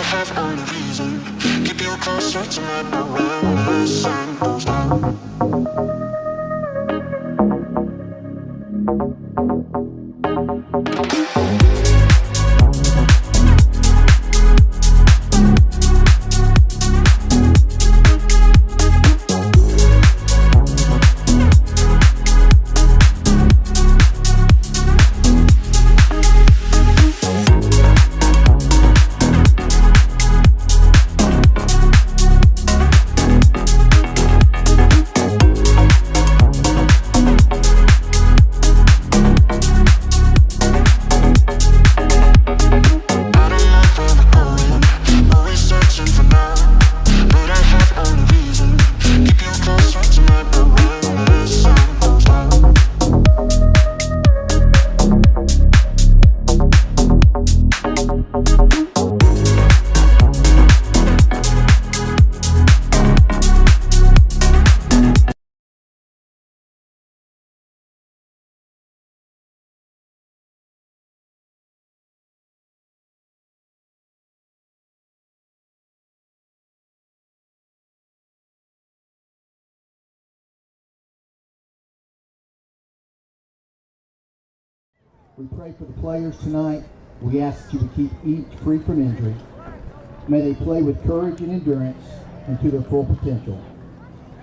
have all the reason. Keep you closer tonight, but when the sun goes down. We pray for the players tonight. We ask that you would keep each free from injury. May they play with courage and endurance and to their full potential.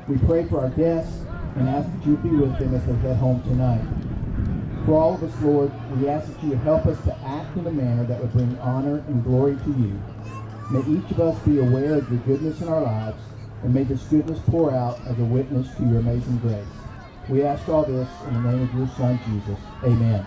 We pray for our guests and ask that you would be with them as they head home tonight. For all of us, Lord, we ask that you would help us to act in a manner that would bring honor and glory to you. May each of us be aware of your goodness in our lives, and may this goodness pour out as a witness to your amazing grace. We ask all this in the name of your Son, Jesus. Amen.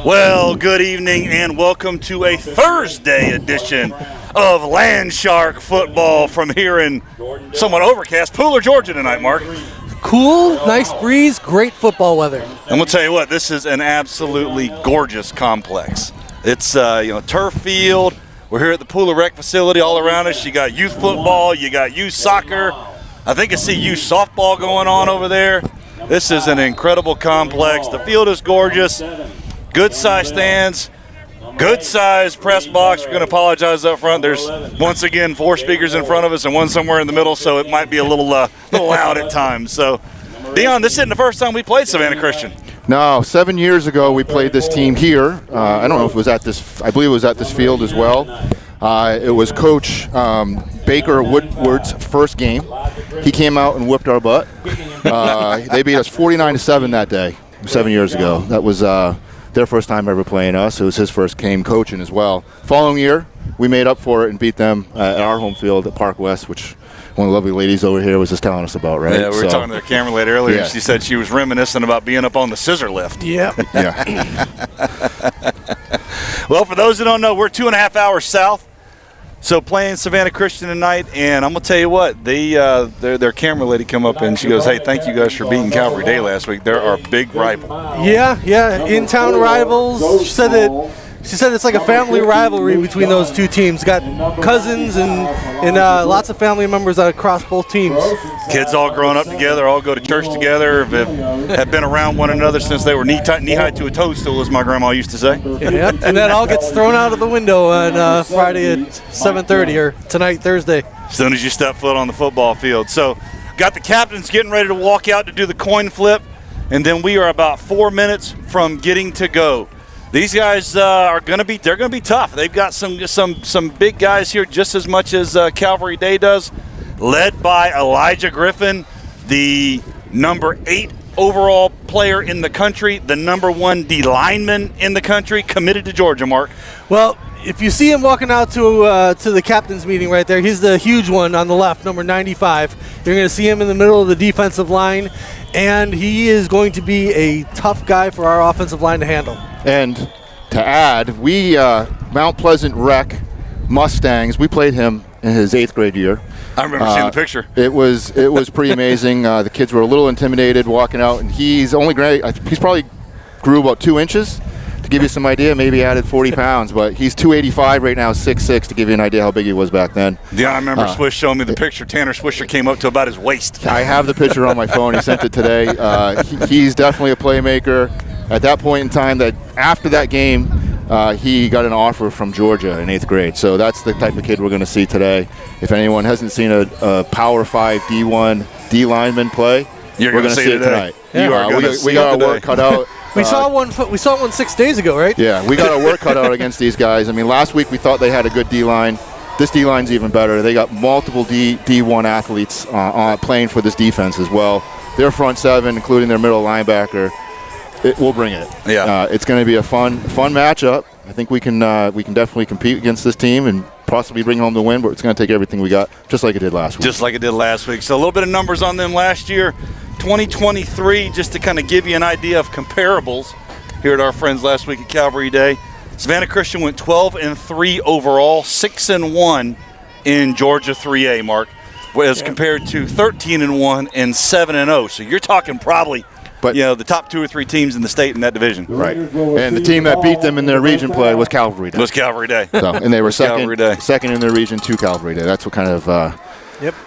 Well, good evening and welcome to a Thursday edition of Land Shark Football from here in somewhat overcast Pooler, Georgia tonight, Mark. cool, nice breeze, great football weather. I'm gonna tell you what, this is an absolutely gorgeous complex. It's turf field. We're here at the Pool and Rec facility. All around us, you got youth football, you got youth soccer. I think I see youth softball going on over there. This is an incredible complex. The field is gorgeous. Good size stands. Good size press box. We're going to apologize up front. There's, once again, 4 speakers in front of us and one somewhere in the middle, so it might be a little loud at times. So, Dion, this isn't the first time we played Savannah Christian. No, 7 years ago we played this team here. I don't know if it was at this, I believe it was at this field as well. It was Coach Baker Woodward's first game. He came out and whipped our butt. They beat us 49-7 that day, 7 years ago. That was their first time ever playing us. It was his first game coaching as well. Following year, we made up for it and beat them at our home field at Park West, which one of the lovely ladies over here was just telling us about, right? Yeah, we were talking to the camera lady earlier. Yeah. She said she was reminiscent about being up on the scissor lift. Yeah. Yeah. Well, for those who don't know, we're 2.5 hours south. So playing Savannah Christian tonight, and I'm gonna tell you what, their camera lady come up and she goes, "Hey, thank you guys for beating Calvary Day last week. They're our big rival." Yeah, in-town rivals. She said it's like a family rivalry between those two teams. Got cousins and lots of family members across both teams. Kids all growing up together, all go to church together, have been around one another since they were knee-high to a toadstool, as my grandma used to say. Yep, and that all gets thrown out of the window on Friday at 7:30 or tonight, Thursday. As soon as you step foot on the football field. So, got the captains getting ready to walk out to do the coin flip, and then we are about 4 minutes from getting to go. These guys they're going to be tough. They've got some big guys here, just as much as Calvary Day does, led by Elijah Griffin, the number 8 overall player in the country, the number 1 D lineman in the country, committed to Georgia, Mark. Well, if you see him walking out to the captain's meeting right there, he's the huge one on the left, number 95. You're going to see him in the middle of the defensive line, and he is going to be a tough guy for our offensive line to handle. And to add, we Mount Pleasant Rec Mustangs, we played him in his 8th grade year. I remember seeing the picture. It was pretty amazing. The kids were a little intimidated walking out, and he's probably grew about 2 inches. To give you some idea, maybe added 40 pounds, but he's 285 right now, 6'6", to give you an idea how big he was back then. Yeah, I remember Swish showing me the picture. Tanner Swisher came up to about his waist. I have the picture on my phone. He sent it today. He's definitely a playmaker. At that point in time, after that game, he got an offer from Georgia in 8th grade. So that's the type of kid we're going to see today. If anyone hasn't seen a Power 5 D1 D lineman play, we're going to see it tonight. Yeah. We got our work cut out. We saw one 6 days ago, right? Yeah, we got our work cut out against these guys. I mean, last week we thought they had a good D-line. This D-line's even better. They got multiple D1 athletes playing for this defense as well. Their front 7, including their middle linebacker, we'll bring it. Yeah, it's going to be a fun matchup. I think we can definitely compete against this team and possibly bring home the win, but it's going to take everything we got, just like it did last week. Just like it did last week. So a little bit of numbers on them last year. 2023, just to kind of give you an idea of comparables here at our friends last week at Calvary Day. Savannah Christian went 12-3 overall, 6-1 in Georgia 3A, Mark, as compared to 13-1 and 7-0. So you're talking probably the top 2 or 3 teams in the state in that division. Right. And the team that beat them in their region play was Calvary Day. So, and they were second in their region to Calvary Day. That's what kind of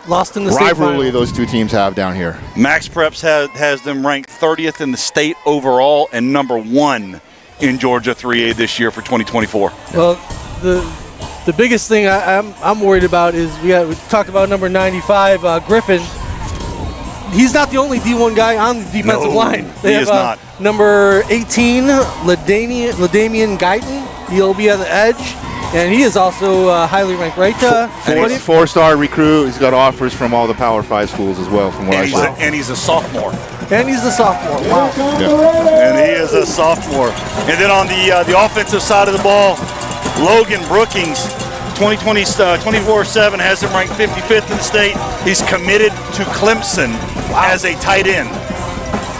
lost in the rivalry those two teams have down here. Max Preps has them ranked 30th in the state overall and number 1 in Georgia 3A this year for 2024. Well, the biggest thing I'm worried about is we talked about number 95, Griffin. He's not the only D1 guy on the defensive line. He is not. Number 18, LaDamian Guyton. He'll be on the edge. And he is also highly ranked, right? Four-star recruit. He's got offers from all the Power 5 schools as well, from what I saw. And he's a sophomore. Wow. Yeah. And he is a sophomore. And then on the offensive side of the ball, Logan Brookings, 24/7 has him ranked 55th in the state. He's committed to Clemson as a tight end.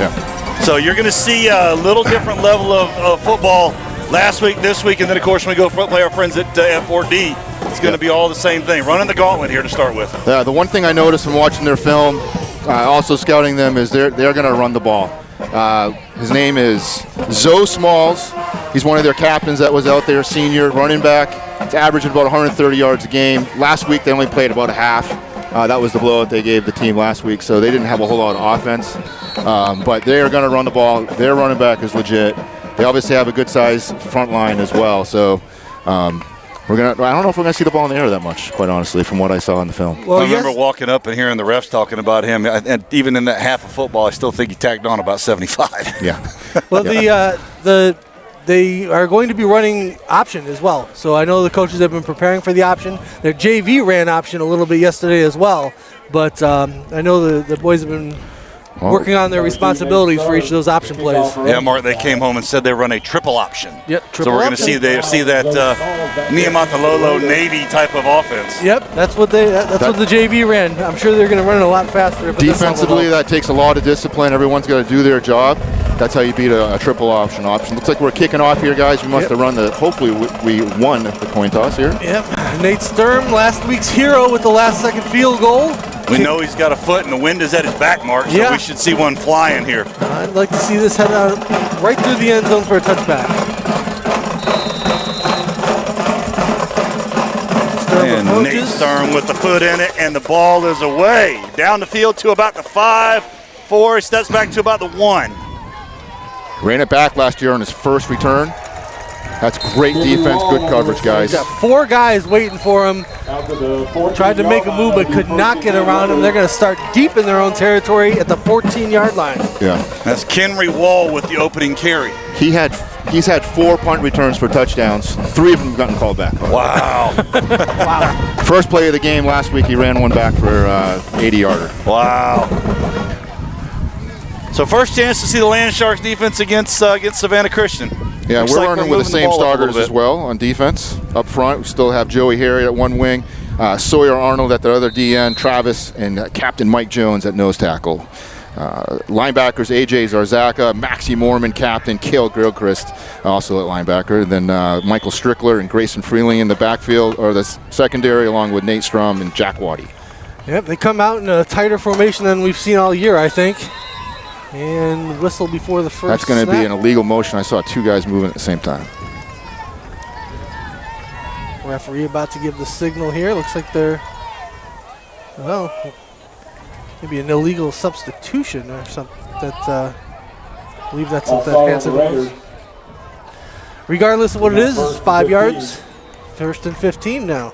Yeah. So you're going to see a little different level of football last week, this week, and then, of course, when we go play our friends at F4D, it's going to be all the same thing. Running the gauntlet here to start with. Yeah, the one thing I noticed from watching their film, also scouting them is they're going to run the ball. His name is Zoe Smalls. He's one of their captains that was out there, senior running back. He's averaging about 130 yards a game. Last week they only played about a half. That was the blowout they gave the team last week, so they didn't have a whole lot of offense. But they are going to run the ball. Their running back is legit. They obviously have a good size front line as well. So I don't know if we're gonna see the ball in the air that much, quite honestly, from what I saw in the film. Well, I remember walking up and hearing the refs talking about him, and even in that half of football, I still think he tagged on about 75. Yeah. Well, they are going to be running option as well. So I know the coaches have been preparing for the option. Their JV ran option a little bit yesterday as well, but I know the boys have been working on their responsibilities for each of those option plays. Yeah, Mark, they came home and said they run a triple option. Yep, so we're going to see that Niamatalolo Navy type of offense. Yep, that's what the JV ran. I'm sure they're going to run it a lot faster. Defensively, that takes a lot of discipline. Everyone's got to do their job. That's how you beat a triple option. Looks like we're kicking off here, guys. We must have run hopefully we won the coin toss here. Yep, Nate Sturm, last week's hero with the last-second field goal. We know he's got a foot and the wind is at his back, Mark, so we should see one flying here. I'd like to see this head out right through the end zone for a touchback. And Nate Sturm with the foot in it, and the ball is away. Down the field to about the 5, 4, steps back to about the 1. Ran it back last year on his first return. That's great defense, good coverage, guys. He's got 4 guys waiting for him. Tried to make a move but could not get around him. They're going to start deep in their own territory at the 14-yard line. Yeah. That's Kenry Wall with the opening carry. He's had 4 punt returns for touchdowns. 3 of them gotten called back. Wow. Wow. First play of the game last week, he ran one back for 80-yarder. Wow. So first chance to see the Land Sharks defense against Savannah Christian. Yeah, Looks we're like running with the same starters as well on defense. Up front, we still have Joey Harry at one wing, Sawyer Arnold at the other DN, Travis, and Captain Mike Jones at nose tackle. Linebackers, AJ Zarzaka, Maxie Mormon, captain, Cale Gilchrist, also at linebacker. Then Michael Strickler and Grayson Freeling in the backfield, or the secondary, along with Nate Strom and Jack Waddy. Yep, they come out in a tighter formation than we've seen all year, I think. And whistle before the first That's going to be an illegal motion. I saw 2 guys moving at the same time. Referee about to give the signal here. Looks like they're, well, maybe an illegal substitution or something. I believe that's what that answer was. Regardless of what it is, it's 5 yards. 1st and 15 now.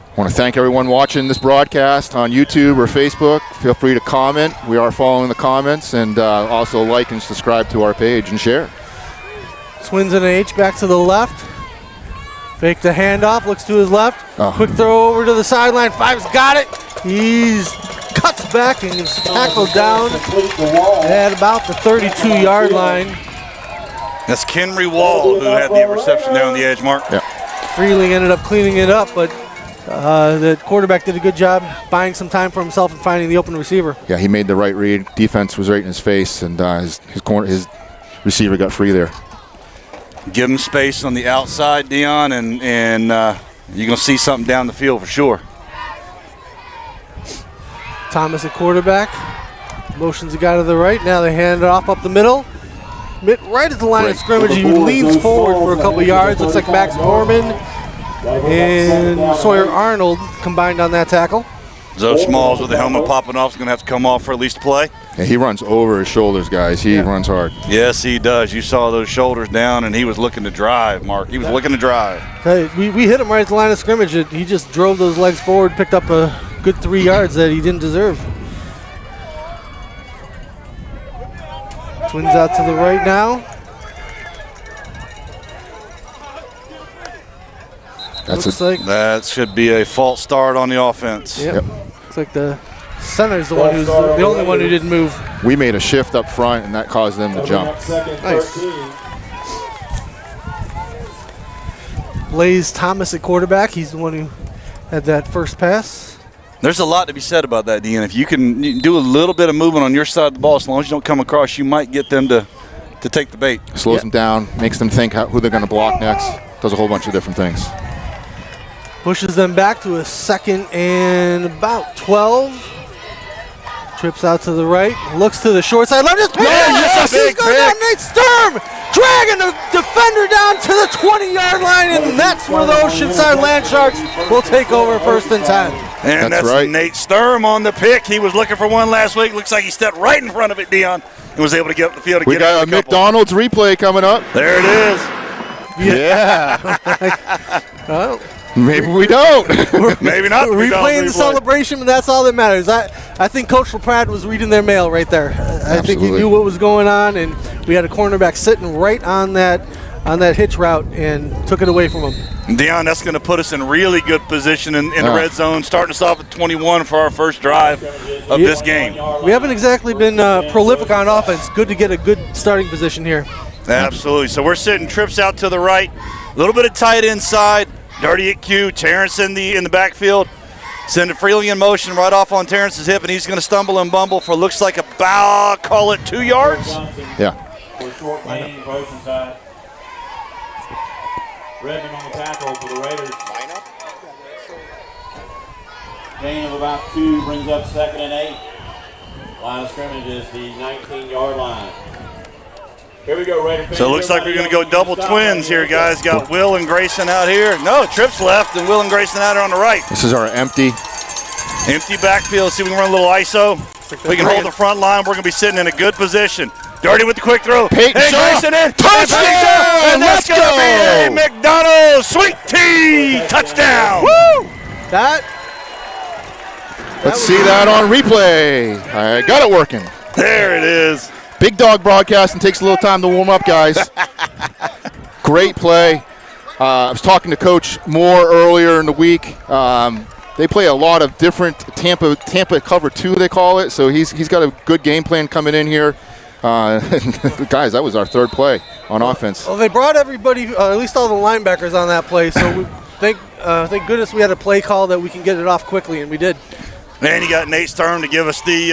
I want to thank everyone watching this broadcast on YouTube or Facebook. Feel free to comment. We are following the comments, and also like and subscribe to our page and share. Twins and an H back to the left. Fake the handoff, looks to his left. Quick throw over to the sideline. Five's got it. He's cuts back and is tackled down at about the 32-yard line. That's Kenry Wall who had the reception there on the edge, Mark. Yeah. Freeling ended up cleaning it up, but the quarterback did a good job buying some time for himself and finding the open receiver. Yeah, he made the right read. Defense was right in his face, and his receiver got free there. Give him space on the outside, Dion, and you're going to see something down the field for sure. Thomas at quarterback. Motions a guy to the right. Now they hand it off up the middle. Right at the line of scrimmage. He leans forward for a couple yards. Looks like Max Norman and Sawyer Arnold combined on that tackle. Zoe Smalls with the helmet popping off is going to have to come off for at least a play. Yeah, he runs over his shoulders, guys. He runs hard. Yes, he does. You saw those shoulders down, and he was looking to drive, Mark. He was looking to drive. Hey, we hit him right at the line of scrimmage. He just drove those legs forward, picked up a good 3 yards that he didn't deserve. Twins out to the right now. That should be a false start on the offense. Yep. Looks like the center's the one who's the only one who didn't move. We made a shift up front, and that caused them to jump. Nice. Blaze Thomas at quarterback. He's the one who had that first pass. There's a lot to be said about that, Dean. If you can do a little bit of movement on your side of the ball, as long as you don't come across, you might get them to take the bait. Slows them down, makes them think who they're going to block next. Does a whole bunch of different things. Pushes them back to a 2nd and about 12. Trips out to the right, looks to the short side. Left, just big going down. Nate Sturm dragging the defender down to the 20-yard line, and that's where the Oceanside Land Sharks will take over 1st and 10. And that's right. Nate Sturm on the pick. He was looking for one last week. Looks like he stepped right in front of it, Dion, and was able to get up the field. We got a McDonald's replay coming up. There it is. Yeah. Well, maybe we don't. Maybe not. We're replaying the celebration, but that's all that matters. I think Coach LaPrade was reading their mail right there. I think he knew what was going on, and we had a cornerback sitting right on that hitch route and took it away from him. Dion, that's going to put us in really good position in the red zone, starting us off at 21 for our first drive of this game. We haven't exactly been prolific on offense. Good to get a good starting position here. Absolutely. So we're sitting Trips out to the right, a little bit of tight inside. Dirty at Q, Terrence in the backfield. Send it freely in motion right off on Terrence's hip, and he's going to stumble and bumble for looks like about, call it 2 yards. Yeah. Short gain for Oceanside. Redmond on the tackle for the Raiders. Gain of about 2 brings up 2nd and 8. Line of scrimmage is the 19-yard line. Here we go, Raider. So it looks like we're going to go double twins here, guys. Got Will and Grayson out here. No, Trips left, and Will and Grayson out here on the right. This is our empty backfield. See if we can run a little ISO. We can hold the front line. We're going to be sitting in a good position. Dirty with the quick throw. Peyton Shaw. Grayson in. Touchdown! And that's going to be a McDonald's Sweet Tea touchdown. Woo! Let's see that on replay. I got it working. There it is. Big Dog Broadcasting takes a little time to warm up, guys. Great play. I was talking to Coach Moore earlier in the week. They play a lot of different Tampa cover 2, they call it. So he's got a good game plan coming in here. Guys, that was our 3rd play on offense. Well, they brought everybody, at least all the linebackers on that play. So thank goodness we had a play call that we can get it off quickly, and we did. And you got Nate Sturm to give us the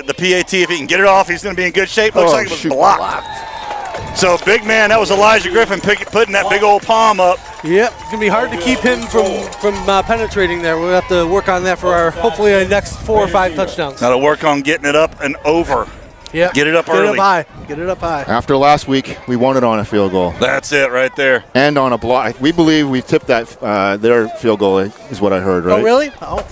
PAT. If he can get it off, he's going to be in good shape. Looks like it was blocked. So, big man, that was Elijah Griffin putting that big old palm up. Yep, it's going to be hard to keep him from penetrating there. We'll have to work on that for our, hopefully, our next 4 or 5 touchdowns. Now to work on getting it up and over. Yeah, get it up early. Get it up high. After last week, we won it on a field goal. That's it right there. And on a block. We believe we tipped that their field goal is what I heard, right? Oh, really? Oh.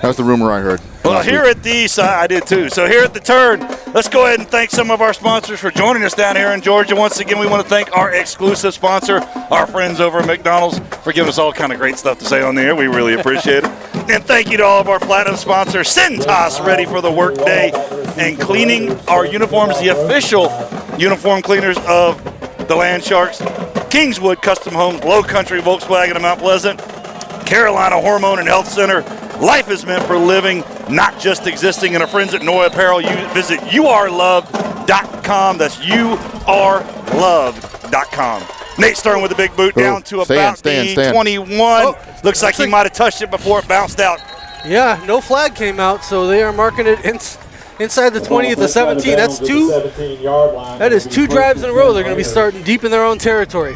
That was the rumor I heard. Well, here at the side, I did too. So here at the turn, let's go ahead and thank some of our sponsors for joining us down here in Georgia. Once again, we want to thank our exclusive sponsor, our friends over at McDonald's, for giving us all kind of great stuff to say on the air. We really appreciate it. And thank you to all of our platinum sponsors, Cintas, ready for the work day, and cleaning our uniforms, the official uniform cleaners of the Land Sharks, Kingswood Custom Homes, Low Country Volkswagen of Mount Pleasant, Carolina Hormone and Health Center. Life is meant for living, not just existing. And our friends at Noy Apparel, you visit urlove.com. That's urlove.com. Nate Stern with the big boot down to about the 21. Oh, looks like he might have touched it before it bounced out. Yeah, no flag came out, so they are marking it inside the 20 at the 17. That's 2. That is 2 drives in a row. They're going to be starting deep in their own territory.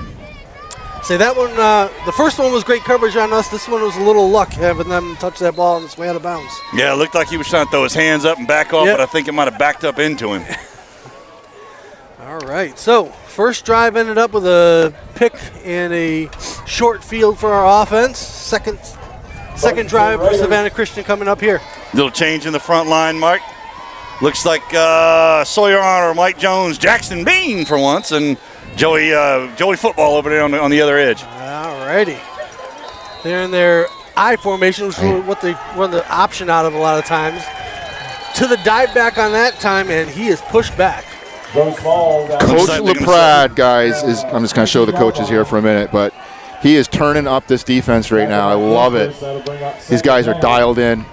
Say that one, the first one was great coverage on us. This one was a little luck having them touch that ball on its way out of bounds. Yeah, it looked like he was trying to throw his hands up and back off, but I think it might have backed up into him. All right, so first drive ended up with a pick and a short field for our offense. Second drive for Savannah Christian coming up here. Little change in the front line, Mark. Looks like Sawyer or Mike Jones, Jackson Bean for once, and Joey Football over there on the other edge. All righty. They're in their I formation, which is what they run the option out of a lot of times. To the dive back on that time, and he is pushed back. Coach LaPrade, guys, I'm just going to show the coaches here for a minute, but he is turning up this defense right now. I love it. These guys are dialed in.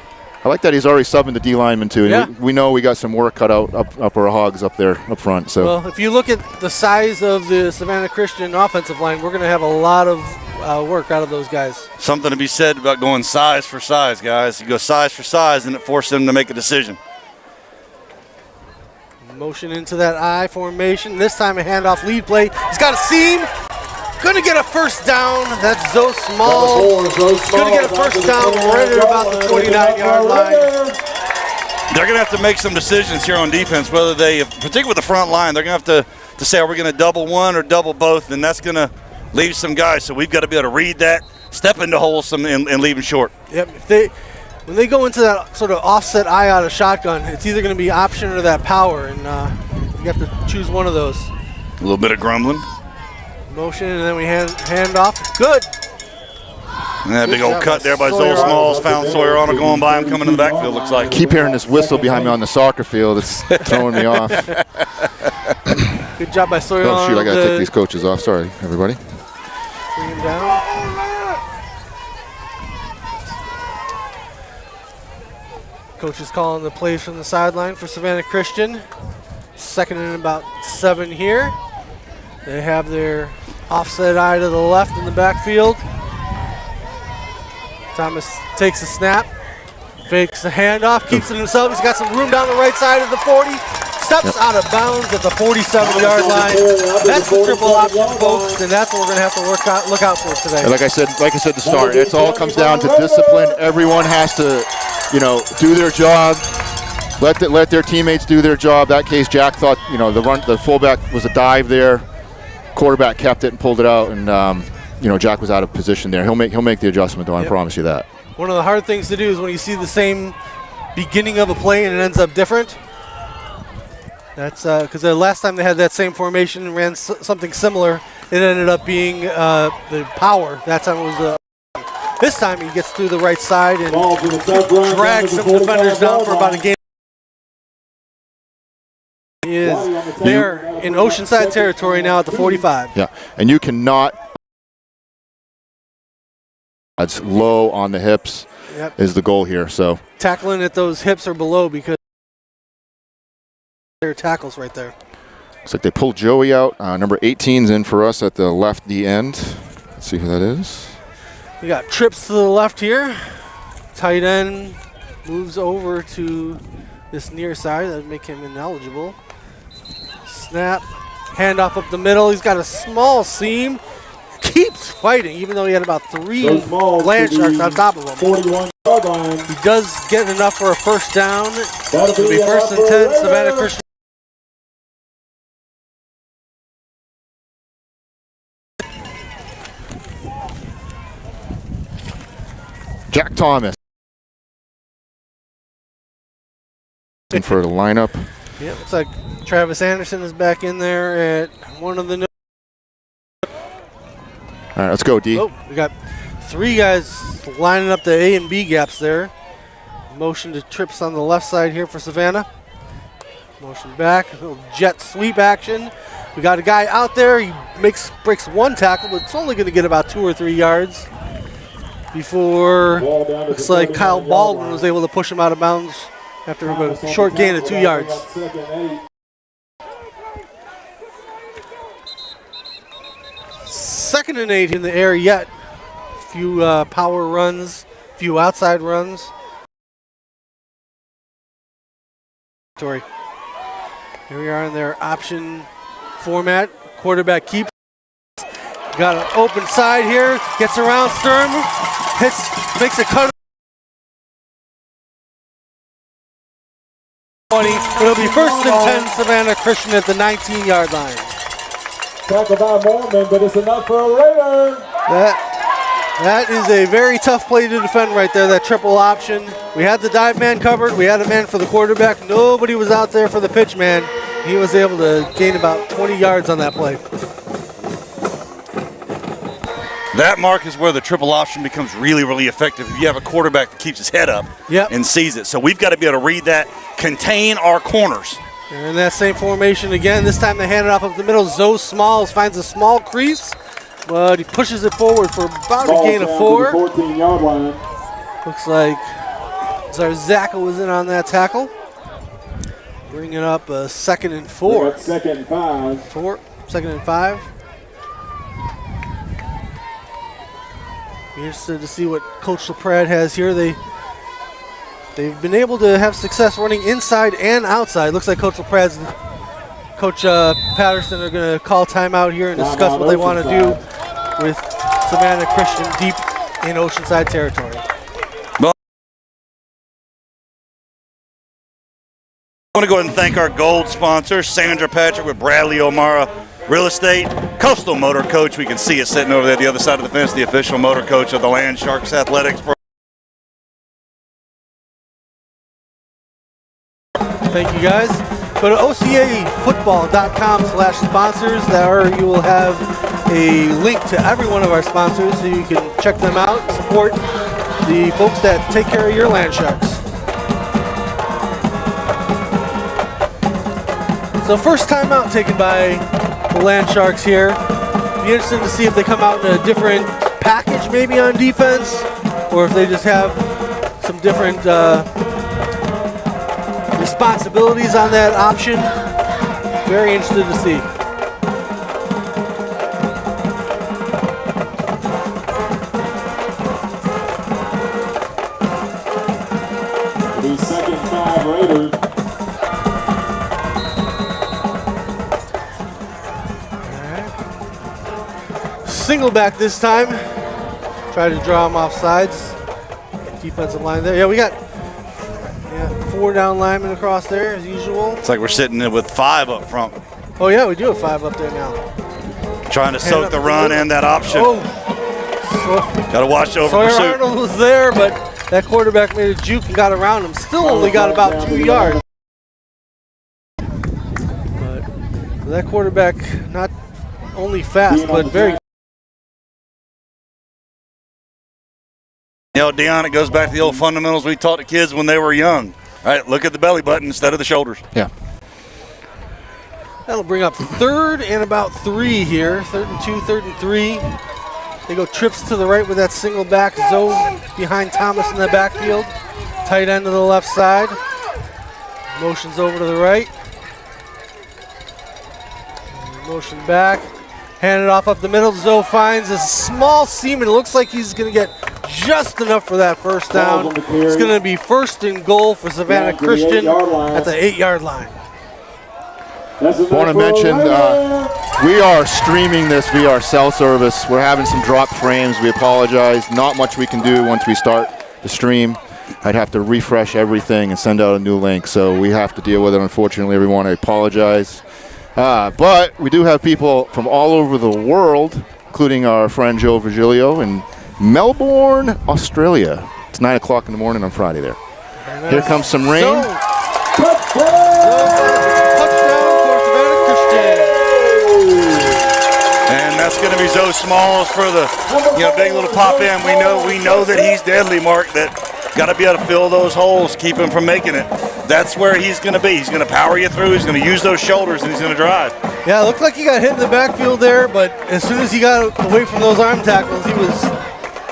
I like that he's already subbing the D lineman too. Yeah. We know we got some work cut out up our hogs up there up front. So well, if you look at the size of the Savannah Christian offensive line, we're going to have a lot of work out of those guys. Something to be said about going size for size, guys. You go size for size, and it forces them to make a decision. Motion into that I formation. This time a handoff lead play. He's got a seam. Going to get a first down. That's Zoe Small. Going to get a first down right at about the 29-yard line. They're going to have to make some decisions here on defense, whether they, particularly with the front line, they're going to have to say, are we going to double one or double both, and that's going to leave some guys. So we've got to be able to read that, step into holes and leave them short. Yep. When they go into that sort of offset eye out of shotgun, it's either going to be option or that power, and you have to choose one of those. A little bit of grumbling. Motion, and then we hand off. Good. And that big old cut there by Zoe Smalls. Found Sawyer Arnold going by him, coming in the backfield, looks like. Keep hearing this whistle behind me on the soccer field. It's throwing me off. Good job by Sawyer Oh, Arnold. shoot, I got to take these coaches off. Sorry, everybody. Bring him down. Coach is calling the plays from the sideline for Savannah Christian. Second and about 7 here. They have their offset eye to the left in the backfield. Thomas takes a snap, fakes a handoff, keeps it himself. He's got some room down the right side of the 40. Steps out of bounds at the 47-yard line. That's the triple option, folks, and that's what we're going to have to look out for today. And like I said at the start, it all comes down to discipline. Everyone has to, do their job. Let their teammates do their job. That case, Jack thought, the fullback was a dive there. Quarterback kept it and pulled it out, and Jack was out of position there. He'll make the adjustment, though. I promise you that. One of the hard things to do is when you see the same beginning of a play and it ends up different. That's because the last time they had that same formation and ran something similar, it ended up being the power. That time it was this time he gets through the right side and drags some defenders down for about a game. He is there in Oceanside territory now at the 45. Yeah, and you cannot. It's low on the hips. Yep. Is the goal here. So tackling at those hips or below because there are tackles right there. Looks like they pulled Joey out. Number 18's in for us at the left D end. Let's see who that is. We got trips to the left here. Tight end moves over to this near side. That would make him ineligible. Snap. Handoff up the middle. He's got a small seam. Keeps fighting, even though he had about 3 land sharks on top of him. 41-yard line. He does get enough for a first down. It'll be first and 10, Savannah Christian. Jack Thomas. For the lineup. Yeah, looks like Travis Anderson is back in there at one of the. All right, let's go, D. Oh, we got 3 guys lining up the A and B gaps there. Motion to trips on the left side here for Savannah. Motion back, a little jet sweep action. We got a guy out there. He breaks 1 tackle, but it's only going to get about 2 or 3 yards before looks like Kyle Baldwin was able to push him out of bounds after a short gain of 2 yards. Second and 8 in the air yet. Few power runs, few outside runs. Here we are in their option format. Quarterback keeps. Got an open side here. Gets around Sturm. Makes a cut. 20. It'll be first and 10, Savannah Christian at the 19-yard line. Tackle by Mormon, but it's enough for a Raider. That is a very tough play to defend right there, that triple option. We had the dive man covered. We had a man for the quarterback. Nobody was out there for the pitch man. He was able to gain about 20 yards on that play. That, Mark, is where the triple option becomes really, really effective. If you have a quarterback that keeps his head up and sees it. So we've got to be able to read that, contain our corners. They're in that same formation again. This time they hand it off up the middle. Zoe Smalls finds a small crease, but he pushes it forward for about a gain of 4. 14-yard line. Looks like Zarzaka was in on that tackle. Bringing up a 2nd and 4. 2nd and 5. 2nd and 5. Interested to see what Coach LaPrade has here. They've been able to have success running inside and outside. Looks like Coach LaPrade's Coach Patterson are going to call timeout here and discuss what they want to do with Savannah Christian deep in Oceanside territory. want to go ahead and thank our gold sponsors, Sandra Patrick with Bradley O'Mara Real Estate, Coastal Motor Coach. We can see it sitting over there at the other side of the fence, the official motor coach of the Land Sharks Athletics program. Thank you, guys. Go to OCAfootball.com/sponsors. There you will have a link to every one of our sponsors so you can check them out and support the folks that take care of your Land Sharks. So first time out taken by the Land Sharks here. Be interesting to see if they come out in a different package maybe on defense, or if they just have some different responsibilities on that option. Very interested to see. The second 5 Raiders. Single back this time. Try to draw him off sides. Defensive line there. Yeah, we got 4 down linemen across there as usual. It's like we're sitting there with 5 up front. Oh yeah, we do have 5 up there now. Trying to soak the run and that option. Oh. Got to watch over Sawyer pursuit. Arnold was there, but that quarterback made a juke and got around him. Still only got about 2 yards. But that quarterback, not only fast, but very. You know, Deion, it goes back to the old fundamentals we taught the kids when they were young. Right, look at the belly button instead of the shoulders. Yeah. That'll bring up 3rd and about 3 here. 3rd and 2, 3rd and 3. They go trips to the right with that single back. Zoe behind Thomas in the backfield. Tight end to the left side. Motions over to the right. Motion back. Hand it off up the middle. Zoe finds a small seam, and it looks like he's going to get just enough for that first down. It's going to be 1st and goal for Savannah Christian at the 8-yard line. I want to mention we are streaming this via our cell service. We're having some dropped frames. We apologize. Not much we can do once we start the stream. I'd have to refresh everything and send out a new link, so we have to deal with it. Unfortunately, everyone, I apologize. But we do have people from all over the world, including our friend Joe Virgilio in Melbourne, Australia. It's 9 o'clock in the morning on Friday there. Here comes some rain. And that's going to be Zoe Smalls for the big little pop in. We know that he's deadly, Mark. That got to be able to fill those holes, keep him from making it. That's where he's going to be. He's going to power you through. He's going to use those shoulders, and he's going to drive. Yeah, it looked like he got hit in the backfield there, but as soon as he got away from those arm tackles, he was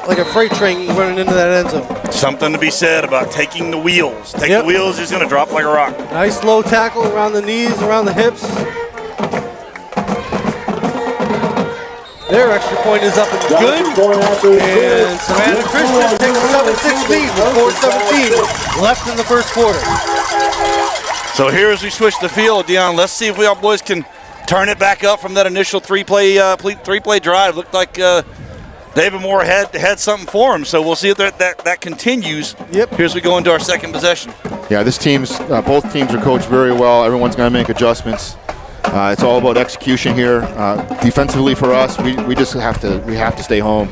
like a freight train running into that end zone. Something to be said about taking the wheels. Take the wheels, he's going to drop like a rock. Nice low tackle around the knees, around the hips. Their extra point is up and good. And Savannah Christian takes a 7-6 lead with 4:17 left in the first quarter. So here as we switch the field, Deion, let's see if our boys can turn it back up from that initial three-play drive. Looked like David Moore had something for him, so we'll see if that continues. Yep. Here's we go into our second possession. Yeah, both teams are coached very well. Everyone's going to make adjustments. It's all about execution here. Defensively for us, we just have to stay home.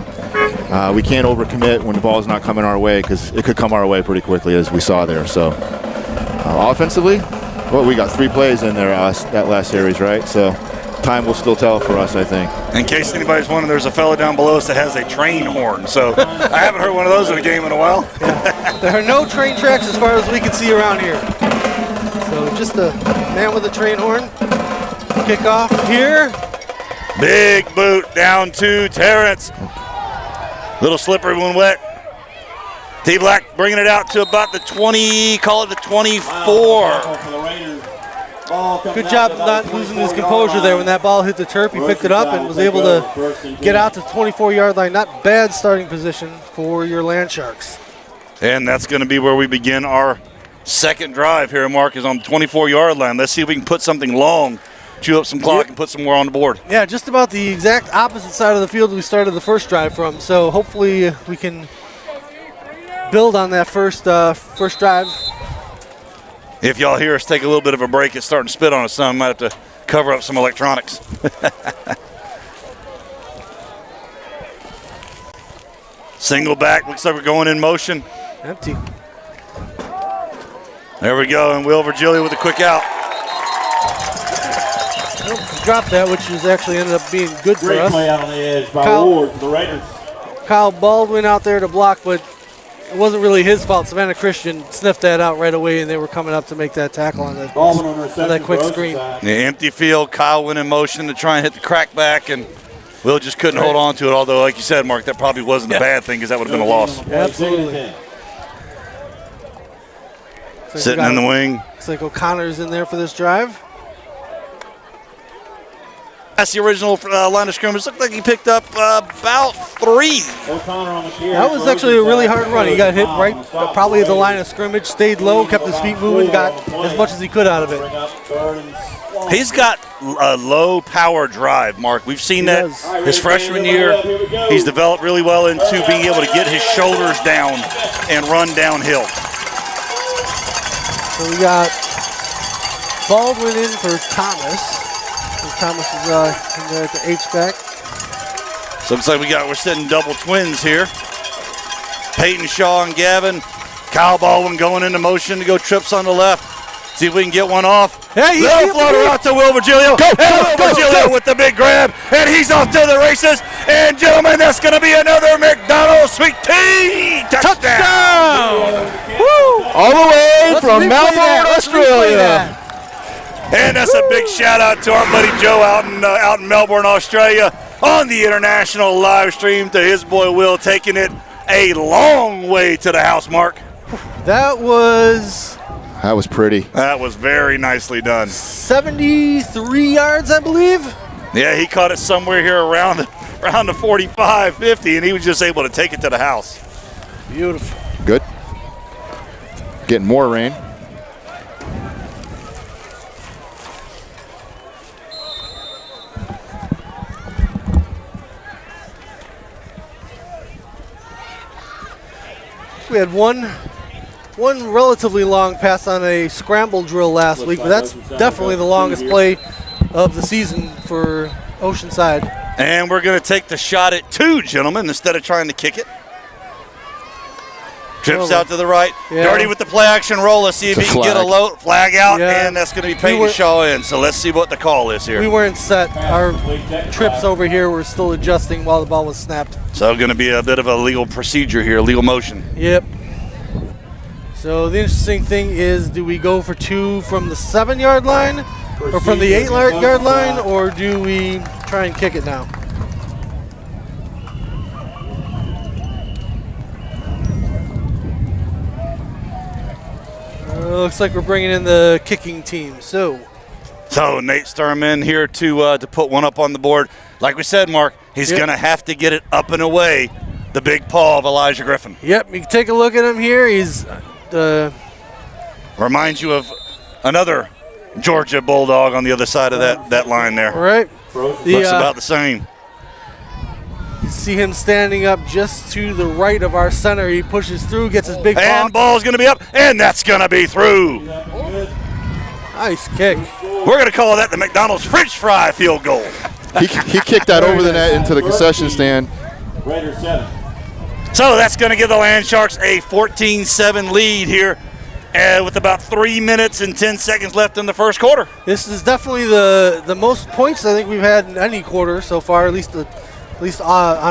We can't overcommit when the ball's not coming our way, because it could come our way pretty quickly, as we saw there. So offensively, we got 3 plays in there that last series, right? So time will still tell for us, I think. In case anybody's wondering, there's a fellow down below us that has a train horn. So I haven't heard one of those in a game in a while. Yeah. There are no train tracks as far as we can see around here. So just a man with a train horn. Kickoff here. Big boot down to Terrence. Little slippery when wet. T-Black bringing it out to about the 20, call it the 24. Good job of not losing his composure there when that ball hit the turf. He picked it up and was able to get out to the 24-yard line. Not bad starting position for your Land Sharks. And that's going to be where we begin our second drive here, Mark, is on the 24-yard line. Let's see if we can put something long, chew up some clock, and put some more on the board. Yeah, just about the exact opposite side of the field we started the first drive from. So hopefully we can build on that first drive. If y'all hear us take a little bit of a break, it's starting to spit on us some. Might have to cover up some electronics. Single back. Looks like we're going in motion. Empty. There we go. And Will Virgilio with a quick out. Dropped that, which has actually ended up being good for Great us. play out on the edge by Kyle- Ward for the Raiders. Kyle Baldwin out there to block, but it wasn't really his fault. Savannah Christian sniffed that out right away, and they were coming up to make that tackle on that, Baldwin on the reception that quick for screen. Oceanside. The empty field. Kyle went in motion to try and hit the crack back, and Will just couldn't hold on to it. Although, like you said, Mark, that probably wasn't a bad thing because that would have been a loss. Absolutely. So Sitting in the wing. Looks like O'Connor's in there for this drive. That's the original line of scrimmage. Looked like he picked up about 3. O'Connor on the carry That was for actually a really Oceanside. hard run. He got hit right probably at the line of scrimmage, stayed low, kept his feet moving, got as much as he could out of it. Bring up 3rd and long. He's got a low power drive, Mark. We've seen He that does. his freshman year. He's developed really well into being able to get his shoulders down and run downhill. So we got Baldwin in for Thomas. And Thomas is in there at the H-back. So it looks like we're sitting double twins here. Peyton Shaw and Gavin. Kyle Baldwin going into motion to go trips on the left. See if we can get one off. Hey, Little floater out to Will Virgilio. And Will Virgilio with the big grab. And he's off to the races. And gentlemen, that's going to be another McDonald's Sweet Tea touchdown. Woo! All the way Let's from replay Melbourne, that. Let's replay Australia. that. And that's a big shout out to our buddy Joe out in Melbourne, Australia, on the international live stream to his boy Will, taking it a long way to the house, Mark. That was That was pretty. That was very nicely done. 73 yards, I believe. Yeah, he caught it somewhere here around the 45, 50, and he was just able to take it to the house. Beautiful. Good. Getting more rain. We had one relatively long pass on a scramble drill last week, but that's definitely the longest play of the season for Oceanside. And we're going to take the shot at 2, gentlemen, instead of trying to kick it. Trips out to the right. Yeah. Dirty with the play action roll. Let's see if It's he a can get a flag. low flag out, Yeah. and that's going to be Peyton Shaw in. So let's see what the call is here. We weren't set. Our trips over here were still adjusting while the ball was snapped. So going to be a bit of a legal procedure here, legal motion. Yep. So the interesting thing is, do we go for 2 from the 7-yard line or from the 8-yard line, or do we try and kick it now? Looks like we're bringing in the kicking team. So Nate Sturman here to put one up on the board. Like we said, Mark, he's Yep. going to have to get it up and away. The big paw of Elijah Griffin. yep, you can take a look at him here. He's Reminds you of another Georgia Bulldog on the other side of that line there. right. Looks about the same. You see him standing up just to the right of our center. He pushes through, gets his big paw. And ball's going to be up, and that's going to be through. Nice kick. We're going to call that the McDonald's French fry field goal. He kicked that over the net into the concession stand. Raiders 7. So that's going to give the Land Sharks a 14-7 lead here with about 3 minutes and 10 seconds left in the first quarter. This is definitely the most points I think we've had in any quarter so far, at least on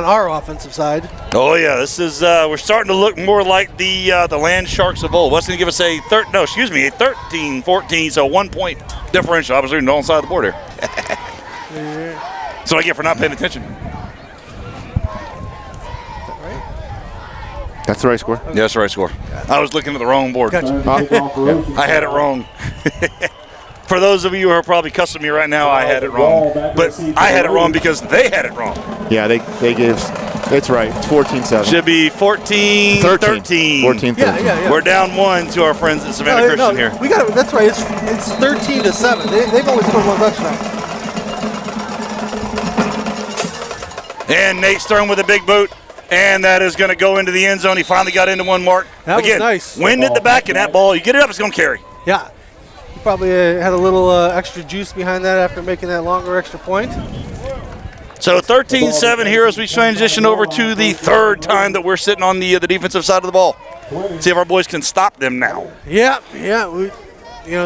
our offensive side. Oh yeah, this is we're starting to look more like the Land Sharks of old. What's going to give us a 13-14, so 1 point differential. I was reading the wrong side of the board here. That's what I get for not paying attention. That's the right score. Yeah, that's the right score. I was looking at the wrong board. Gotcha. I had it wrong. For those of you who are probably cussing me right now, I had it wrong. But I had it wrong because they had it wrong. Yeah, they gave. It's right. It's 14-7. Should be 14-13. 14-13. Yeah. We're down 1 to our friends at Savannah Christian here. We got it. That's right. It's 13-7. They've only scored 1 touchdown. And Nate Stern with a big boot. And that is going to go into the end zone. He finally got into one, Mark. That was Again, nice. wind at the back, and that ball, you get it up, it's going to carry. Yeah. probably had a little extra juice behind that after making that longer extra point. So 13-7 here as we transition over to the third time that we're sitting on the defensive side of the ball. See if our boys can stop them now. Yeah.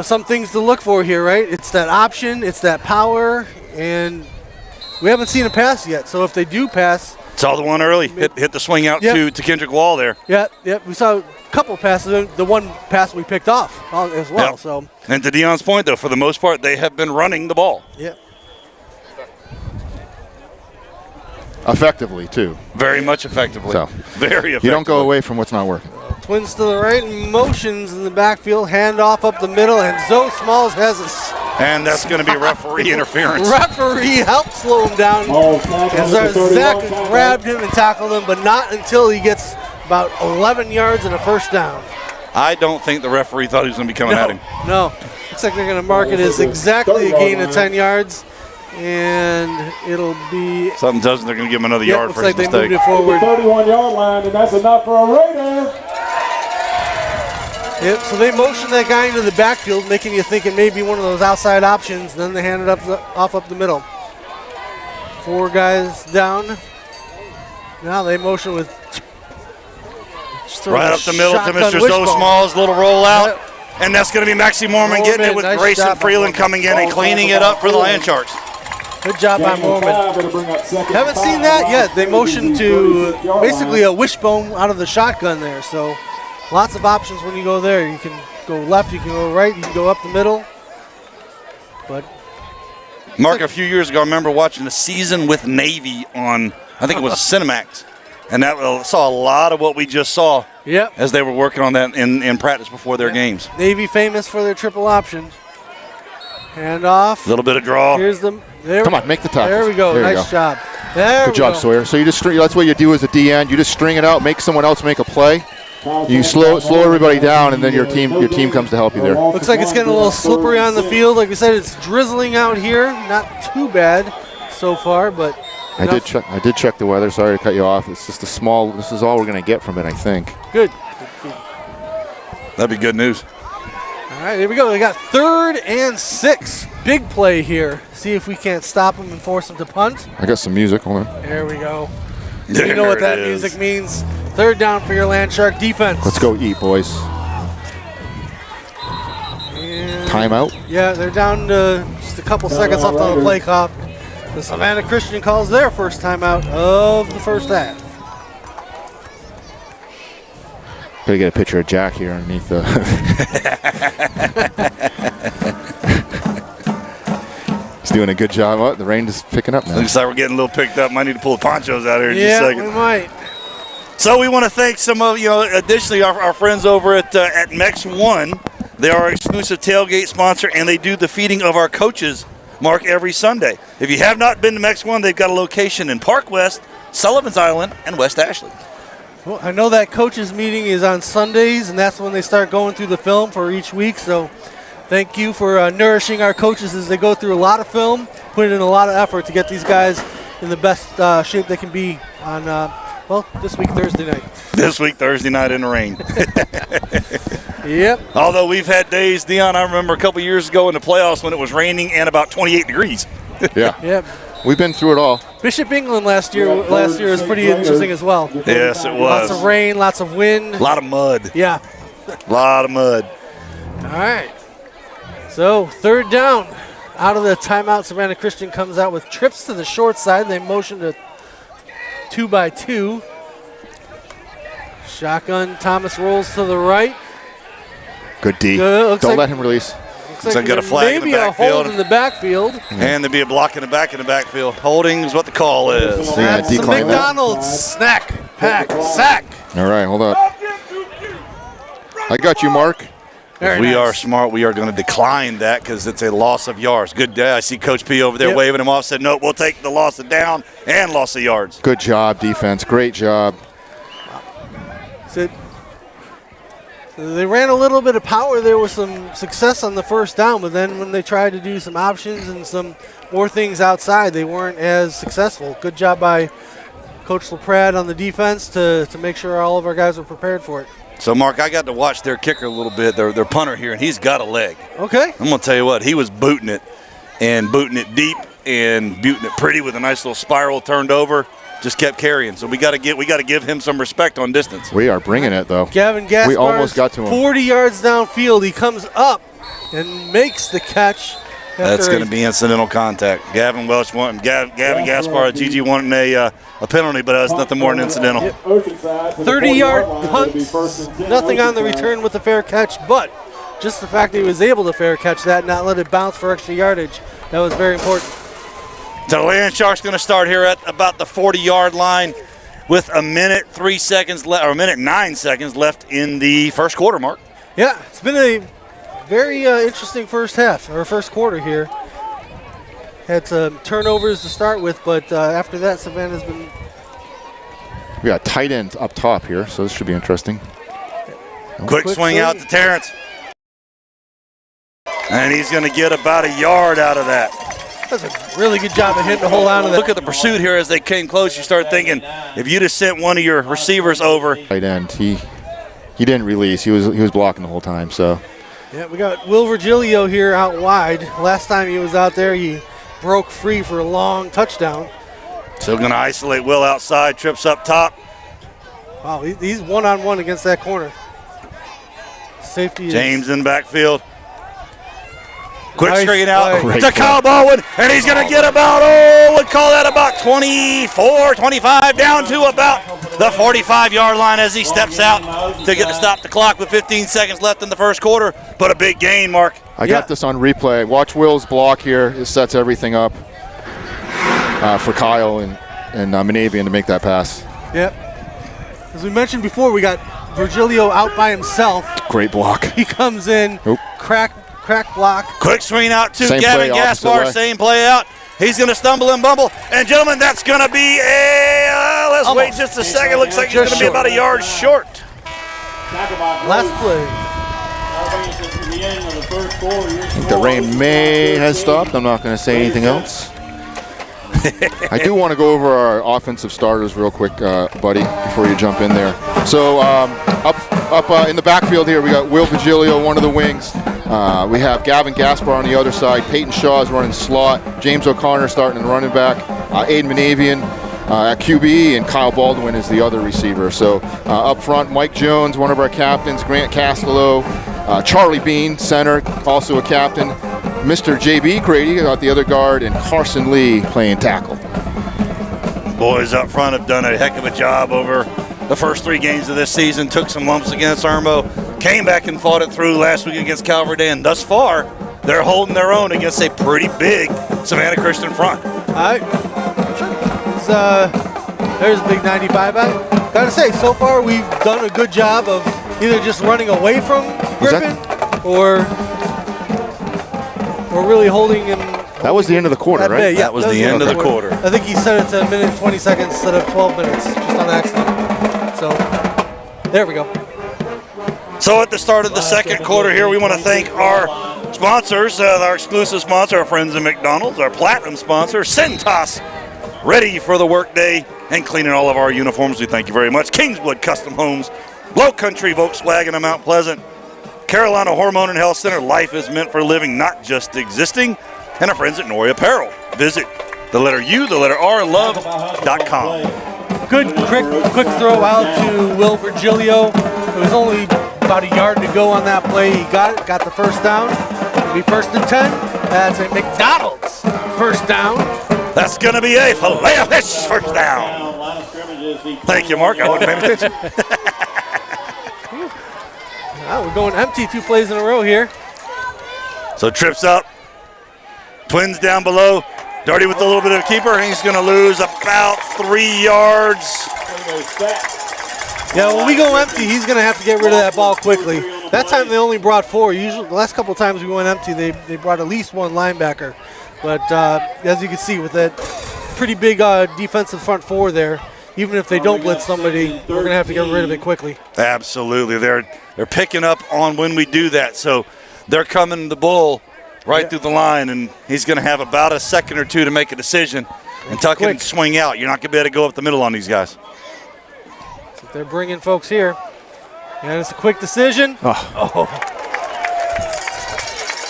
Some things to look for here, right? It's that option, it's that power, and we haven't seen a pass yet. So if they do pass, saw the one early, hit the swing out to Kendrick Wall there. Yep. We saw a couple passes. The one pass we picked off as well. Yep. So. And to Dion's point, though, for the most part, they have been running the ball. Yep. Effectively, too. Very much effectively. So, very effectively. You don't go away from what's not working. Twins to the right, motions in the backfield, handoff up the middle, and Zoe Smalls has us. And that's going to be referee interference. Referee helped slow him down. As Zach grabbed him and tackled him, but not until he gets about 11 yards and a first down. I don't think the referee thought he was going to be coming at him. No. Looks like they're going to mark it as exactly a gain of 10 yards. And it'll be... Something doesn't. They're going to give him another yard for his mistake. They moved it forward. 31-yard line, and that's enough for a Raider. Yep, so they motioned that guy into the backfield, making you think it may be one of those outside options. Then they hand it off up the middle. 4 guys down. Now they motion with... Right up the middle to Mr. Zoe Smalls, little rollout. Yep. And that's going to be Maxie Mormon getting it with Grayson Freeland coming in and cleaning it up for the Land Sharks. Good job by Mormon. Haven't seen that yet. They motioned to basically a wishbone out of the shotgun there. So lots of options when you go there. You can go left, you can go right, you can go up the middle. But Mark, a few years ago, I remember watching a season with Navy on, I think it was Cinemax. And that saw a lot of what we just saw as they were working on that in practice before their games. Navy famous for their triple option. Hand off. A little bit of draw. Here's the. Come on, make the tackle. There we go. Nice job. Good job, Sawyer. So you just that's what you do as a DN. You just string it out, make someone else make a play. You slow everybody down, and then your team comes to help you there. Looks like it's getting a little slippery on the field. Like we said, it's drizzling out here. Not too bad so far, but I did check the weather. Sorry to cut you off. It's just a small. This is all we're going to get from it, I think. Good. That'd be good news. All right, here we go. They got 3rd and 6. Big play here. See if we can't stop them and force them to punt. I got some music. Hold on. There we go. You know what that music means. 3rd down for your Land Shark defense. Let's go eat, boys. And timeout? Yeah, they're down to just a couple seconds left on the play clock. The Savannah Christian calls their first timeout of the first half. Gotta get a picture of Jack here underneath the. He's doing a good job. Oh, the rain is picking up now. Looks like we're getting a little picked up. Might need to pull the ponchos out here in just a second. Yeah, we might. So we want to thank some of, additionally our friends over at Mex One. They are our exclusive tailgate sponsor, and they do the feeding of our coaches, Mark, every Sunday. If you have not been to Mex One, they've got a location in Park West, Sullivan's Island, and West Ashley. Well, I know that coaches meeting is on Sundays, and that's when they start going through the film for each week. So thank you for nourishing our coaches as they go through a lot of film, putting in a lot of effort to get these guys in the best shape they can be on, this week, Thursday night. This week, Thursday night in the rain. Yep. Although we've had days, Dion, I remember a couple years ago in the playoffs when it was raining and about 28 degrees. Yeah. Yep. We've been through it all. Bishop England last year was pretty interesting as well. Yes, it was. Lots of rain, lots of wind. A lot of mud. Yeah. A lot of mud. All right. So 3rd down. Out of the timeout, Savannah Christian comes out with trips to the short side. They motion to 2x2. Shotgun, Thomas rolls to the right. Good D. Don't let him release. Looks like got a flag in the backfield. Maybe a hold in the backfield. And there'd be a block in the backfield. Holding is what the call is. Yeah, That's the McDonald's snack, pack, sack. All right, hold on. I got you, Mark. If we are smart, we are going to decline that because it's a loss of yards. Good day. I see Coach P over there waving him off. Said, no, we'll take the loss of down and loss of yards. Good job, defense. Great job. So they ran a little bit of power. There was some success on the first down, but then when they tried to do some options and some more things outside, they weren't as successful. Good job by Coach LaPrade on the defense to make sure all of our guys were prepared for it. So, Mark, I got to watch their kicker a little bit, their punter here, and he's got a leg. Okay. I'm going to tell you what, he was booting it deep and booting it pretty with a nice little spiral turned over. Just kept carrying. So we got to give him some respect on distance. We are bringing it, though. Gavin Gaspar, we almost got to him. 40 yards downfield. He comes up and makes the catch. That's going to be incidental contact. Gavin Gaspar, GG wanting a penalty, but it's nothing more than incidental. 30-yard punt, nothing on the return with the fair catch, but just the fact that he was able to fair catch that, not let it bounce for extra yardage, that was very important. So the Land Sharks going to start here at about the 40-yard line with a minute 9 seconds left in the first quarter, Mark. Yeah, it's been a very interesting first quarter here. Had some turnovers to start with, but after that, Savannah's been... We got tight end up top here, so this should be interesting. Quick swing out to Terrence. And he's going to get about a yard out of that. That's a really good job of hitting the hole out of that. Look at the pursuit here as they came close. You start thinking, if you just sent one of your receivers over. Tight end, he didn't release. He was blocking the whole time, so... Yeah, we got Will Virgilio here out wide. Last time he was out there, he broke free for a long touchdown. Still going to isolate Will outside, trips up top. Wow, he's one-on-one against that corner. Safety is... James in backfield. Quick Nice screen out play. to Kyle Baldwin, and he's going to get about, we'd call that about 24, 25, down to about the 45-yard line as he steps out to get to stop the clock with 15 seconds left in the first quarter. But a big gain, Mark. I got this on replay. Watch Will's block here. It sets everything up for Kyle and Manavian to make that pass. Yep. As we mentioned before, we got Virgilio out by himself. Great block. He comes in, crack block. Quick swing out to Same Gavin play, opposite Gaspar, way. same play out. He's going to stumble and bumble. And, gentlemen, that's going to be let's wait just a second. Looks like he's going to be about a yard short. Last play. I think the rain has stopped. I'm not going to say anything else. I do want to go over our offensive starters real quick, buddy, before you jump in there. So up in the backfield here, we got Will Vigilio, one of the wings. We have Gavin Gaspar on the other side. Peyton Shaw is running slot. James O'Connor starting in running back. Aiden Manavian at QB, and Kyle Baldwin is the other receiver. So up front, Mike Jones, one of our captains. Grant Castello. Charlie Bean, center, also a captain. Mr. J.B. Grady got the other guard, and Carson Lee playing tackle. Boys up front have done a heck of a job over the first 3 games of this season. Took some lumps against Irmo, came back and fought it through last week against Calvary, and thus far, they're holding their own against a pretty big Savannah Christian front. There's a big 95 out. Gotta say, so far we've done a good job of either just running away from Griffin or really holding him. That was the end of the quarter, right? Yeah, that was the end of the quarter. I think he set it to a minute and 20 seconds instead of 12 minutes, just on accident. So, there we go. So at the start of the second quarter here, we want to thank our sponsors, our exclusive sponsor, our friends at McDonald's, our platinum sponsor, Centos, ready for the workday and cleaning all of our uniforms. We thank you very much. Kingswood Custom Homes, Low Country Volkswagen of Mount Pleasant, Carolina Hormone and Health Center. Life is meant for living, not just existing. And our friends at Nori Apparel. Visit the letter U, the letter R, love.com. Good quick throw out to Will Virgilio. It was only about a yard to go on that play. He got the first down. It'll be 1st and 10. That's a McDonald's first down. That's going to be a Filet-O-Fish first down. Thank you, Mark. I wasn't paying attention. We're going empty 2 plays in a row here. So trips up. Twins down below. Darty with a little bit of a keeper. He's going to lose about 3 yards. Yeah, when we go empty, he's going to have to get rid of that ball quickly. That time they only brought 4. Usually, the last couple of times we went empty, they brought at least 1 linebacker. But as you can see, with that pretty big defensive front 4 there, even if they don't blitz somebody, we're going to have to get rid of it quickly. Absolutely. They're picking up on when we do that. So they're coming the bull right through the line, and he's going to have about a second or 2 to make a decision and tuck it and swing out. You're not going to be able to go up the middle on these guys. So they're bringing folks here. And it's a quick decision. Oh.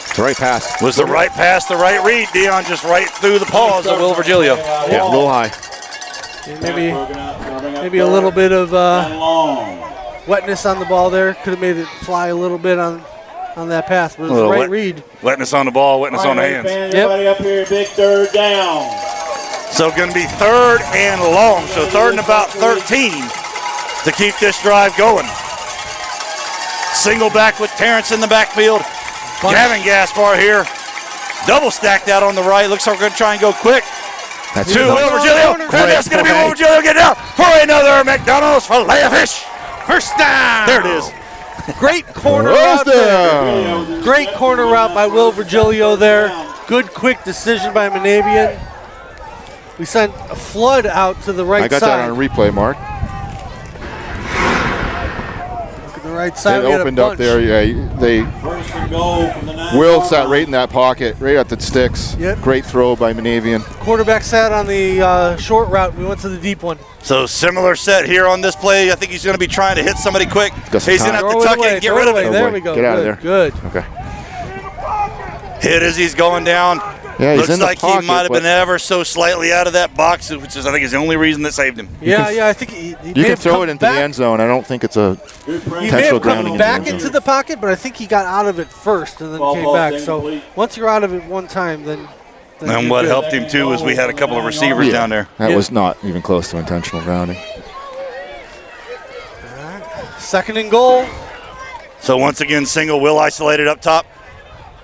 It's the right pass. Was the right pass, the right read, Dion, just right through the paws of Will Virgilio. Yeah, a little high. Maybe a little bit of wetness on the ball there. Could have made it fly a little bit on that pass, but it was the right read. Wetness on the ball, wetness on the hands. Everybody up here, big third down. So going to be 3rd and long. So 3rd and about 13 to keep this drive going. Single back with Terrence in the backfield. Gavin Gaspar here. Double stacked out on the right. Looks like we're going to try and go quick. That's to Will Virgilio. And that's going to be Will Virgilio getting out for another McDonald's Filet-O-Fish. First down. There it is. Great corner route there. Great corner route by Will Virgilio there. Good quick decision by Monavian. We sent a flood out to the right side. I got that on replay, Mark. Look at the right side. They opened up there. Yeah, they. First and goal from the 9. Will sat right in that pocket, right at the sticks. Yep. Great throw by Monavian. Quarterback sat on the short route. We went to the deep one. So similar set here on this play. I think he's going to be trying to hit somebody quick. He's going to have to tuck it and get rid of it. There we go. Get out of there. Good. Okay. Hit as he's going down. Yeah, he's Looks in the like pocket, he might have been ever so slightly out of that box, which is I think is the only reason that saved him. Yeah, I think he You can throw it into the end zone. I don't think it's a He may potential have grounding come in the back end zone. into the pocket, but I think he got out of it first and then came back. So once you're out of it one time, then And what helped him too was we had a couple of receivers down there. That was not even close to intentional grounding. 2nd and goal. So once again, single, Will isolated up top.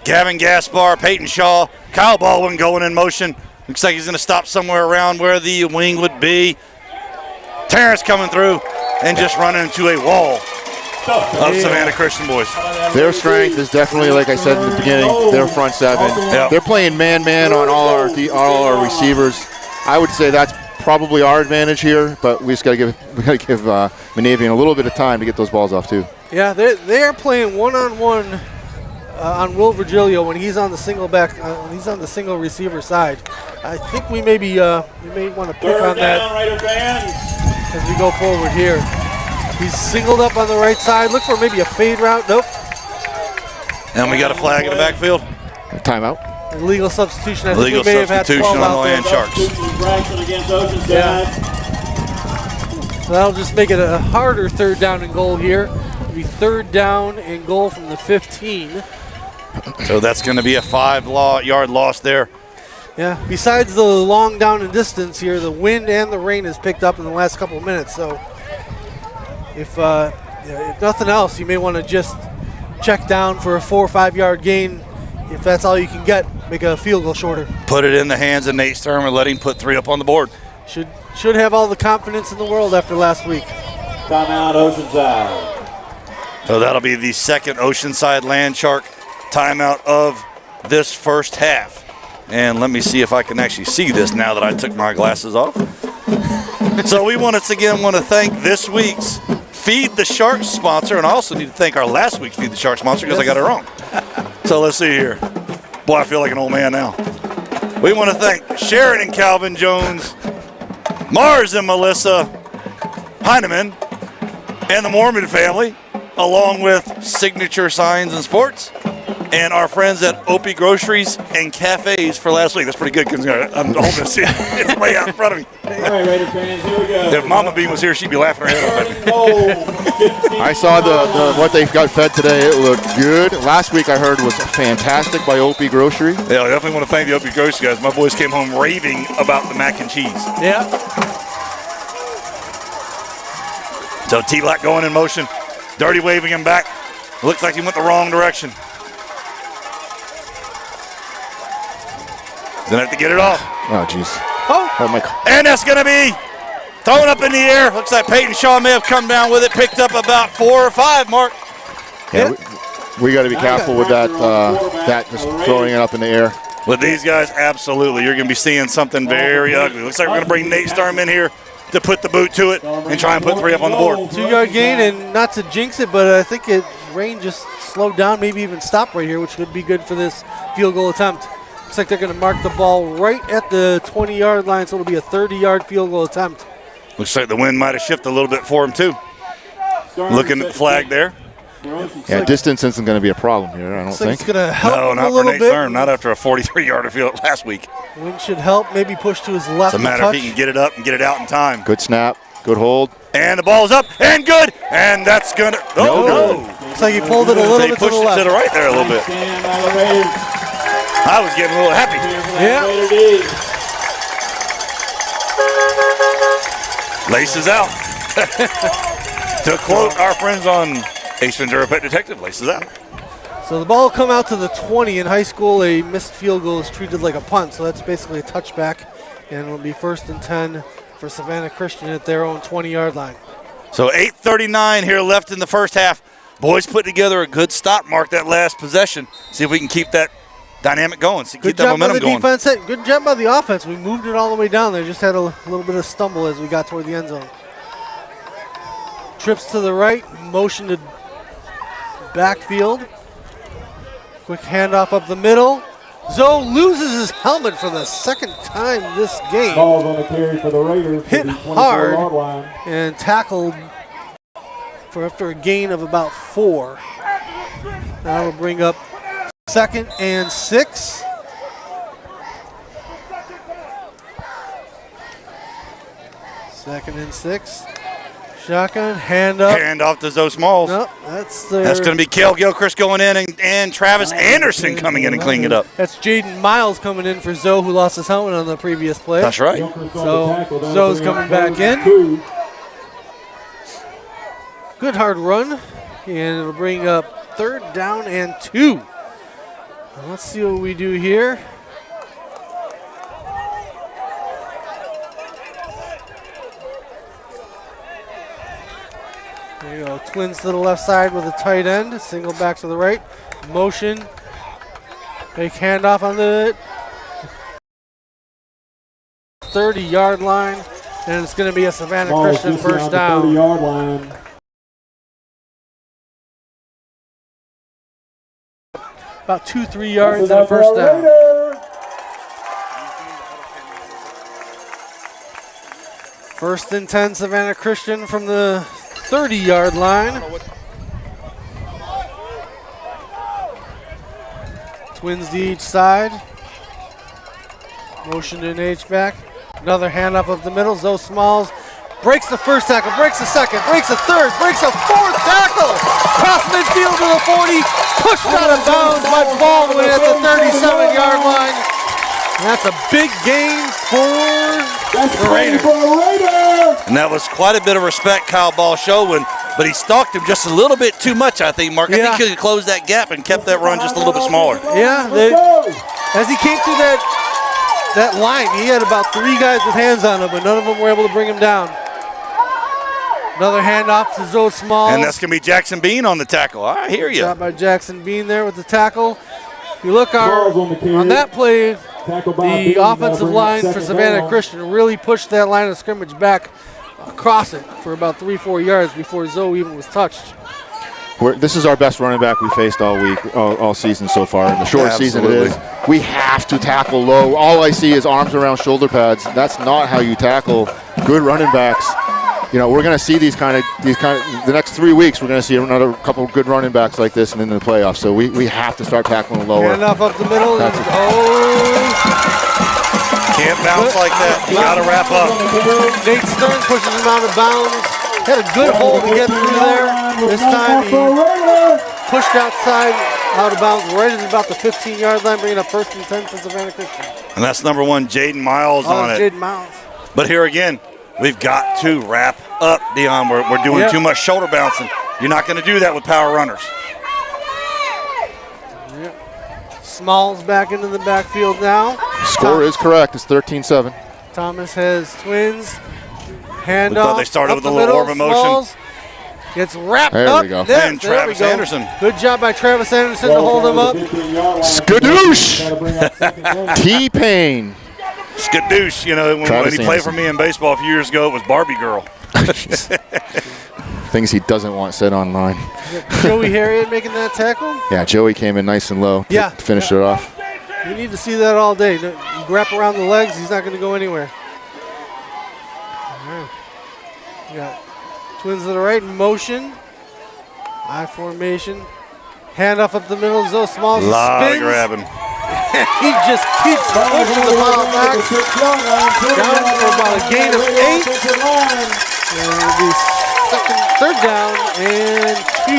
Gavin Gaspar, Peyton Shaw, Kyle Baldwin going in motion. Looks like he's going to stop somewhere around where the wing would be. Terrence coming through and just running into a wall of Savannah Christian boys. Their strength is definitely, like I said in the beginning, their front 7. Yep. They're playing man-man on all our receivers. I would say that's probably our advantage here, but we just got to give Monavian a little bit of time to get those balls off too. Yeah, they are playing one-on-one on Will Virgilio when he's on the single back, when he's on the single receiver side. I think we may want to pick on that as we go forward here. He's singled up on the right side. Look for maybe a fade route. Nope. And we got a flag in the backfield. Timeout. Illegal substitution. I Illegal think we may have had substitution 12 on the out Land there. Sharks. Against Oceanside. Yeah. So that'll just make it a harder 3rd down and goal here. It'll be 3rd down and goal from the 15. So that's going to be a 5-yard loss there. Yeah, besides the long down and distance here, the wind and the rain has picked up in the last couple of minutes. So if nothing else, you may want to just check down for a 4 or 5 yard gain. If that's all you can get, make a field goal shorter. Put it in the hands of Nate Sturm and let him put 3 up on the board. Should have all the confidence in the world after last week. Timeout, Oceanside. So that'll be the 2nd Oceanside Land Shark timeout of this first half. And let me see if I can actually see this now that I took my glasses off. So we once again want to thank this week's Feed the Sharks sponsor, and I also need to thank our last week's Feed the Sharks sponsor because I got it wrong. So let's see here. Boy, I feel like an old man now. We want to thank Sharon and Calvin Jones, Mars and Melissa Heineman, and the Mormon family, along with Signature Signs and Sports, and our friends at Opie Groceries and Cafes for last week. That's pretty good because I'm holding this. It's way out in front of me. All right, Raider fans, here we go. If Mama Bean was here, she'd be laughing her head off at me. I saw the what they got fed today. It looked good. Last week I heard was fantastic by Opie Grocery. Yeah, I definitely want to thank the Opie Grocery guys. My boys came home raving about the mac and cheese. Yeah. So T-Black going in motion. Dirty waving him back. Looks like he went the wrong direction. Gonna have to get it off. Oh, jeez. Oh, my God. And that's gonna be thrown up in the air. Looks like Peyton Shaw may have come down with it. Picked up about 4 or 5, Mark. Yeah, we got to be careful with that, just throwing it up in the air. With these guys, absolutely. You're gonna be seeing something very ugly. Looks like we're gonna bring Nate Sturm in here to put the boot to it and try and put 3 up on the board. 2 yard gain, and not to jinx it, but I think rain just slowed down, maybe even stopped right here, which would be good for this field goal attempt. Looks like they're going to mark the ball right at the 20-yard line, so it'll be a 30-yard field goal attempt. Looks like the wind might have shifted a little bit for him, too. Looking at the flag there. Yeah, distance isn't going to be a problem here, I don't think. It's going to help No, him not a for little Nate bit. Stern. Not after a 43-yarder field last week. Wind should help. Maybe push to his left. It's a matter if he can get it up and get it out in time. Good snap, good hold. And the ball's up and good. And that's going to. Oh, no. Looks like he pulled it a little They bit to the pushed it left. to the right there a little bit. I was getting a little happy. Yeah. Laces out. To quote our friends on Ace Ventura Pet Detective, laces out. So the ball will come out to the 20. In high school, a missed field goal is treated like a punt, so that's basically a touchback, and it'll be 1st and 10 for Savannah Christian at their own 20-yard line. So 8:39 here left in the first half. Boys put together a good stop mark that last possession. See if we can keep that dynamic going. See, keep that momentum going. Good job by the offense. We moved it all the way down there. Just had a little bit of stumble as we got toward the end zone. Trips to the right, motion to backfield. Quick handoff up the middle. Zoe loses his helmet for the second time this game. Ball's on the carry for the Raiders. Hit hard and tackled for after a gain of about 4. That'll bring up 2nd and 6. Second and 6. Shotgun, hand up. Hand off to Zoe Smalls. Nope, that's going to be Cale Gilchrist going in and Travis Anderson coming in and cleaning it up. That's Jaden Miles coming in for Zoe, who lost his helmet on the previous play. That's right. So Zoe's coming back in. Good hard run, and it'll bring up 3rd down and 2. Let's see what we do here. There you go. Twins to the left side with a tight end. Single back to the right. Motion. Big handoff on the 30-yard line. And it's going to be a Savannah Christian first down. 30-yard line. About 2-3 yards and a first down. First and 10, Savannah Christian from the 30-yard line. Twins to each side. Motion to an H-back. Another handoff up the middle. Zoe Smalls breaks the first tackle, breaks the second, breaks the third, breaks a 4th tackle. Cross midfield to the 40. Pushed out of bounds by Baldwin at the 37-yard line. And that's a big gain for the Raiders. And that was quite a bit of respect Kyle Ball showing, but he stalked him just a little bit too much, I think, Mark. I think he could have closed that gap and kept that run just a little bit smaller. Yeah, as he came through that line, he had about 3 guys with hands on him, but none of them were able to bring him down. Another handoff to Zoe Smalls. And that's going to be Jackson Bean on the tackle. I hear you. Shot by Jackson Bean there with the tackle. If you look on that play, the offensive line for Savannah Christian really pushed that line of scrimmage back across it for about 3-4 yards before Zoe even was touched. This is our best running back we faced all week, all season so far. In the short season it is. We have to tackle low. All I see is arms around shoulder pads. That's not how you tackle good running backs. You know, we're going to see these kind of the next 3 weeks. We're going to see another couple of good running backs like this and in the playoffs. So we have to start tackling lower. Handoff up the middle. Can't bounce like that. You got to wrap up. Nate Stern pushes him out of bounds. Had a good hold to get through there. This time he pushed outside, out of bounds, right at about the 15-yard line, bringing up 1st and 10 for Savannah Christian. And that's number 1, Jaden Miles on it. Jaden Miles. But here again, we've got to wrap up, Dion. We're doing too much shoulder bouncing. You're not going to do that with power runners. Smalls back into the backfield now. Score is correct. It's 13-7. Thomas has Twins. Handoff. We thought they started with a little orb of motion. It's wrapped there up. We go. And Travis Anderson. Good job by Travis Anderson to hold him up. Skadoosh! T-Pain. Skadoosh. You know, when he played for me in baseball a few years ago, it was Barbie Girl. Things he doesn't want said online. Joey Harriet making that tackle? Yeah, Joey came in nice and low to finish it off. We need to see that all day. You wrap around the legs, he's not going to go anywhere. All right. We got Twins to the right in motion. I formation. Handoff up the middle. Zoe Smalls A lot spins. of grabbing. He just keeps pushing the ball back. Down for about a gain of 8. And it'll be third down and 2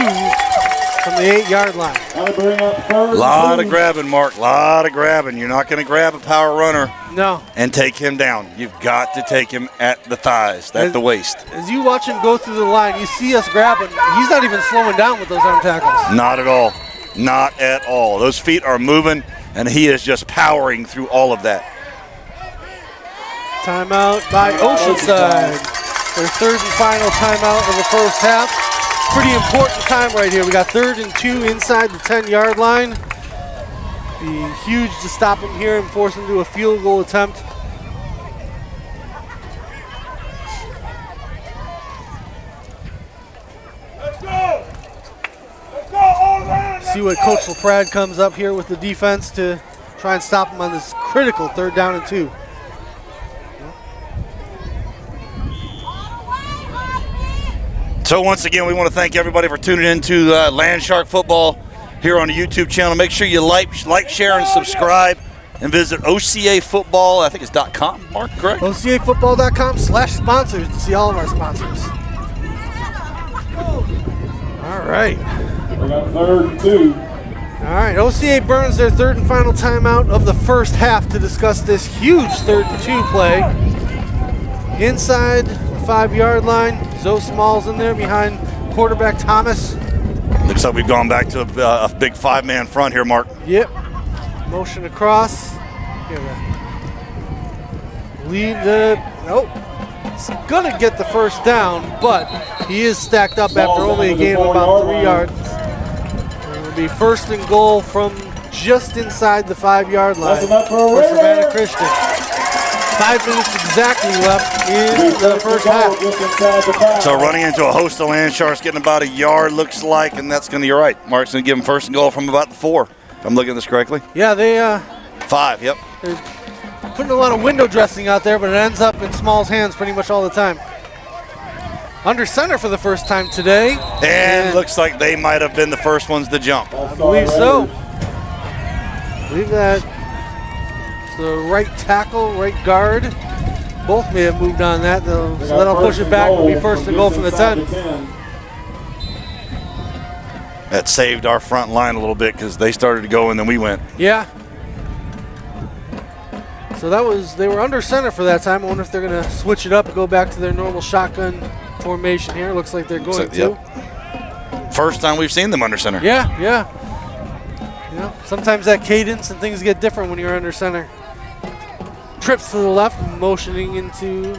from the 8-yard line. A lot of grabbing, Mark. A lot of grabbing. You're not going to grab a power runner No. and take him down. You've got to take him at the thighs, at the waist. As you watch him go through the line, you see us grabbing. He's not even slowing down with those arm tackles. Not at all. Not at all. Those feet are moving, and he is just powering through all of that. Timeout by Oceanside. Their third and final timeout of the first half. Pretty important time right here. We got 3rd and 2 inside the 10-yard line. Be huge to stop him here and force him to a field goal attempt. See what Coach LaPrade comes up here with the defense to try and stop him on this critical 3rd down and 2. So once again, we want to thank everybody for tuning in to Land Shark Football here on the YouTube channel. Make sure you like, share, and subscribe, and visit OCA Football. I think it's .com. Mark, correct? OCAfootball.com/sponsors to see all of our sponsors. All right. We got 3rd and 2. All right. OCA burns their 3rd and final timeout of the first half to discuss this huge 3rd and 2 play. Inside the 5-yard line. Zoe Smalls in there behind quarterback Thomas. Looks like we've gone back to a big 5-man front here, Mark. Yep. Motion across. Lead the. Nope. It's going to get the first down, but he is stacked up after only a gain of about 3 yards. It'll be 1st and goal from just inside the 5-yard line for Savannah Christian. 5 minutes exactly left in the first half. So running into a host of Land Sharks, getting about a yard, looks like, and that's going to, you're right. Mark's going to give him 1st and goal from about the 4, if I'm looking at this correctly. Yeah, they 5, yep. they're putting a lot of window dressing out there, but it ends up in Small's hands pretty much all the time. Under center for the first time today. And looks like they might have been the first ones to jump. I believe so. I believe that the right tackle, right guard, both may have moved on that, so that'll push it back. It'll be 1st and goal from the 10. That saved our front line a little bit because they started to go and then we went. Yeah. So they were under center for that time. I wonder if they're going to switch it up and go back to their normal shotgun formation here. Looks like they're going to. Yep. First time we've seen them under center. Yeah. You know, sometimes that cadence and things get different when you're under center. Trips to the left, motioning into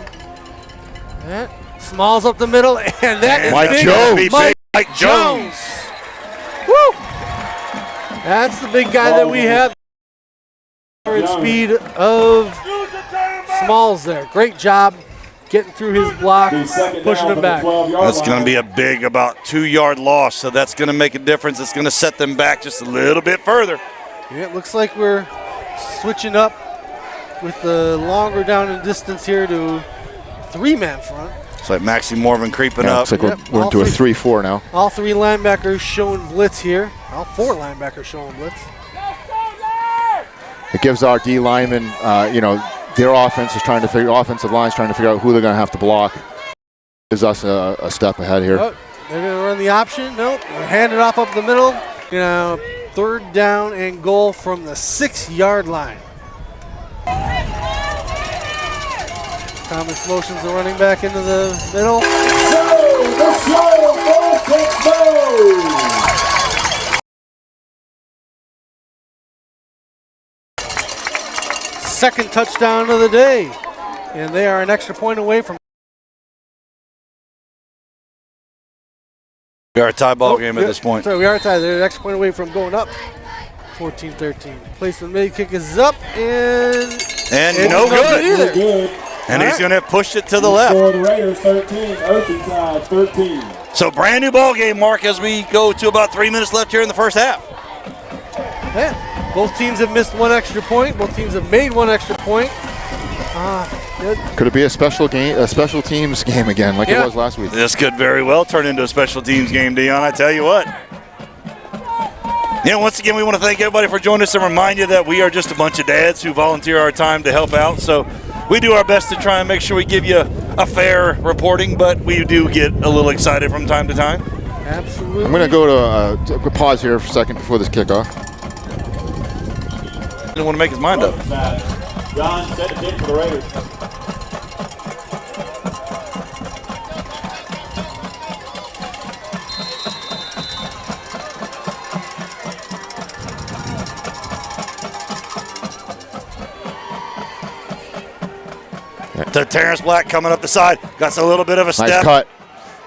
that. Smalls up the middle, and that is Mike big. Jones. Mike Jones. Woo! That's the big guy that we have. Speed of Smalls there. Great job getting through his block, pushing him back. That's going to be a big, about 2-yard loss, so that's going to make a difference. It's going to set them back just a little bit further. Yeah, it looks like we're switching up with the longer down in distance here to 3-man front. It's like Maxie Morvan creeping up. Looks like we're into a 3-4 now. All 3 linebackers showing blitz here. All 4 linebackers showing blitz. It gives our D linemen, their offensive line's trying to figure out who they're going to have to block. Gives us a step ahead here. Oh, they're going to run the option. Nope. Hand it off up the middle. 3rd down and goal from the 6-yard line. Thomas motions the running back into the middle. Second touchdown of the day. And they are an extra point away from. We are a tie ball game at this point. Sorry, we are tied. They're an extra point away from going up 14-13. Placement mid kick is up and no good. Either. And he's going to push it to the left. For the Raiders, 13. Oceanside, 13. So brand new ball game, Mark, as we go to about 3 minutes left here in the first half. Yeah. Both teams have missed 1 extra point. Both teams have made 1 extra point. Could it be a special teams game again, like it was last week? This could very well turn into a special teams game, Dion. I tell you what. Once again, we want to thank everybody for joining us and remind you that we are just a bunch of dads who volunteer our time to help out. So we do our best to try and make sure we give you a fair reporting, but we do get a little excited from time to time. Absolutely. I'm going to go to pause here for a second before this kickoff. Didn't want to make his mind up. John set it in for the Raiders. To Terrence Black coming up the side. Got a little bit of a step. Nice cut.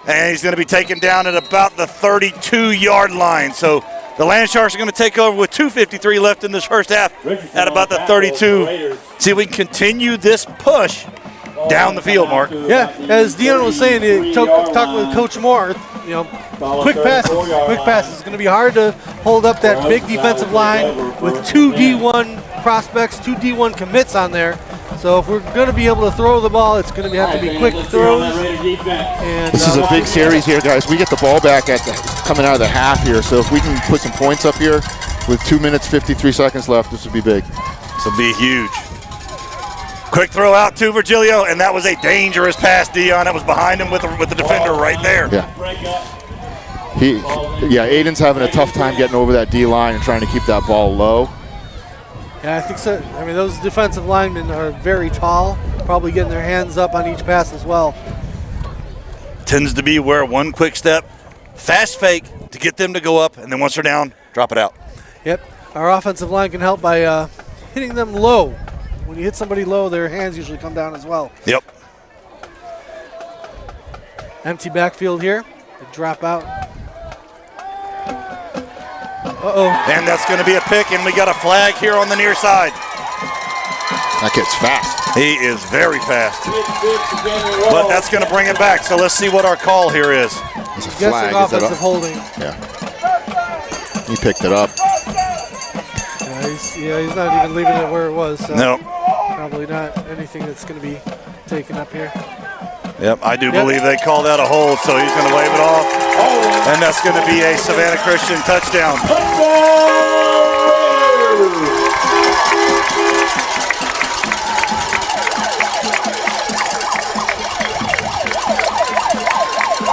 And he's going to be taken down at about the 32-yard line. So the Land Sharks are going to take over with 2:53 left in this first half at about the 32. See if we can continue this push down the field, Mark. Yeah, as Dion was saying, talking with Coach Moore, quick passes. Quick passes. It's going to be hard to hold up that big defensive line with two D1 prospects, two D1 commits on there. So if we're going to be able to throw the ball, it's going to have to be quick throws. And, this is a big series here, guys. We get the ball back coming out of the half here. So if we can put some points up here with 2 minutes, 53 seconds left, this would be big. This will be huge. Quick throw out to Virgilio, and that was a dangerous pass, Dion. That was behind him with the defender right there. Yeah. Aiden's having a tough time getting over that D line and trying to keep that ball low. Yeah, I think so. I mean, those defensive linemen are very tall, probably getting their hands up on each pass as well. Tends to be where one quick step, fast fake to get them to go up, and then once they're down, drop it out. Yep. Our offensive line can help by hitting them low. When you hit somebody low, their hands usually come down as well. Yep. Empty backfield here. They drop out. Uh-oh. And that's going to be a pick, and we got a flag here on the near side. That kid's fast. He is very fast. But that's going to bring it back, so let's see what our call here is. It's a flag. Offensive holding. Yeah. He picked it up. Yeah, he's not even leaving it where it was. So no. Probably not anything that's going to be taken up here. Yep, I do believe they called out a hold, so he's going to wave it off. And that's going to be a Savannah Christian touchdown.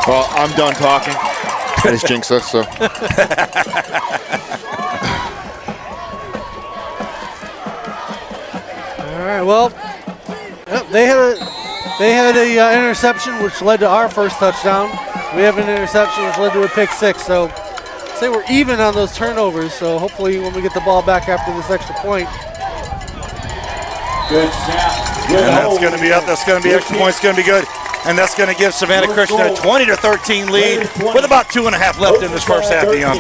Well, I'm done talking. I just jinxed us, so. All right, well, they had a interception which led to our first touchdown. We have an interception which led to a pick six. So say we're even on those turnovers. So hopefully when we get the ball back after this extra point. Good snap. And that's going to be up. That's going to be extra points. It's going to be good. And that's going to give Savannah Christian a 20-13 lead with about 2.5 left in this first half, Dion.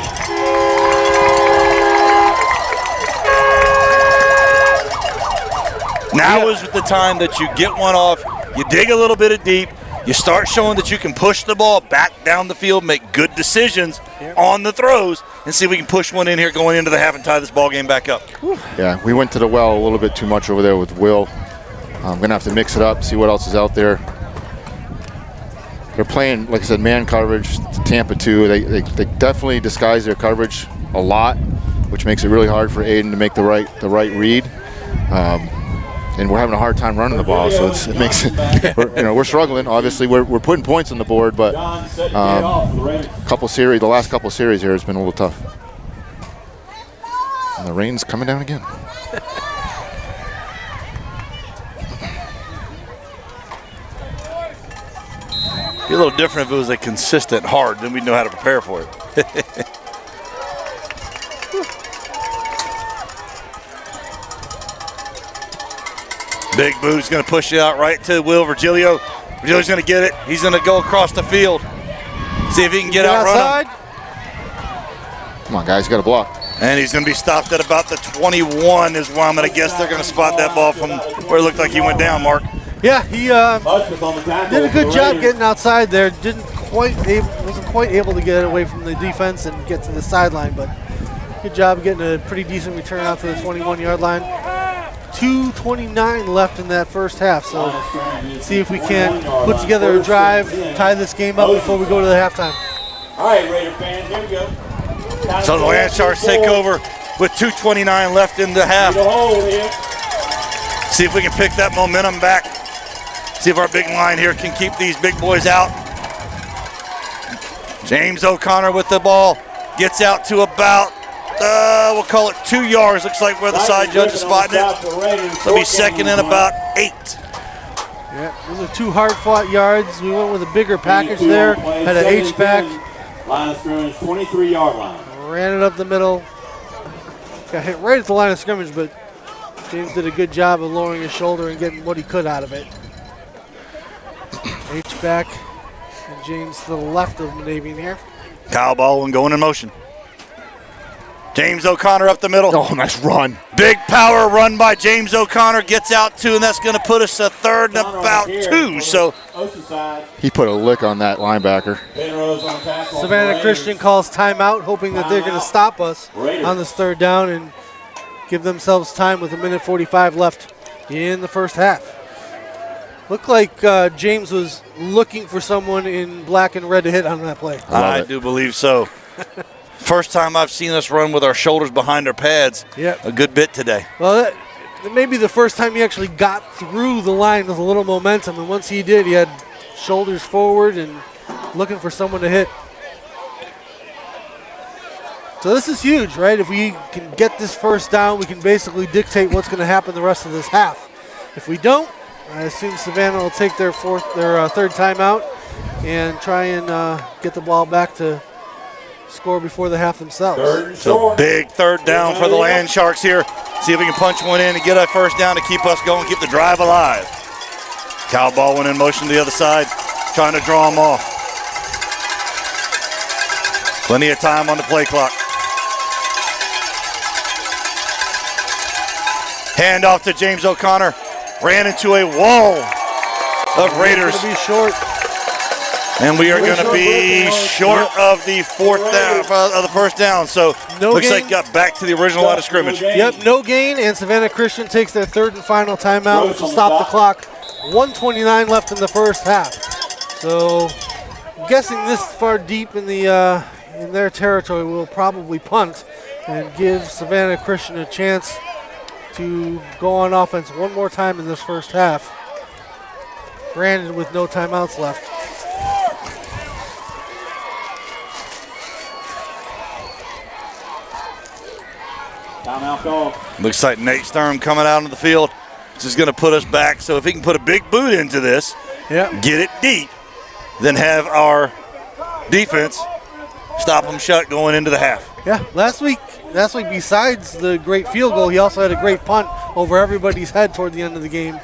Now is the time that you get one off, you dig a little bit of deep, you start showing that you can push the ball back down the field, make good decisions on the throws, and see if we can push one in here going into the half and tie this ball game back up. Yeah, we went to the well a little bit too much over there with Will. I'm going to have to mix it up, see what else is out there. They're playing, like I said, man coverage, Tampa 2. They definitely disguise their coverage a lot, which makes it really hard for Aiden to make the right read. And we're having a hard time running the ball, so it makes it. We're struggling. Obviously, we're putting points on the board, but the last couple series here has been a little tough. And the rain's coming down again. Be a little different if it was a consistent hard, then we'd know how to prepare for it. Big Boo's going to push it out right to Will Virgilio. Virgilio's going to get it. He's going to go across the field. See if he can get out outside. Come on, guys, you got to block. And he's going to be stopped at about the 21 is where I'm going to guess they're going to spot that ball from where it looked like he went down, Mark. Yeah, he did a good job getting outside there. Wasn't quite able to get away from the defense and get to the sideline, but good job getting a pretty decent return out to the 21-yard line. 2:29 left in that first half. So see if we can put together a drive, tie this game up before we go to the halftime. All right, Raider fans, here we go. So the Land Sharks take over with 2:29 left in the half. See if we can pick that momentum back. See if our big line here can keep these big boys out. James O'Connor with the ball. Gets out to about, we'll call it 2 yards. Looks like where the side judge is spotting it. They'll be second in about 8. Yeah, those are 2 hard-fought yards. We went with a bigger package there. Had an H-back. Line of scrimmage, 23-yard line. Ran it up the middle. Got hit right at the line of scrimmage, but James did a good job of lowering his shoulder and getting what he could out of it. H-back, and James to the left of Monavian here. Kyle Baldwin going in motion. James O'Connor up the middle. Oh, nice run. Big power run by James O'Connor. Gets out 2, and that's going to put us a third and about 2. So Oceanside. He put a lick on that linebacker. Savannah Christian calls timeout, hoping that they're going to stop us on this third down and give themselves time with 1:45 left in the first half. Looked like James was looking for someone in black and red to hit on that play. I do believe so. First time I've seen us run with our shoulders behind our pads. Yep. A good bit today. Well, that may be the first time he actually got through the line with a little momentum, and once he did, he had shoulders forward and looking for someone to hit. So this is huge, right? If we can get this first down, we can basically dictate what's going to happen the rest of this half. If we don't, I assume Savannah will take their third timeout and try and get the ball back to score before the half themselves. So big third down for the Land Sharks here. See if we can punch one in and get a first down to keep us going, keep the drive alive. Kyle Baldwin in motion to the other side, trying to draw him off. Plenty of time on the play clock. Hand off to James O'Connor. Ran into a wall of Raiders. It's going to be short. And we are going to be short of the first down. So looks like got back to the original line of scrimmage. Yep, no gain, and Savannah Christian takes their third and final timeout, which will stop the clock. 1:29 left in the first half. So I'm guessing this far deep in their territory, we'll probably punt and give Savannah Christian a chance to go on offense one more time in this first half. Granted, with no timeouts left. Timeout call. Looks like Nate Sturm coming out on the field. This is going to put us back. So if he can put a big boot into this, get it deep, then have our defense stop them shut going into the half. Yeah, last week, besides the great field goal, he also had a great punt over everybody's head toward the end of the game.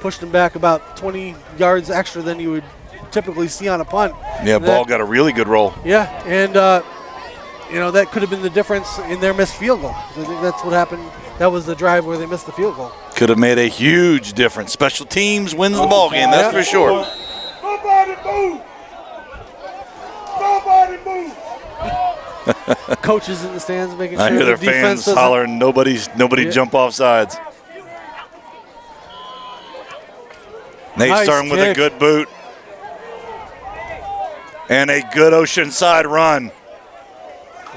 Pushed him back about 20 yards extra than you would typically see on a punt. Yeah, ball got a really good roll. Yeah, and that could have been the difference in their missed field goal. I think that's what happened. That was the drive where they missed the field goal. Could have made a huge difference. Special teams wins the ball game, that's for sure. Nobody move! Nobody move! Coaches in the stands making sure I hear their the defense fans hollering, nobody jump off sides. Nate Nice Sturm with a kick. good boot. And a good Oceanside run.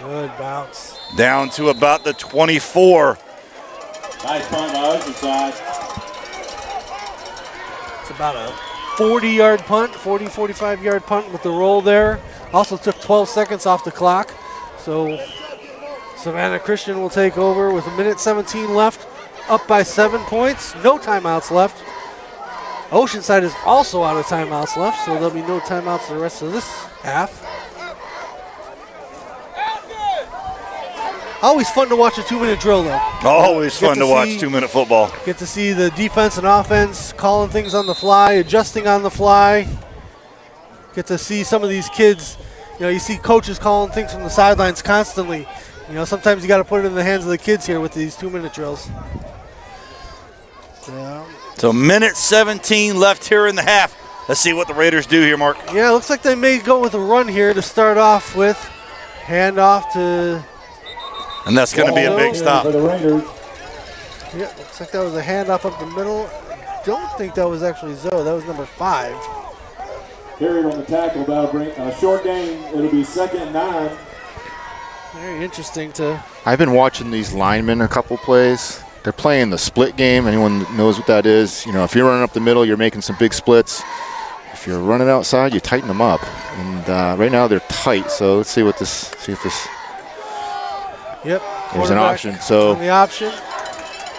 Good bounce. Down to about the 24. Nice punt by Oceanside. It's about a 40-yard punt, 45-yard punt with the roll there. Also took 12 seconds off the clock. So Savannah Christian will take over with 1:17 left, up by 7 points. No timeouts left. Oceanside is also out of timeouts left, so there'll be no timeouts for the rest of this half. Always fun to watch a 2-minute drill, though. Always fun to watch 2-minute football. Get to see the defense and offense calling things on the fly, adjusting on the fly. Get to see some of these kids. You see coaches calling things from the sidelines constantly. Sometimes you got to put it in the hands of the kids here with these 2-minute drills. Yeah. So 1:17 left here in the half. Let's see what the Raiders do here, Mark. Yeah, it looks like they may go with a run here to start off with. Hand off to... And that's going to be a big stop. For the Raiders. Yeah, looks like that was a handoff up the middle. Don't think that was actually Zoe. That was number 5. Carried on the tackle. That'll bring a short gain. It'll be 2nd and 9. Very interesting to. I've been watching these linemen a couple plays. They're playing the split game. Anyone that knows what that is? You know, if you're running up the middle, you're making some big splits. If you're running outside, you tighten them up. And right now they're tight. So let's see what this. See if this. Yep. There's an option. So the option.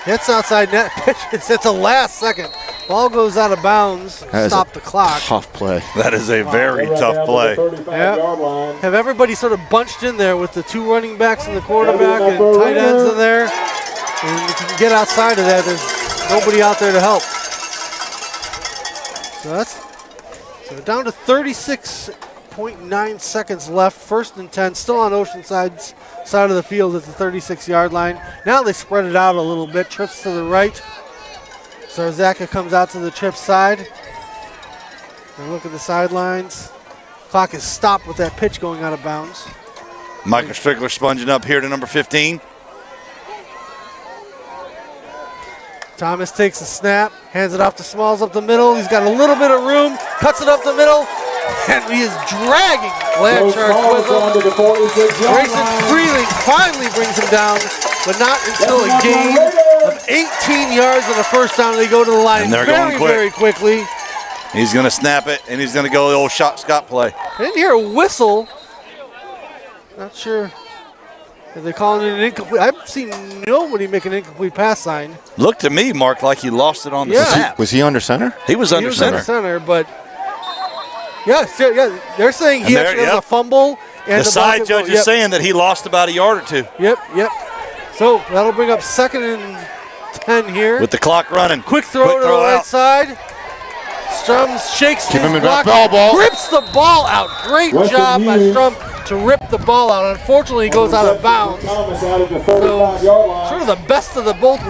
Hits outside net. It's a last second. Ball goes out of bounds. Stop the clock. Tough play. That is a very tough play. Yep. Have everybody sort of bunched in there with the 2 running backs and the quarterback and tight ends in there. And if you can get outside of that, there's nobody out there to help. So down to 36.9 seconds left. 1st and 10, still on Oceanside's side of the field at the 36-yard line. Now they spread it out a little bit. Trips to the right. Zarzaka comes out to the trip side. And look at the sidelines. Clock is stopped with that pitch going out of bounds. Michael Strickler sponging up here to number 15. Thomas takes a snap, hands it off to Smalls up the middle. He's got a little bit of room, cuts it up the middle, and he is dragging Blanchard with him. Grayson Freeling finally brings him down, but not until a gain of 18 yards and a 1st down. They go to the line very quickly. He's going to snap it, and he's going to go the old shot Scott play. I didn't hear a whistle. Not sure. Are they calling it an incomplete? I've seen nobody make an incomplete pass sign. Looked to me, Mark, like he lost it on the snap. Was he under center? He was under center. Under center, but yeah, they're saying he actually has a fumble. And the side judge is saying that he lost about a yard or 2. Yep. So that'll bring up 2nd and 10 here. With the clock running. Quick throw to the right side. Strum shakes his block, rips the ball out. Great job by Strum to rip the ball out. Unfortunately, he goes out of bounds. So, sort of the best of both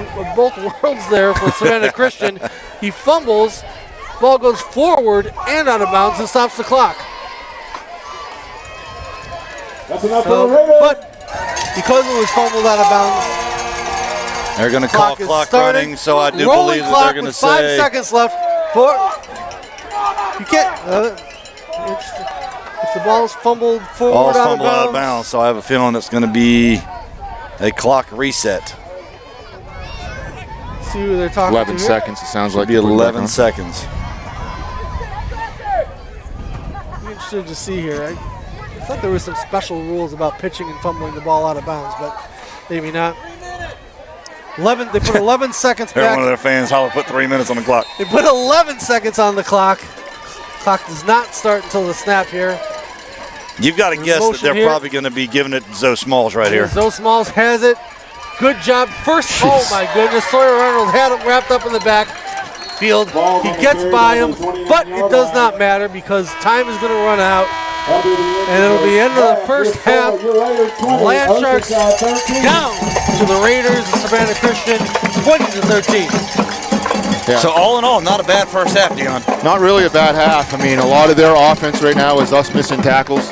worlds there for Savannah Christian. He fumbles, ball goes forward and out of bounds and stops the clock. That's enough for the Raiders. But because it was fumbled out of bounds, they're going to call clock running, so I do believe that they're going to say 5 seconds left. You can't. If the ball's fumbled forward out of bounds. So I have a feeling it's going to be a clock reset. See who they're talking 11 to seconds, it sounds like. Be 11 seconds. I'm interested to see here. I thought there were some special rules about pitching and fumbling the ball out of bounds, but maybe not. 11. They put 11 seconds back. One of their fans holler, put 3 minutes on the clock. They put 11 seconds on the clock. Clock does not start until the snap here. You've got to guess that they're probably going to be giving it to Zoe Smalls right here. Zoe Smalls has it. Good job. First, oh my goodness. Sawyer Arnold had him wrapped up in the backfield. He gets by him, but it does not matter because time is going to run out. And it'll be end of the first half. Land Sharks down to the Raiders of Savannah Christian, 20-13. Yeah. So all in all, not a bad first half, Dion. Not really a bad half. I mean, a lot of their offense right now is us missing tackles.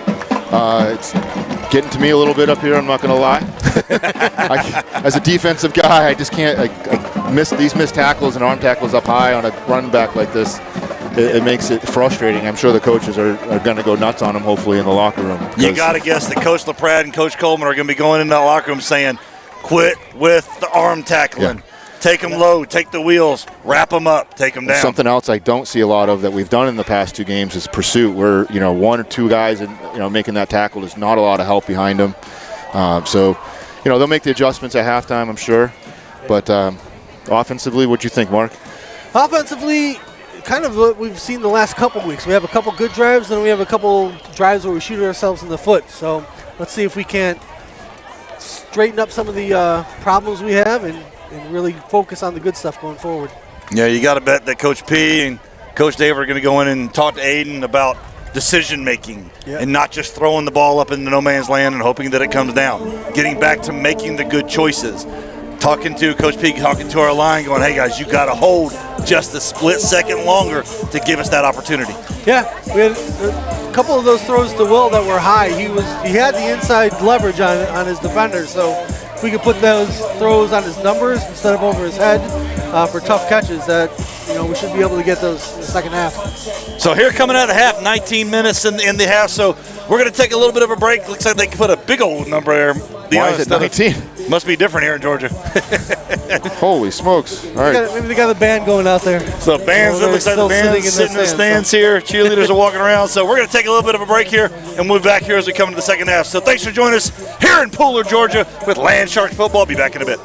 It's getting to me a little bit up here, I'm not going to lie. As a defensive guy, I just can't I miss these missed tackles and arm tackles up high on a run back like this. It makes it frustrating. I'm sure the coaches are going to go nuts on them, hopefully, in the locker room. You got to guess that Coach LaPrade and Coach Coleman are going to be going into that locker room saying, quit with the arm tackling. Yeah. Take them low, take the wheels, wrap them up, take them down. Something else I don't see a lot of that we've done in the past 2 games is pursuit, where 1 or 2 guys making that tackle is not a lot of help behind them. So they'll make the adjustments at halftime, I'm sure. But offensively, what do you think, Mark? Offensively, kind of what we've seen the last couple weeks. We have a couple good drives, and we have a couple drives where we shoot ourselves in the foot. So let's see if we can't straighten up some of the problems we have and really focus on the good stuff going forward. Yeah, you got to bet that Coach P and Coach Dave are going to go in and talk to Aiden about decision-making and not just throwing the ball up into no man's land and hoping that it comes down. Getting back to making the good choices. Talking to Coach P, talking to our line, going, hey, guys, you got to hold just a split second longer to give us that opportunity. Yeah, we had a couple of those throws to Will that were high. He had the inside leverage on his defender, so if we could put those throws on his numbers instead of over his head for tough catches, that we should be able to get those in the second half. So here coming out of half, 19 minutes in the half. So we're going to take a little bit of a break. Looks like they put a big old number there. Why is it 19? Must be different here in Georgia. Holy smokes. All right. Maybe they got the band going out there. So bands, it looks like the band's sitting in the stands here. Cheerleaders are walking around. So we're going to take a little bit of a break here and move back here as we come into the second half. So thanks for joining us here in Pooler, Georgia with Land Sharks football. I'll be back in a bit.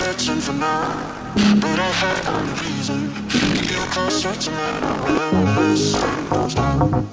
searching for now, but I have one reason. Keep you closer to me when the sun goes down.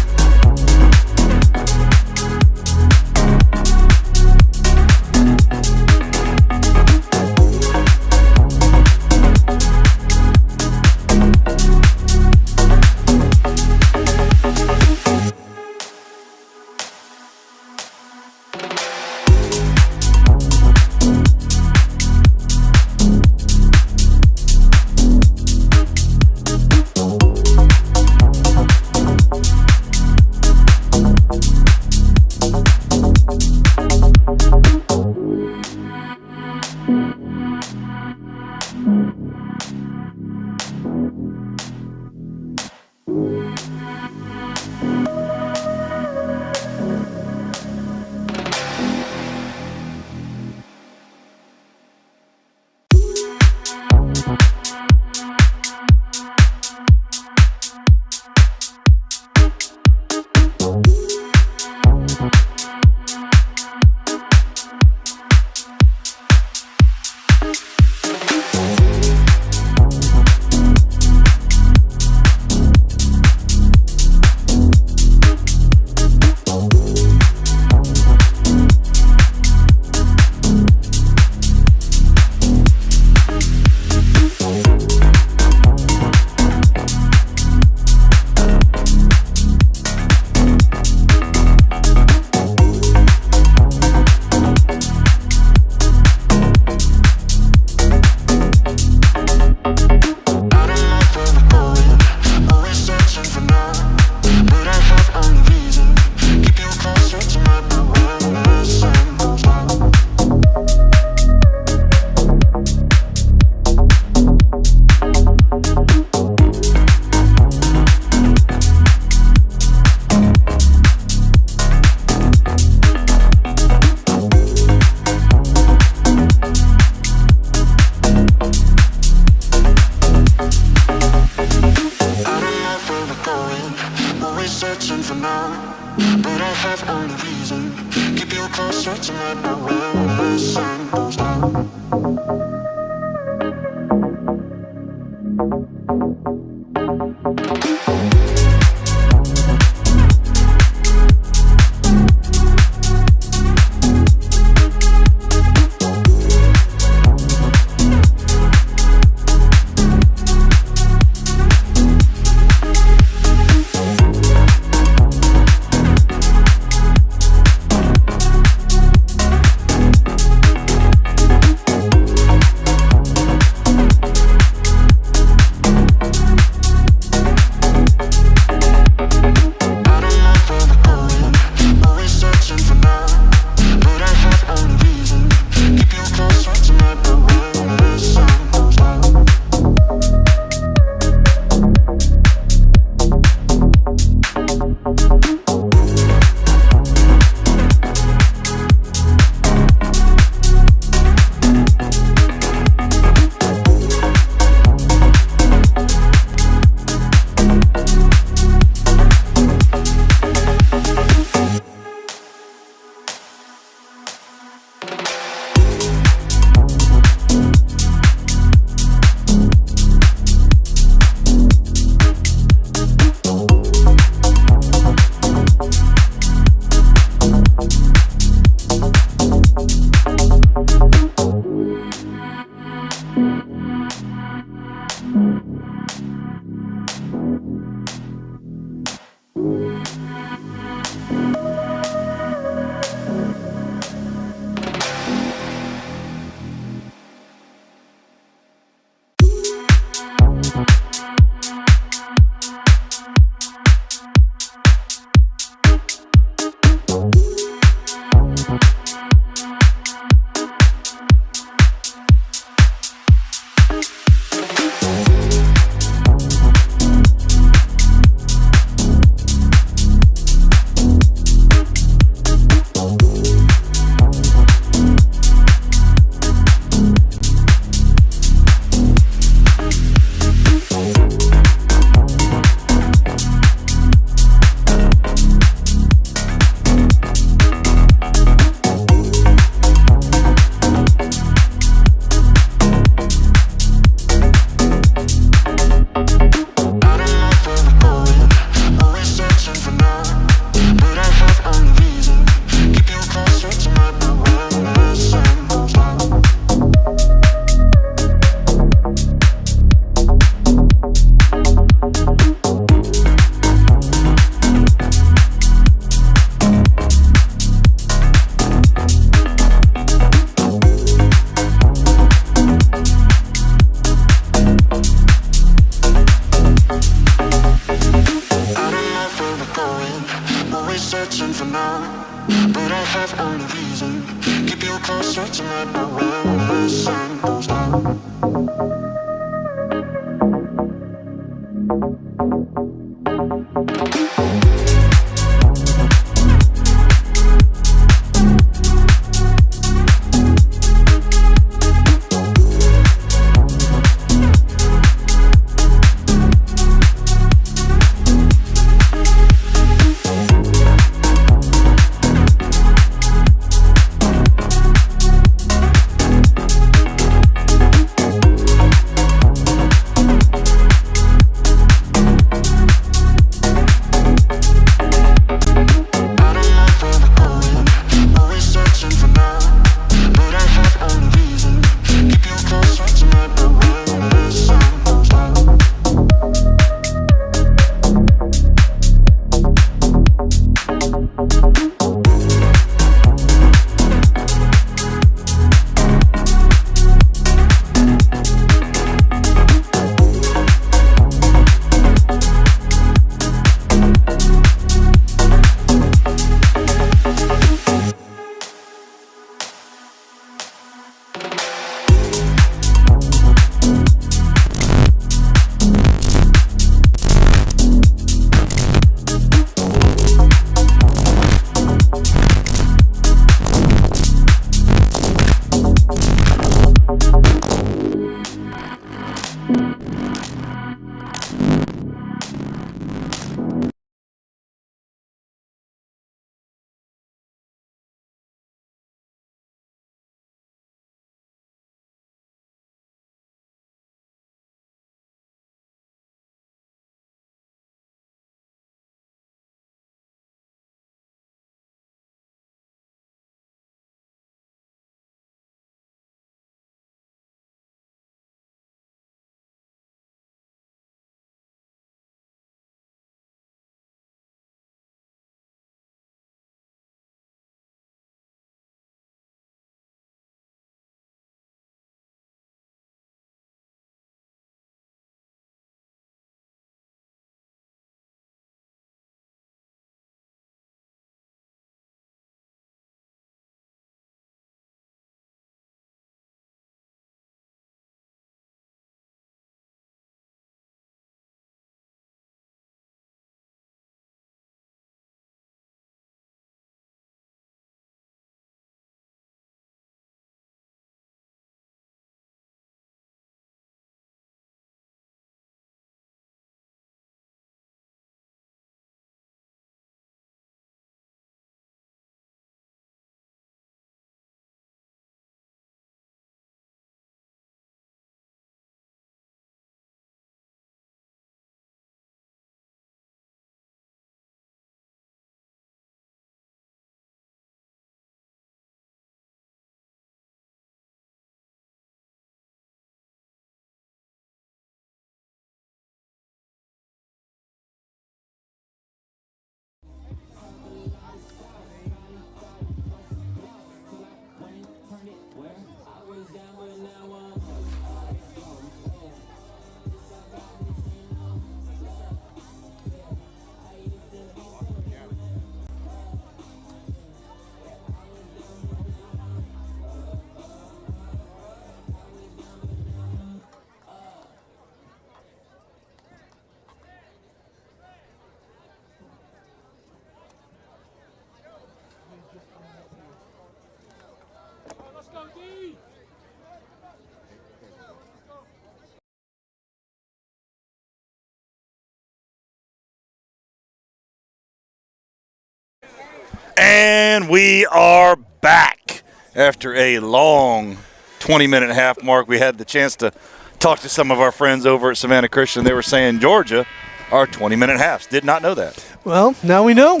And we are back after a long 20-minute half mark. We had the chance to talk to some of our friends over at Savannah Christian. They were saying Georgia are 20-minute halves. Did not know that. Well, now we know.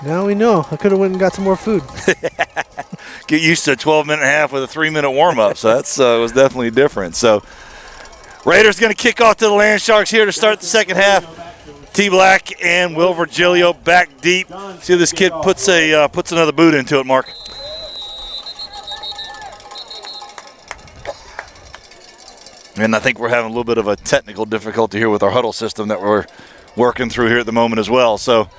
Now we know. I could have went and got some more food. Get used to a 12-minute half with a 3-minute warm-up. So that's was definitely different. So Raiders going to kick off to the Land Sharks here to start the second half. T. Black and Will Virgilio back deep. See if this kid puts another boot into it, Mark. And I think we're having a little bit of a technical difficulty here with our huddle system that we're working through here at the moment as well. So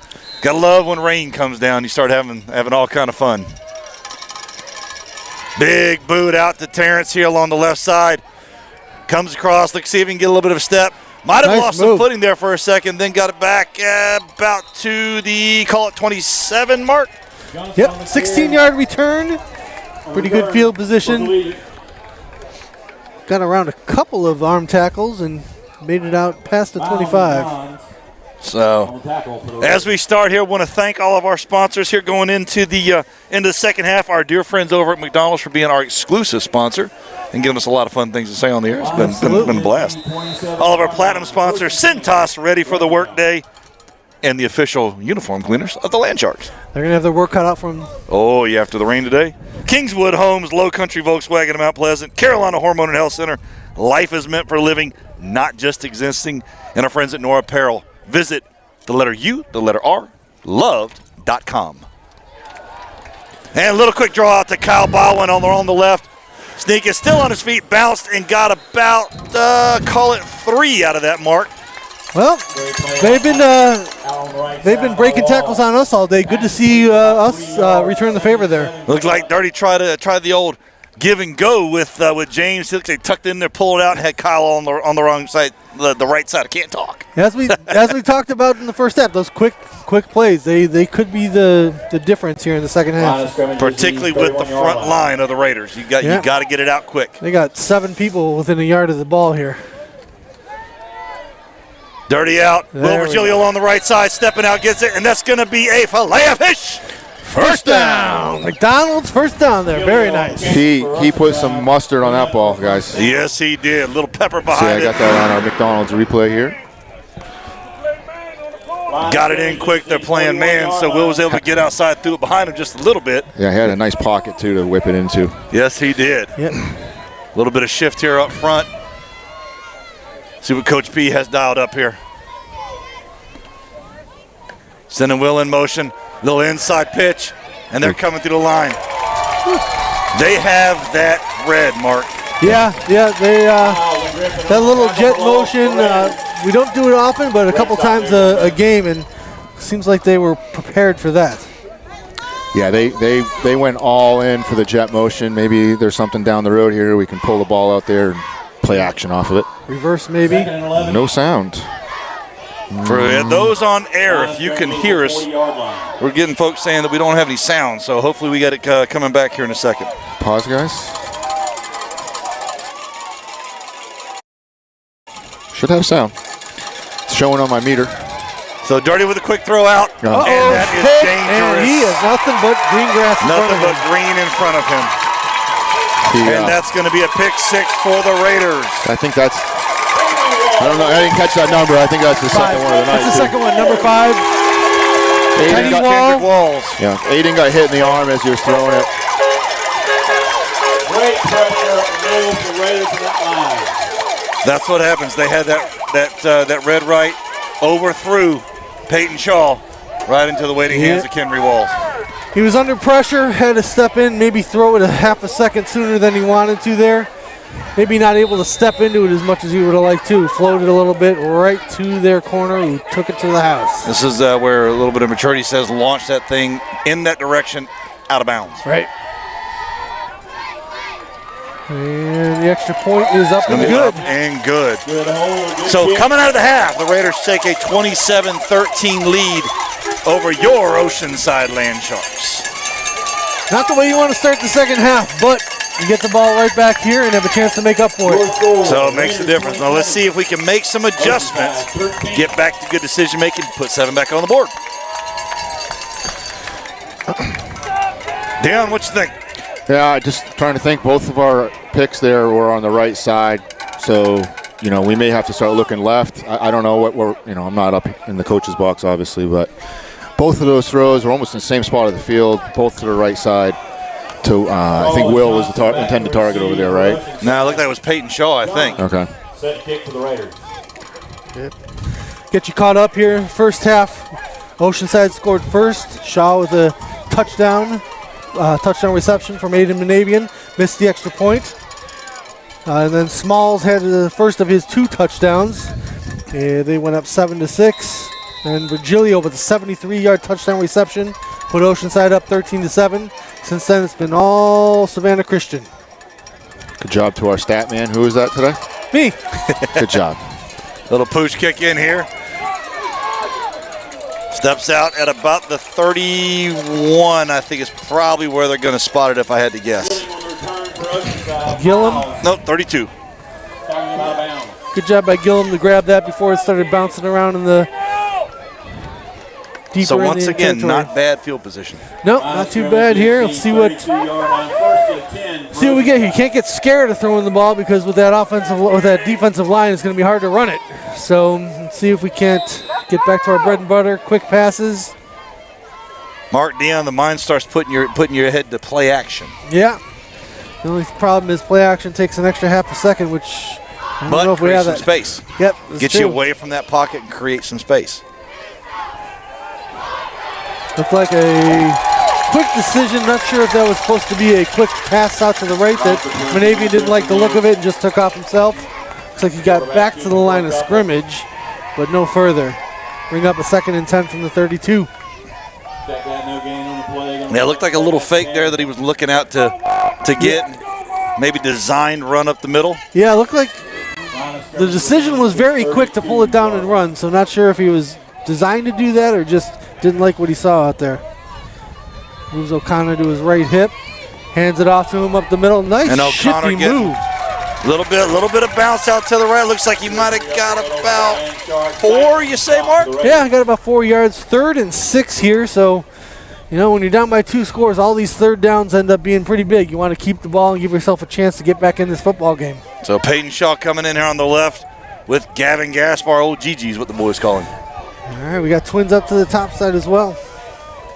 gotta love when rain comes down. You start having all kind of fun. Big boot out to Terrence here along the left side. Comes across. Let's see if he can get a little bit of a step. Might have lost some footing there for a second, then got it back about to the, call it 27 mark. Yep, 16-yard return. Pretty good field position. Got around a couple of arm tackles and made it out past the 25. So, as we start here, I want to thank all of our sponsors here going into the second half. Our dear friends over at McDonald's for being our exclusive sponsor and giving us a lot of fun things to say on the air. It's been a blast. All of our platinum sponsors, Cintas, ready for the workday, and the official uniform cleaners of the Land Sharks. They're going to have their work cut out from. Oh, yeah, after the rain today. Kingswood Homes, Low Country Volkswagen of Mount Pleasant, Carolina Hormone and Health Center. Life is meant for living, not just existing. And our friends at Nora Apparel. Visit the letter U, the letter R, loved.com. And a little quick draw out to Kyle Bowen on the left. Sneak is still on his feet, bounced and got about, call it 3 out of that mark. Well, they've been breaking tackles on us all day. Good to see us return the favor there. Looks like Dirty tried the old give and go with James. He looks like tucked in there, pulled it out, and had Kyle on the wrong side, the right side. I can't talk. As we talked about in the first half, those quick plays, they could be the difference here in the second half. Particularly with the front line of the Raiders. You got to get it out quick. They got 7 people within a yard of the ball here. Dirty out. Will Virgilio on the right side, stepping out, gets it, and that's going to be a fillet of fish. First down. McDonald's first down there. Very nice. He put some mustard on that ball, guys. Yes, he did. A little pepper behind it. See, I got that on our McDonald's replay here. Got it in quick. They're playing man, so Will was able to get outside, threw it behind him just a little bit. Yeah, he had a nice pocket, too, to whip it into. Yes, he did. Yep. A little bit of shift here up front. See what Coach P has dialed up here. Sending Will in motion. Little inside pitch, and they're coming through the line. They have that red, Mark. Yeah, they that little jet motion. We don't do it often, but a couple times a game, and seems like they were prepared for that. Yeah, they went all in for the jet motion. Maybe there's something down the road here. We can pull the ball out there and play action off of it. Reverse maybe. No sound. For those on air, if you can hear us, we're getting folks saying that we don't have any sound, so hopefully we got it coming back here in a second. Pause, guys. Should have sound. It's showing on my meter. So Dirty with a quick throw out, and that is dangerous. And he has nothing but green grass in front of him. Nothing but green in front of him. And that's going to be a pick 6 for the Raiders. I think that's... I don't know. I didn't catch that number. I think that's the second one of the night. That's the second one, number 5. Kendrick Walls. Yeah, Aiden got hit in the arm as he was throwing it. Great pressure move the Raiders to that line. That's what happens. They had that red right overthrew Peyton Shaw right into the waiting hands of Kendrick Walls. He was under pressure, had to step in, maybe throw it a half a second sooner than he wanted to there. Maybe not able to step into it as much as he would have liked to. Floated a little bit right to their corner, who took it to the house. This is where a little bit of maturity says launch that thing in that direction out of bounds. Right. And the extra point is up and good. Up and good. So coming out of the half, the Raiders take a 27-13 lead over your Oceanside Land Sharks. Not the way you want to start the second half, but you get the ball right back here and have a chance to make up for it. So it makes a difference. Now let's see if we can make some adjustments, get back to good decision making, put 7 back on the board. Dion, what you think? Yeah, just trying to think. Both of our picks there were on the right side, so we may have to start looking left. I don't know what we're. I'm not up in the coach's box, obviously, but both of those throws were almost in the same spot of the field, both to the right side. To I think Will was the intended target over there, right? No, it looked like it was Peyton Shaw, I think. Okay. Set kick for the Raiders. Get you caught up here. First half, Oceanside scored first. Shaw with a touchdown reception from Aiden Manabian. Missed the extra point. And then Smalls had the first of his 2 touchdowns. They went up 7-6. And Virgilio with a 73-yard touchdown reception put Oceanside up 13-7. Since then, it's been all Savannah Christian. Good job to our stat man. Who was that today? Me. Good job. Little pooch kick in here. Steps out at about the 31, I think is probably where they're going to spot it if I had to guess. Gillum. Nope, 32. Good job by Gillum to grab that before it started bouncing around in the deeper So in once the again, territory. not bad field position. Nope, not too bad here. Let's see what we get here. You can't get scared of throwing the ball because with that defensive line, it's going to be hard to run it. So let's see if we can't get back to our bread and butter, quick passes. Mark Dion, the mind starts putting your head to play action. Yeah. The only problem is play action takes an extra half a second, which I don't know if we create have some that. space. Yep. Get you away from that pocket and create some space. Looked like a quick decision. Not sure if that was supposed to be a quick pass out to the right that Manavian didn't like the look of it and just took off himself. Looks like he got back to the line of scrimmage, but no further. Bring up a 2nd and 10 from the 32. Yeah, it looked like a little fake there that he was looking out to get. Maybe designed run up the middle. Yeah, it looked like the decision was very quick to pull it down and run, so not sure if he was designed to do that or just didn't like what he saw out there. Moves O'Connor to his right hip, hands it off to him up the middle. Nice And O'Connor shifty move. Little bit of bounce out to the right. Looks like he might have got about 4, you say, Mark? Yeah, I got about 4 yards. 3rd and 6 here, so when you're down by 2 scores, all these 3rd downs end up being pretty big. You want to keep the ball and give yourself a chance to get back in this football game. So Peyton Shaw coming in here on the left with Gavin Gaspar, old Gigi's what the boys call him. All right, we got twins up to the top side as well.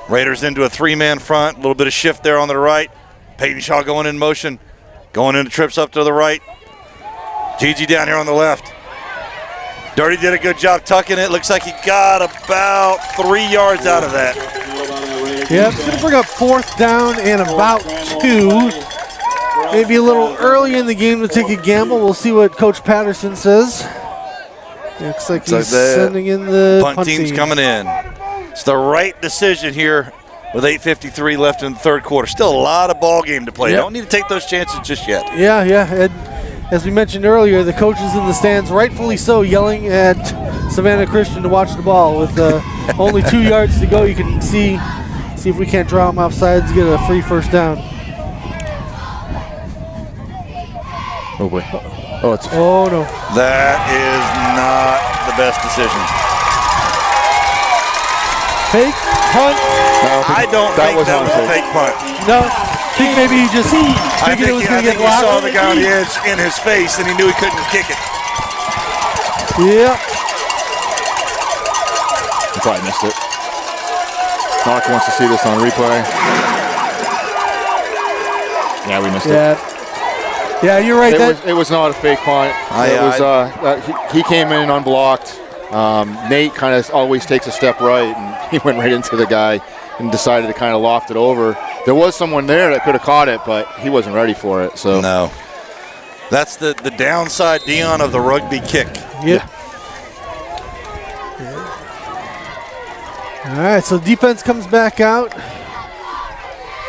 Raiders into a 3-man front. A little bit of shift there on the right. Peyton Shaw going in motion. Going into trips up to the right. Gigi down here on the left. Dirty did a good job tucking it. Looks like he got about 3 yards out of that. Yep, it's going to bring up 4th down and about 2. Maybe a little early in the game to take a gamble. We'll see what Coach Patterson says. Looks like he's sending in the punt team's coming in. It's the right decision here with 8:53 left in the 3rd quarter. Still a lot of ball game to play. Yep. Don't need to take those chances just yet. Yeah. And as we mentioned earlier, the coaches in the stands, rightfully so, yelling at Savannah Christian to watch the ball. With only 2 yards to go, you can see if we can't draw them off sides, get a free 1st down. Oh boy. Oh no. That is not the best decision. Fake punt. I don't think that was a fake punt. No. I think maybe he just figured it was going to get he blocked. saw the guy on the edge in his face and he knew he couldn't kick it. Yeah. He probably missed it. Mark wants to see this on replay. Yeah, we missed it. Yeah, you're right. It was not a fake punt. He came in unblocked. Nate kind of always takes a step right, and he went right into the guy and decided to kind of loft it over. There was someone there that could have caught it, but he wasn't ready for it. So no, that's the downside, Dion, of the rugby kick. Yep. All right, so defense comes back out.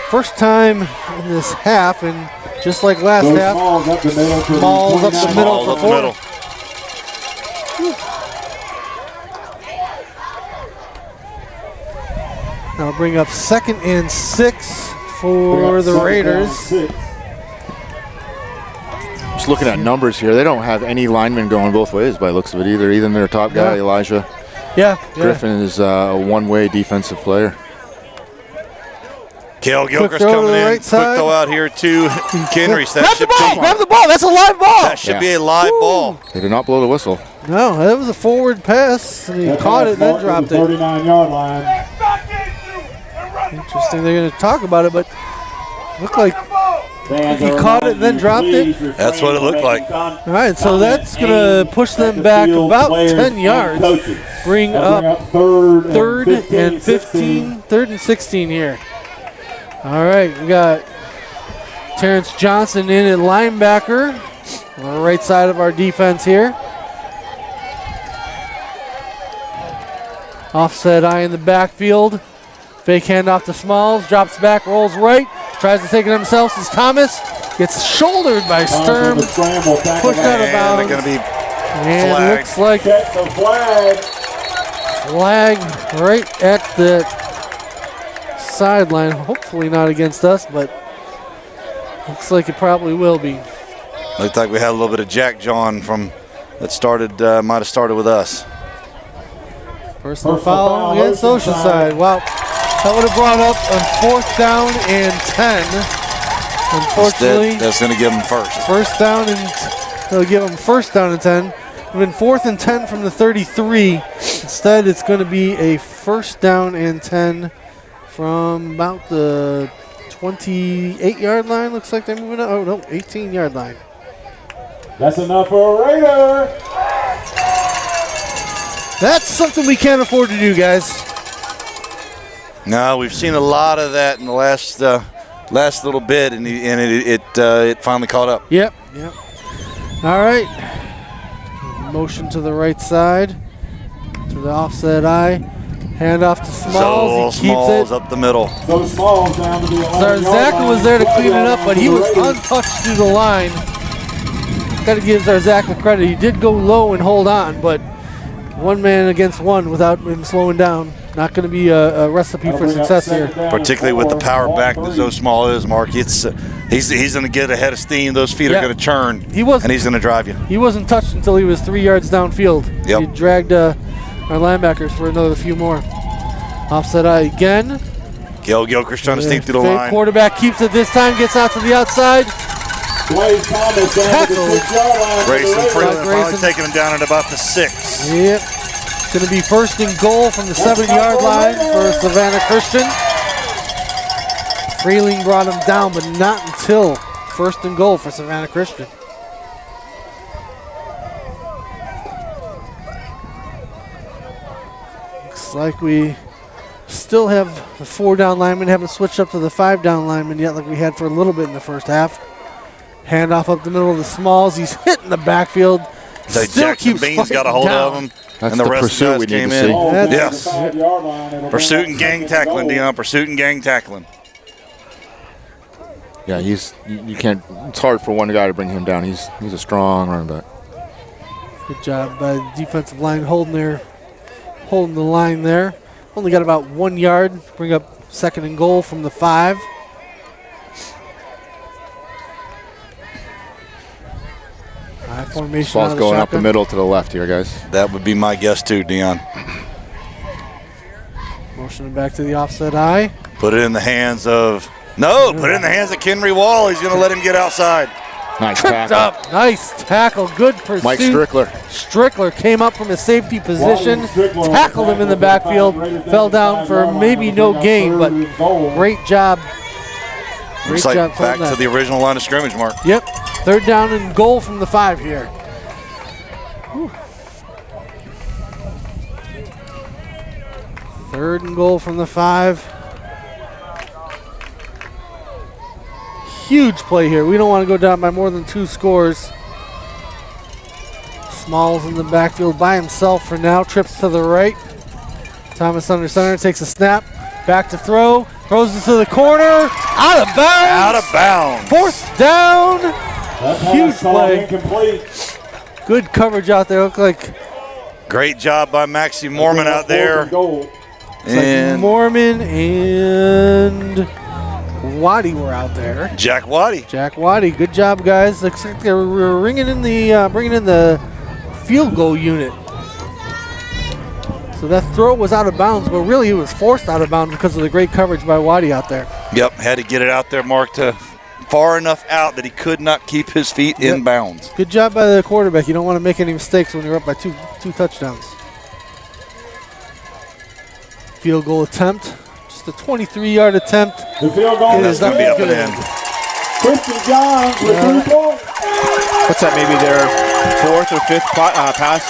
First time in this half, and just like last half, Smalls up the middle for Smalls up the middle for 4. Now bring up 2nd and 6 for the Raiders. Just looking at numbers here, they don't have any linemen going both ways by the looks of it either. Even their top guy, Elijah Yeah. Griffin, is a one-way defensive player. Kale Gilchrist throw to coming the in. right Quick side. throw out here to Kenrich. Grab the ball! Grab the ball! That's a live ball! That should be a live ball. They did not blow the whistle. No, that was a forward pass, and he caught it and then dropped it. 39-yard line. Interesting. They're going to talk about it, but looked like he caught it and then dropped it. That's what it looked like. All right, so that's going to push them back about 10 yards. Bring up third and 15, third and 16 here. All right, we got Terrence Johnson in at linebacker on the right side of our defense here. Offset eye in the backfield. Fake handoff to Smalls, drops back, rolls right, tries to take it himself as Thomas gets shouldered by Sturm, pushed out of bounds. They're going to be and flagged. looks like flag right at the sideline. Hopefully not against us, but looks like it probably will be. Looked like we had a little bit of Jack John from that started, might have started with us. Personal foul against Oceanside. Wow. That would have brought up a 4th down and 10. Unfortunately, that's going to give them first. First down and they'll give them first down and 10. It would have been 4th and 10 from the 33. Instead, it's going to be a first down and 10 from about the 28-yard line. Looks like they're moving up. Oh, no, 18-yard line. That's enough for a Raider. That's something we can't afford to do, guys. No, we've seen a lot of that in the last little bit, and it finally caught up. Yep. All right. Motion to the right side to the offset eye. Hand off to Smalls. So He keeps Smalls it. up the middle. So Smalls down to the 11-yard Zarzaka line. was there to clean it up, but he was untouched through the line. Got to give Zarzaka credit. He did go low and hold on, but one man against one without him slowing down. Not going to be a recipe for success here. Particularly with the power back that so small is, Mark. It's he's going to get ahead of steam. Those feet are going to churn, and he's going to drive you. He wasn't touched until he was 3 yards downfield. Yep. He dragged our linebackers for another few more. Offset eye again. Gail Gilchrist trying to sneak through the Fake line. Quarterback keeps it this time, gets out to the outside. Blaze Thomas down to the 6-yard line. Grayson Freeland finally Grayson. taking him down at about the 6. Yep. It's going to be first and goal from the 7-yard line for Savannah Christian. Freeling brought him down, but not until first and goal for Savannah Christian. Looks like we still have the 4-down lineman, haven't switched up to the 5-down lineman yet like we had for a little bit in the first half. Handoff up the middle of the Smalls. He's hitting the backfield. So Still Jackson keeps Beans got a hold down. of him. That's and the rest pursuit of we the guys need came to in. see. Yes. Pursuit and gang tackling, Dion. Pursuit and gang tackling. Yeah, you can't. It's hard for one guy to bring him down. He's a strong running back. Good job by the defensive line holding the line there. Only got about 1 yard. Bring up second and goal from the 5. High formation. Ball's out of going up the shotgun. middle to the left here, guys. That would be my guess too, Dion. Motioning back to the offset eye. Put it in the hands of put it in the hands of Kenry Wall. He's going to let him get outside. Nice Tripped tackle. up. Nice tackle. Good pursuit. Mike Strickler. Strickler came up from his safety position, tackled him in the backfield, fell down for maybe no gain, but great job. Looks like back to the original line of scrimmage, Mark. Yep. 3rd down and goal from the 5 here. Whew. 3rd and goal from the 5. Huge play here. We don't want to go down by more than 2 scores. Smalls in the backfield by himself for now. Trips to the right. Thomas under center takes a snap. Back to throw. Throws it to the corner. Out of bounds. Out of bounds. 4th down. Huge play. Good coverage out there. Looked like Great job by Maxie Mormon out there. And Mormon and Waddy were out there. Jack Waddy. Jack Waddy, good job, guys. Looks like they're bringing in the field goal unit. So that throw was out of bounds, but really it was forced out of bounds because of the great coverage by Waddy out there. Yep, had to get it out there, Mark, to far enough out that he could not keep his feet in bounds. Good job by the quarterback. You don't want to make any mistakes when you're up by two touchdowns. Field goal attempt, just a 23-yard attempt. The field goal That's going to be up and in. Christian Johns with 3 points. What's that, maybe their 4th or 5th pass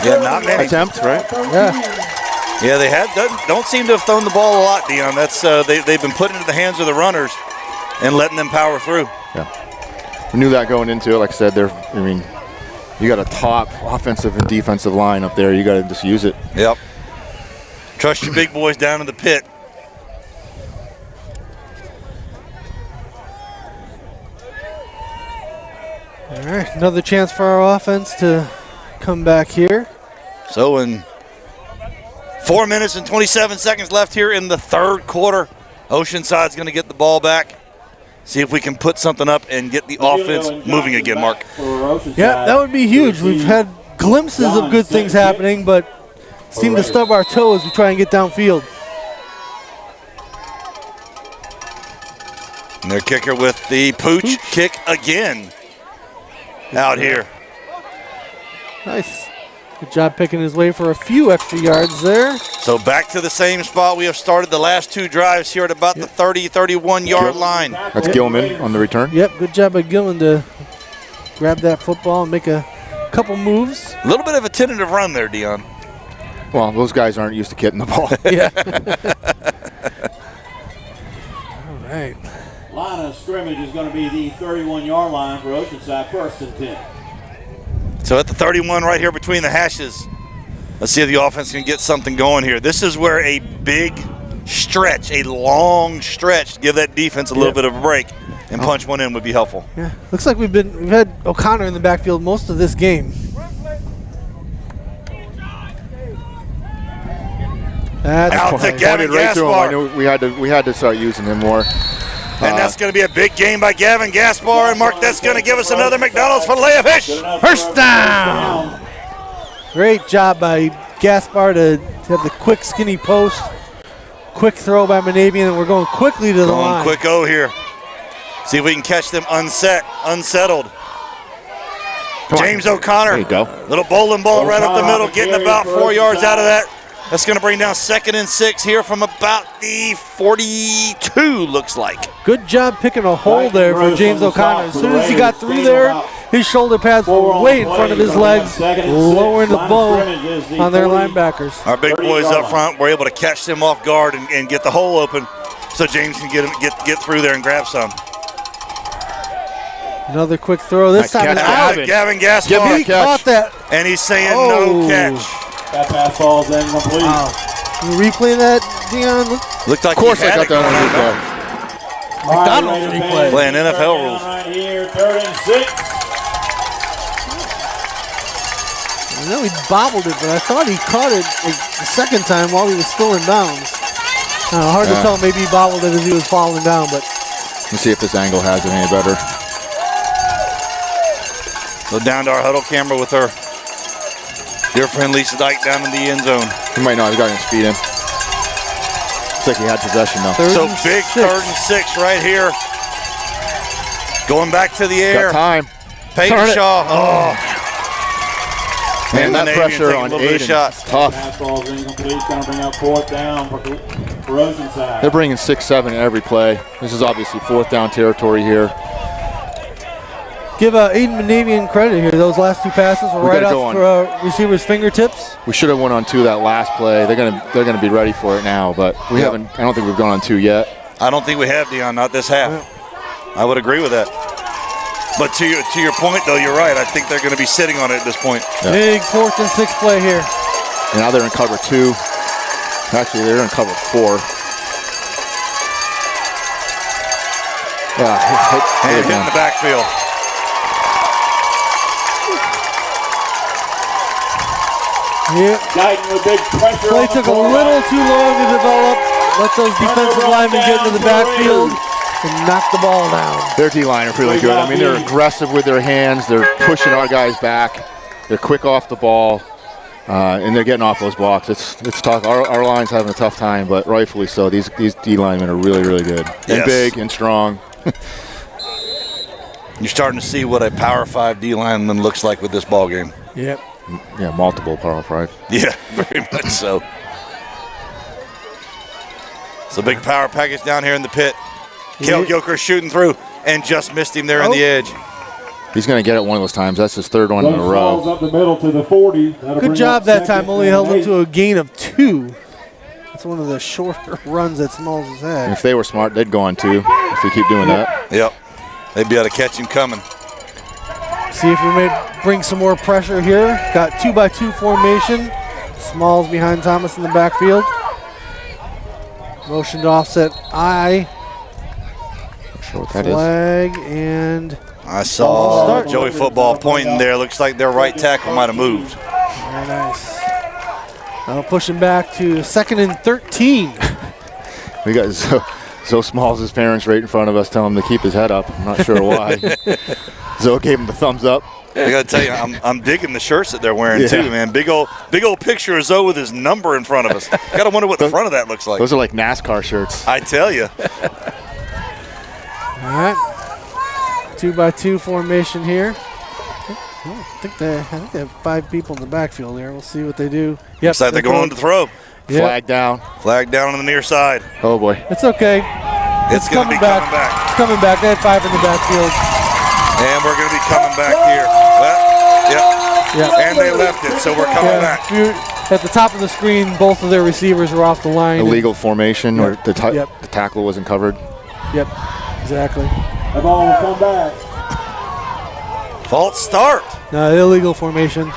Yeah, not many. attempt, right? Yeah, they don't seem to have thrown the ball a lot, Dion. That's they've been put into the hands of the runners and letting them power through. Yeah. We knew that going into it. Like I said, you got a top offensive and defensive line up there. You got to just use it. Yep. Trust your big boys down in the pit. All right, another chance for our offense to come back here. So in 4 minutes and 27 seconds left here in the third quarter, Oceanside's going to get the ball back. See if we can put something up and get the offense moving again, Mark. Yeah, that would be huge. We've had glimpses of good things happening, but seem to stub our toe as we try and get downfield. And their kicker with the pooch kick again out here. Nice. Good job picking his way for a few extra yards there. So back to the same spot we have started the last 2 drives here at about the 31-yard line. That's Gilman on the return. Yep, good job by Gilman to grab that football and make a couple moves. A little bit of a tentative run there, Dion. Well, those guys aren't used to getting the ball. Yeah. All right. Line of scrimmage is going to be the 31-yard line for Oceanside, 1st and 10. So at the 31 right here between the hashes, let's see if the offense can get something going here. This is where a big stretch, a long stretch, to give that defense a little bit of a break and punch one in would be helpful. Yeah, looks like we've had O'Connor in the backfield most of this game. That's Out to Gavin right to him. I Gaspar. knew we had to start using him more. And that's going to be a big game by Gavin Gaspar. And Mark, that's going to give us another McDonald's filet of fish. First down. Great job by Gaspar to have the quick skinny post. Quick throw by Monavian, and we're going quickly to the line. Quick O here. See if we can catch them unsettled. James O'Connor. There you go. Little bowling ball right up the middle, getting about 4 yards out of that. That's going to bring down 2nd and 6 here from about the 42, looks like. Good job picking a hole there for James O'Connor. As soon as he got through there, his shoulder pads were way in front of his legs, lowering the bow on their linebackers. Our big boys up front were able to catch them off guard and get the hole open so James can get through there and grab some. Another quick throw. This time it's out. Gavin Gaspar. He caught that. And he's saying no catch. That pass falls incomplete. Wow. Can you replay that, Dion? Looked like Of course he had I got it that on going replay. McDonald's replay. Playing NFL rules. Right here, 3rd and 6. I know he bobbled it, but I thought he caught it the second time while he was still in bounds. Hard to tell. Maybe he bobbled it as he was falling down, but. Let's see if this angle has it any better. So down to our huddle camera with our dear friend Lisa Dyke down in the end zone. He might not have gotten his feet in. Looks like he had possession though. So big 3rd and 6 right here. Going back to the air. Got time. Peyton Shaw. Oh. Man, that pressure on Aiden is tough. Pass falls incomplete. It's going to bring up 4th down for Oceanside. They're bringing 6-7 in every play. This is obviously 4th down territory here. Give Aiden Monavian credit here. Those last 2 passes were right off receiver's fingertips. We should have went on 2 that last play. They're gonna be ready for it now, but we haven't. I don't think we've gone on 2 yet. I don't think we have, Dion. Not this half. I would agree with that. But to your point, though, you're right. I think they're going to be sitting on it at this point. Yeah. Big 4th and 6 play here. And now they're in cover 2. Actually, they're in cover 4. Yeah, hit in the backfield. Yeah. With big pressure. Play took a little too long to develop. Let those defensive linemen get into the backfield and knock the ball down. Their D-line are really good. I mean, they're aggressive with their hands. They're pushing our guys back. They're quick off the ball. and they're getting off those blocks. It's tough. Our line's having a tough time, but rightfully so. These D linemen are really, really good. And big and strong. You're starting to see what a Power 5 D lineman looks like with this ball game. Yep. Yeah, multiple Power 5. Yeah, very much so. It's a big power package down here in the pit. Kale Gilchrist shooting through and just missed him there on the edge. He's going to get it one of those times. That's his third one in a row. Up the middle to the 40. Good job that time. Only held up to a gain of 2. That's one of the shorter runs that Smalls has had. And if they were smart, they'd go on 2 if we keep doing that. Yep. They'd be able to catch him coming. See if we may bring some more pressure here. Got 2-by-2 formation. Smalls behind Thomas in the backfield. Motion to offset I. Not sure what that is. Flag and I saw Joey Football pointing there. Looks like their right tackle might have moved. very nice. Now pushing back to 2nd and 13. We got Zoe Smalls' parents right in front of us telling him to keep his head up. I'm not sure why. Zoe gave him the thumbs up. I got to tell you, I'm digging the shirts that they're wearing too, man. Big old picture of Zoe with his number in front of us. Got to wonder what the front of that looks like. Those are like NASCAR shirts. I tell you. All right. 2-by-2 formation here. I think they have 5 people in the backfield there. We'll see what they do. Yep, Looks like they're going to throw. Yep. Flag down. Flag down on the near side. Oh, boy. It's okay. It's going to be coming back. It's coming back. They had 5 in the backfield. And we're going to be coming back here. Well, yep. And they left it, so we're coming back. At the top of the screen, both of their receivers were off the line. Illegal formation, or the tackle wasn't covered. Yep, exactly. The ball will come back. False start. No, illegal formation.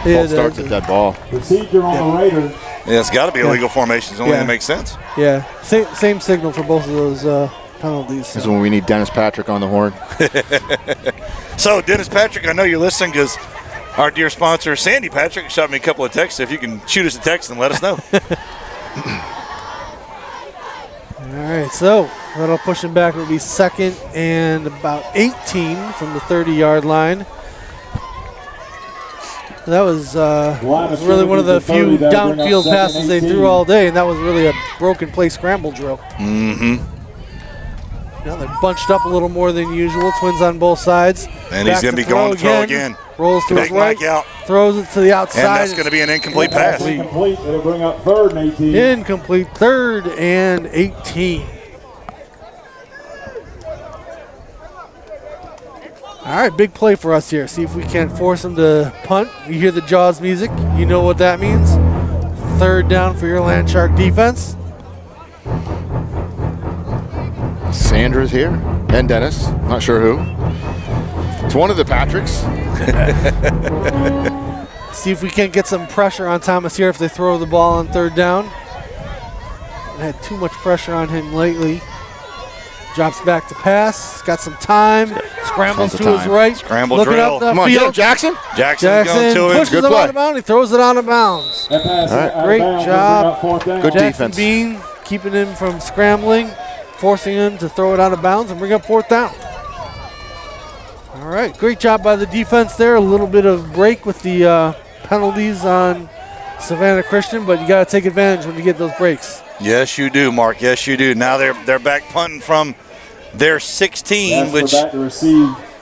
False start's a dead ball. Procedure on the Raiders. Yeah, it's got to be illegal formations. Only that makes sense. Yeah, same signal for both of those penalties. This is when we need Dennis Patrick on the horn. So, Dennis Patrick, I know you're listening because our dear sponsor, Sandy Patrick, shot me a couple of texts. If you can shoot us a text and let us know. All right, so that'll push him back. It'll be 2nd and about 18 from the 30-yard line. That was really one of the few downfield passes they threw all day, and that was really a broken play scramble drill. Mm-hmm. Now they're bunched up a little more than usual. Twins on both sides. And he's going to be going to throw again. Rolls to his right. Throws it to the outside. And that's going to be an incomplete pass. Incomplete. It'll bring up 3rd and 18. Incomplete. 3rd and 18. All right, big play for us here. See if we can't force them to punt. You hear the Jaws music. You know what that means. 3rd down for your Land Shark defense. Sandra's here, and Dennis. Not sure who. It's one of the Patricks. See if we can't get some pressure on Thomas here if they throw the ball on 3rd down. Had too much pressure on him lately. Drops back to pass. Got some time. Scrambles to his right. Scramble Looking drill. up the Come on, field. get him, Jackson. Jackson's going to him. Pushes him out of bounds. He throws it out of bounds. That pass is out of Great bounds. job. It'll bring up 4th down. Good Jackson defense. Bean keeping him from scrambling, forcing him to throw it out of bounds and bring up 4th down. All right, great job by the defense there. A little bit of break with the penalties on Savannah Christian, but you got to take advantage when you get those breaks. Yes, you do, Mark. Yes, you do. Now they're back punting from their 16, which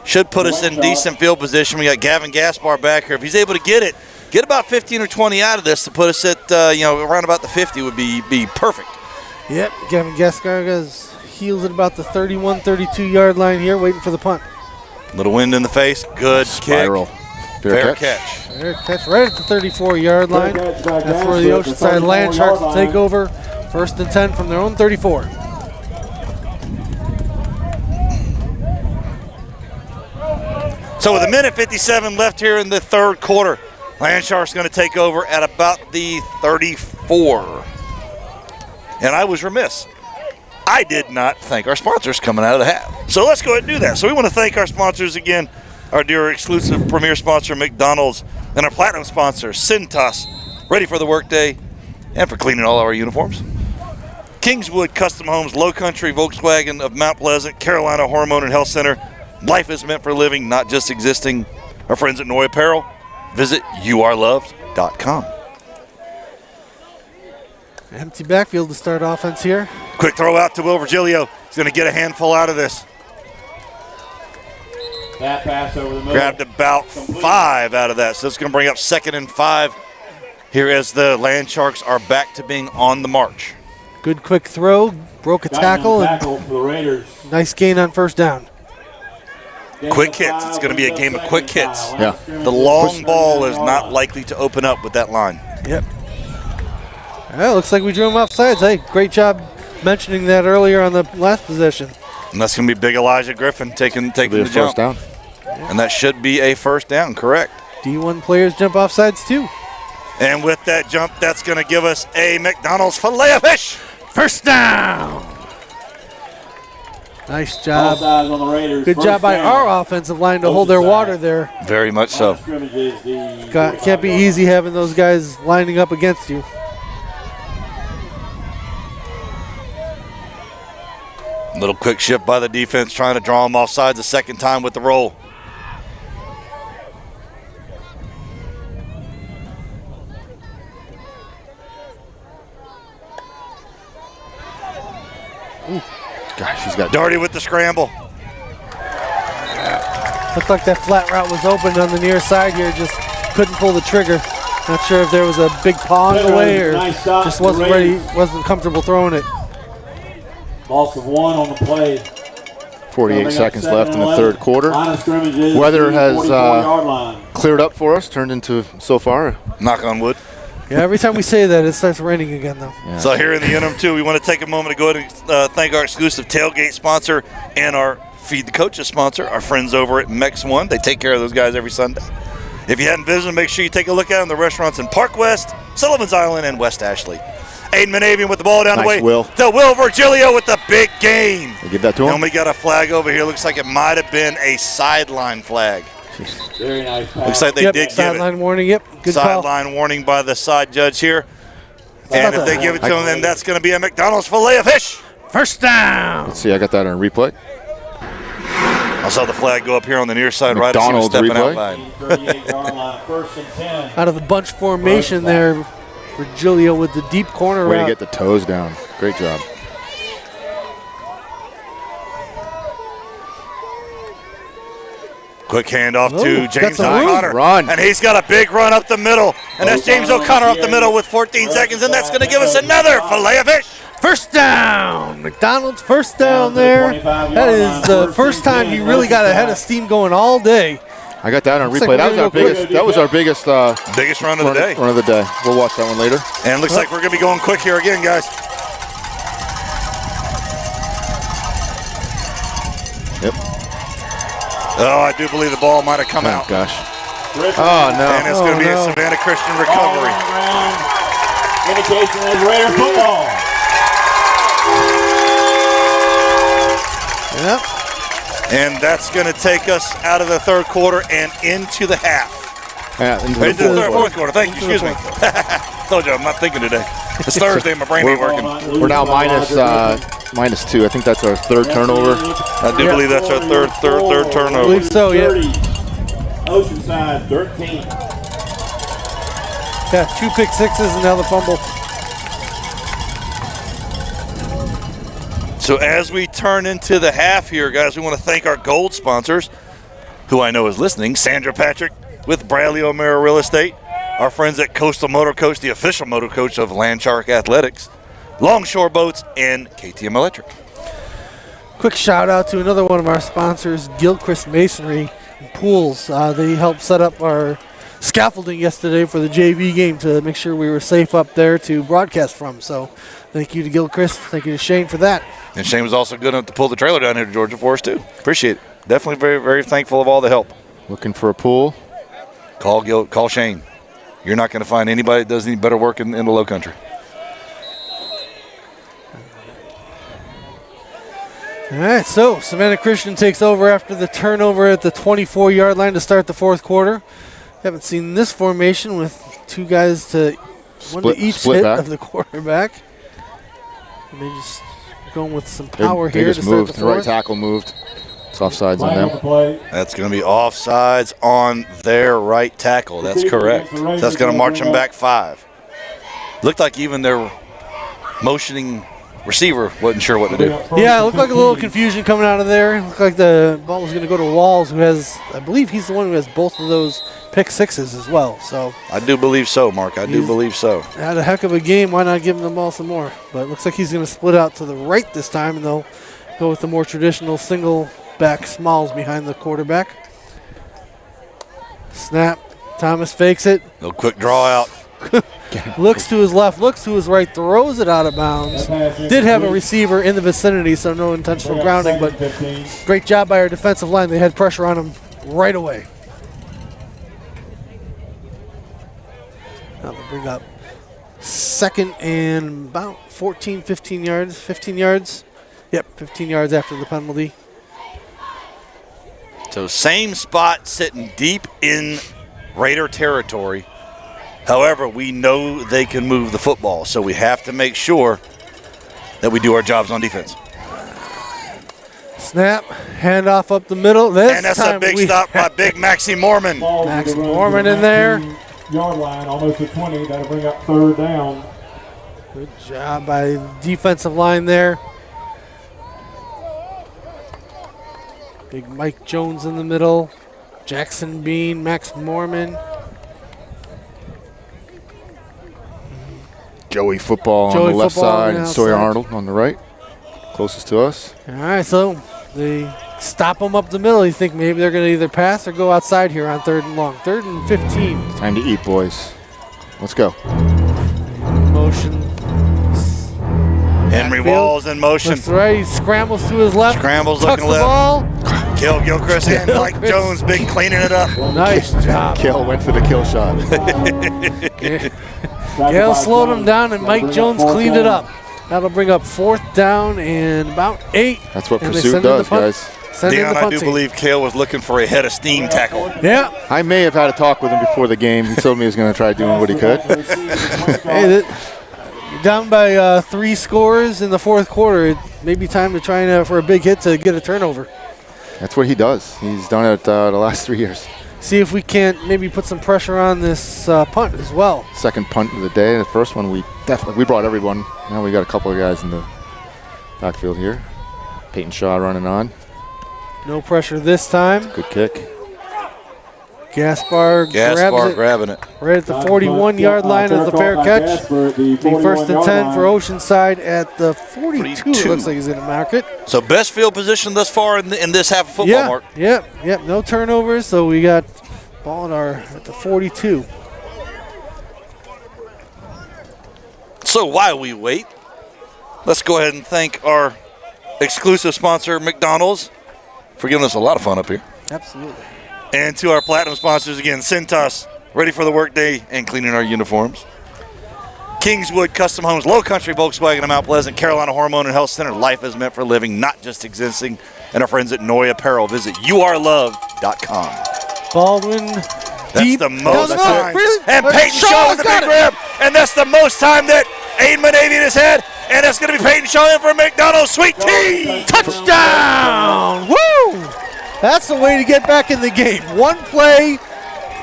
should put us in decent field position. We got Gavin Gaspar back here. If he's able to get about 15 or 20 out of this to put us at around about the 50 would be perfect. Yep, Gavin Gaspar has heels at about the 31, 32-yard line here, waiting for the punt. Little wind in the face. Good Spiral. kick. Fair catch. Fair catch right at the 34-yard line. That's where the Oceanside Land Sharks will take over. 1st and 10 from their own 34. So with 1:57 left here in the 3rd quarter, Land Sharks going to take over at about the 34. And I was remiss. I did not thank our sponsors coming out of the half. So let's go ahead and do that. So we want to thank our sponsors again, our dear exclusive premier sponsor, McDonald's, and our platinum sponsor, Cintas, ready for the workday and for cleaning all our uniforms. Kingswood Custom Homes, Low Country Volkswagen of Mount Pleasant, Carolina Hormone and Health Center. Life is meant for living, not just existing. Our friends at Noy Apparel. Visit You Are Loved. Oceanside.com. Empty backfield to start offense here. Quick throw out to Will Virgilio. He's going to get a handful out of this. That pass over the middle. Grabbed about 5 out of that. So it's going to bring up 2nd and 5 here as the Land Sharks are back to being on the march. Good quick throw. Broke a tackle. Tackle for the Raiders. Nice gain on first down. Quick hits. It's going to be a game of quick hits. Yeah. The long ball is not likely to open up with that line. Yep. Well, looks like we drew him offsides. Hey, great job mentioning that earlier on the last possession. And that's going to be big Elijah Griffin taking the First jump. down. And that should be a first down, correct. D1 players jump offsides too. And with that jump, that's going to give us a McDonald's filet of fish. First down. Nice All job. sides on the Raiders. Good First job by down. our offensive line to hold their water there. Very much so. Scrimmage is the Can't be easy having those guys lining up against you. Little quick shift by the defense, trying to draw them offsides a second time with the roll. Gosh, he's got Doherty with the scramble. Looked like that flat route was open on the near side here, just couldn't pull the trigger. Not sure if there was a big paw in the way or Nice stop. just wasn't ready, wasn't comfortable throwing it. Loss of 1 on the play. 48 seconds left in the third quarter. Line of scrimmage is Weather the has 44-yard line. cleared up for us, turned into, so far, Knock on wood. Yeah, every time we say that, it starts raining again, though. So here in the interim, too, we want to take a moment to go ahead and thank our exclusive tailgate sponsor and our Feed the Coaches sponsor, our friends over at Mex One. They take care of those guys every Sunday. If you hadn't visited, make sure you take a look at them. The restaurants in Park West, Sullivan's Island, and West Ashley. Aiden Manavian with the ball down the way. Will. To Will Virgilio with the big gain. They give that to And him. we got a flag over here. Looks like it might have been a sideline flag. Very nice pass. Looks like they did give it. Sideline warning, yep. Good call. Sideline warning by the side judge here. And if they give it to him, then that's going to be a McDonald's filet of fish. First down. Let's see, I got that on replay. I saw the flag go up here on the near side right as he was McDonald's stepping replay. out line. 38-yard line, 1st and 10. Out of the bunch formation there, Virgilio with the deep corner Way to route. get the toes down. Great job. Quick handoff Oh, to got James some room. O'Connor. Run. And he's got a big run up the middle. And that's James O'Connor up the middle with 14 seconds. And that's going to give us another filet of fish. First down. McDonald's first down there. That is the first time he really got ahead of steam going all day. I got that on Looks replay. like That we're was gonna our go biggest. That was our biggest Biggest run of the day. run of the day. We'll watch that one later. And it looks like we're going to be going quick here again, guys. Yep. Oh, I do believe the ball might have come Oh out. gosh. Griffin. Oh And no. it's going to be a no. Savannah Christian Ball recovery. on the ground. Indication is Raider football. Yep. And that's going to take us out of the third quarter and into the half. Yeah, into the Into the fourth fourth quarter. quarter. Thank you. Excuse me. Told you I'm not thinking today. It's Thursday. My brain ain't working. We're now minus 2. I think that's our third turnover. I do believe that's our third I turnover. believe so, yeah. 30. Oceanside 13. Yeah, 2 pick sixes and now the fumble. So as we turn into the half here, guys, we want to thank our gold sponsors, who I know is listening, Sandra Patrick with Bradley O'Meara Real Estate, our friends at Coastal Motor Coach, the official motor coach of Land Shark Athletics, Longshore Boats, and KTM Electric. Quick shout out to another one of our sponsors, Gilchrist Masonry and Pools. They helped set up our scaffolding yesterday for the JV game to make sure we were safe up there to broadcast from. So thank you to Gilchrist. Thank you to Shane for that. And Shane was also good enough to pull the trailer down here to Georgia for us, too. Appreciate it. Definitely very, very thankful of all the help. Looking for a pool. Call Shane. You're not going to find anybody that does any better work in the low country. All right, so Savannah Christian takes over after the turnover at the 24-yard line to start the fourth quarter. Haven't seen this formation with 2 guys to one to each split hit back. of the quarterback. And they just going with some They power here just to start moved. the The right fourth. tackle moved. It's offsides on Flag on the them. play. That's going to be offsides on their right tackle. That's correct. So that's going to march them back 5. Looked like even their motioning receiver wasn't sure what to do. Yeah, it looked like a little confusion coming out of there. It looked like the ball was going to go to Walls, who has, I believe he's the one who has both of those pick sixes as well. So I do believe so, Mark. I do believe so. had a heck of a game. Why not give him the ball some more? But it looks like he's going to split out to the right this time, and they'll go with the more traditional single back smalls behind the quarterback. Snap. Thomas fakes it. No quick draw out. Looks to his left, looks to his right, throws it out of bounds. Did have a receiver in the vicinity, so no intentional grounding, but great job by our defensive line. They had pressure on him right away. Now they'll bring up second and about 14, 15 yards. 15 yards? Yep, 15 yards after the penalty. So same spot sitting deep in Raider territory. However, we know they can move the football, so we have to make sure that we do our jobs on defense. Snap, handoff up the middle. And that's a big stop by Big Maxie Mormon. Max Mormon in there. Yard line, almost to 20. That'll bring up 3rd down. Good job by the defensive line there. Big Mike Jones in the middle. Jackson Bean, Max Mormon. Joey Football Joey on the left Football on side the and Sawyer outside. Arnold on the right, closest to us. All right, so they stop them up the middle. You think maybe they're going to either pass or go outside here on 3rd and long. 3rd and 15. Time to eat, boys. Let's go. Motion. Henry Backfield. Walls in motion. Looks right. He scrambles to his left. Scrambles tucks looking the left. ball. Kill Gilchrist and Mike Gilchrist. Jones, big cleaning it up. Nice job. Kill went for the kill shot. Gale slowed him down, and Mike Jones cleaned it up. That'll bring up 4th down and about 8. That's what And they pursuit send in the does, punt. guys. Send in Dion, the I punt do team. believe Kale was looking for a head of steam tackle. Yeah. I may have had a talk with him before the game. He told me he was going to try doing what he could. Hey, you're down by 3 scores in the 4th quarter. It may be time to try for a big hit to get a turnover. That's what he does. He's done it the last 3 years. See if we can't maybe put some pressure on this punt as well. Second punt of the day. The first one we brought everyone. Now we got a couple of guys in the backfield here. Peyton Shaw running on. No pressure this time. Good kick. Gaspar grabs it grabbing it. right at the 41-yard line as a fair catch. Be 1st and 10 for Oceanside at the 42. 42. Looks like he's going to mark it. So best field position thus far in this half of football, Yeah, Mark. yep. No turnovers, so we got ball at the 42. So while we wait, let's go ahead and thank our exclusive sponsor, McDonald's, for giving us a lot of fun up here. Absolutely. And to our platinum sponsors again, Cintas, ready for the workday and cleaning our uniforms. Kingswood Custom Homes, Low Country Volkswagen of Mount Pleasant, Carolina Hormone and Health Center. Life is meant for living, not just existing. And our friends at Noy Apparel. Visit youareloved.com. Baldwin. That's deep the most down the time. really? And But Peyton Shaw with the got big it. rib. And that's the most time that Aiden Monavian has had. And that's going to be Peyton Shaw in for McDonald's Sweet Tea. Touchdown! Woo! That's the way to get back in the game. One play,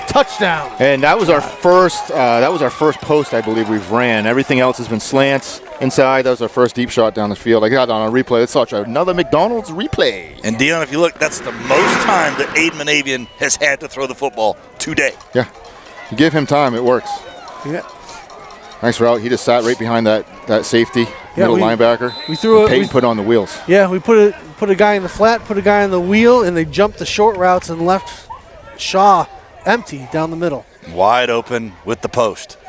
touchdown. And that was our first. That was our first post, I believe we've ran. Everything else has been slants inside. That was our first deep shot down the field. I got on a replay. Let's watch another McDonald's replay. And Dion, if you look, that's the most time that Aiden Monavian has had to throw the football today. Yeah, you give him time, it works. Yeah. Nice route. He just sat right behind that safety, middle linebacker. We threw it. Peyton put on the wheels. Yeah, we put a guy in the flat, put a guy on the wheel, and they jumped the short routes and left Shaw empty down the middle. Wide open with the post.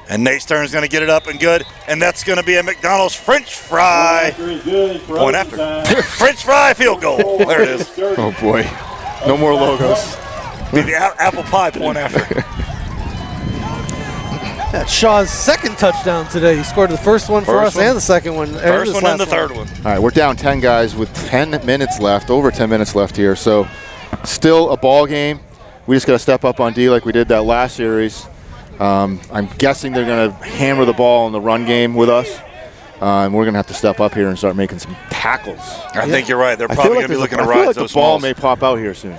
And Nate Stern's going to get it up and good. And that's going to be a McDonald's French fry. Point after. French fry field goal. There it is. Oh, boy. No more logos. Be the apple pie point after. That's Shaw's second touchdown today. He scored the first one for us and the second one. First one and the third one. All right, we're down 10 guys with 10 minutes left, over 10 minutes left here. So still a ball game. We just got to step up on D like we did that last series. I'm guessing they're going to hammer the ball in the run game with us. And we're going to have to step up here and start making some tackles. I think you're right. They're probably going to be looking to rise those the ball smalls. may pop out here soon.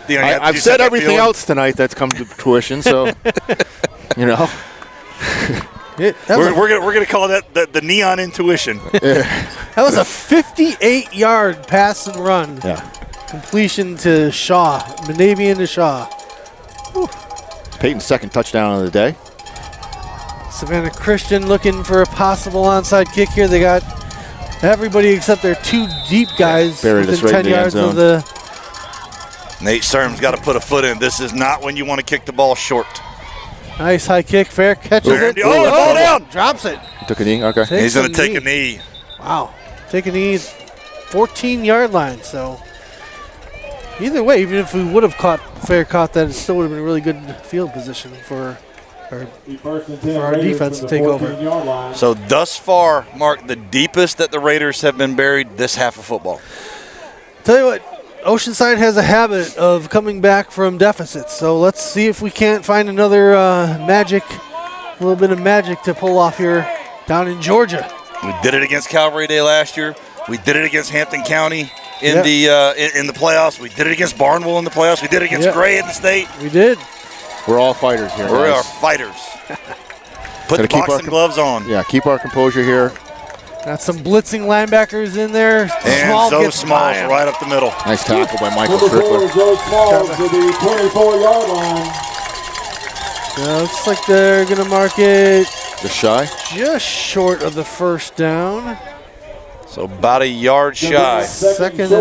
I've said everything else tonight that's come to fruition, so, you know. We're gonna call that the neon intuition. That was a 58-yard pass and run. Yeah. Completion to Shaw, Manavian to Shaw. Whew. Peyton's second touchdown of the day. Savannah Christian looking for a possible onside kick here. They got everybody except their 2 deep guys Buried us within right 10 in the end yards zone. of the. Nate Sturm's got to put a foot in. This is not when you want to kick the ball short. Nice high kick, fair catches it. Oh, ball down. Drops it. He took a knee? Okay. He's going to take a knee. Wow. Take a knee, 14-yard line. So either way, even if we would have caught that, it still would have been a really good field position for our defense to take over. So thus far, Mark, the deepest that the Raiders have been buried this half of football. Tell you what, Oceanside has a habit of coming back from deficits, so let's see if we can't find another a little bit of magic to pull off here down in Georgia. We did it against Calvary Day last year. We did it against Hampton County in the playoffs. We did it against Barnwell in the playoffs. We did it against Gray in the state. We did. We're all fighters here. We are fighters. Put the boxing gloves on. Yeah, keep our composure here. Got some blitzing linebackers in there. And Smalls right up the middle. Nice tackle by Michael Strickler. Smalls to the 24-yard line. Looks like they're going to mark it Just shy? just short of the first down. So about a yard shy. Second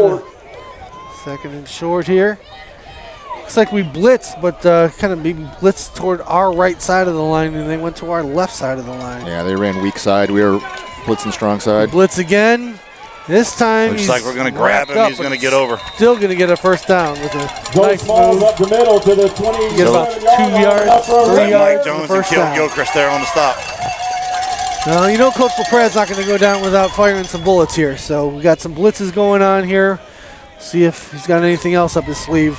and short here. Looks like we blitzed, but kind of maybe blitzed toward our right side of the line, and they went to our left side of the line. Yeah, they ran weak side. We were blitzing strong side. Blitz again. This time Looks like we're going to grab him. He's going to get over. Still going to get a first down with a Joe nice Smalls move. up the middle to the 20. Get about 2 yards, 3 yards. Mike Jones and first killed down. Gilchrist there on the stop. No, you know Coach LaPred's not going to go down without firing some bullets here. So we got some blitzes going on here. See if he's got anything else up his sleeve.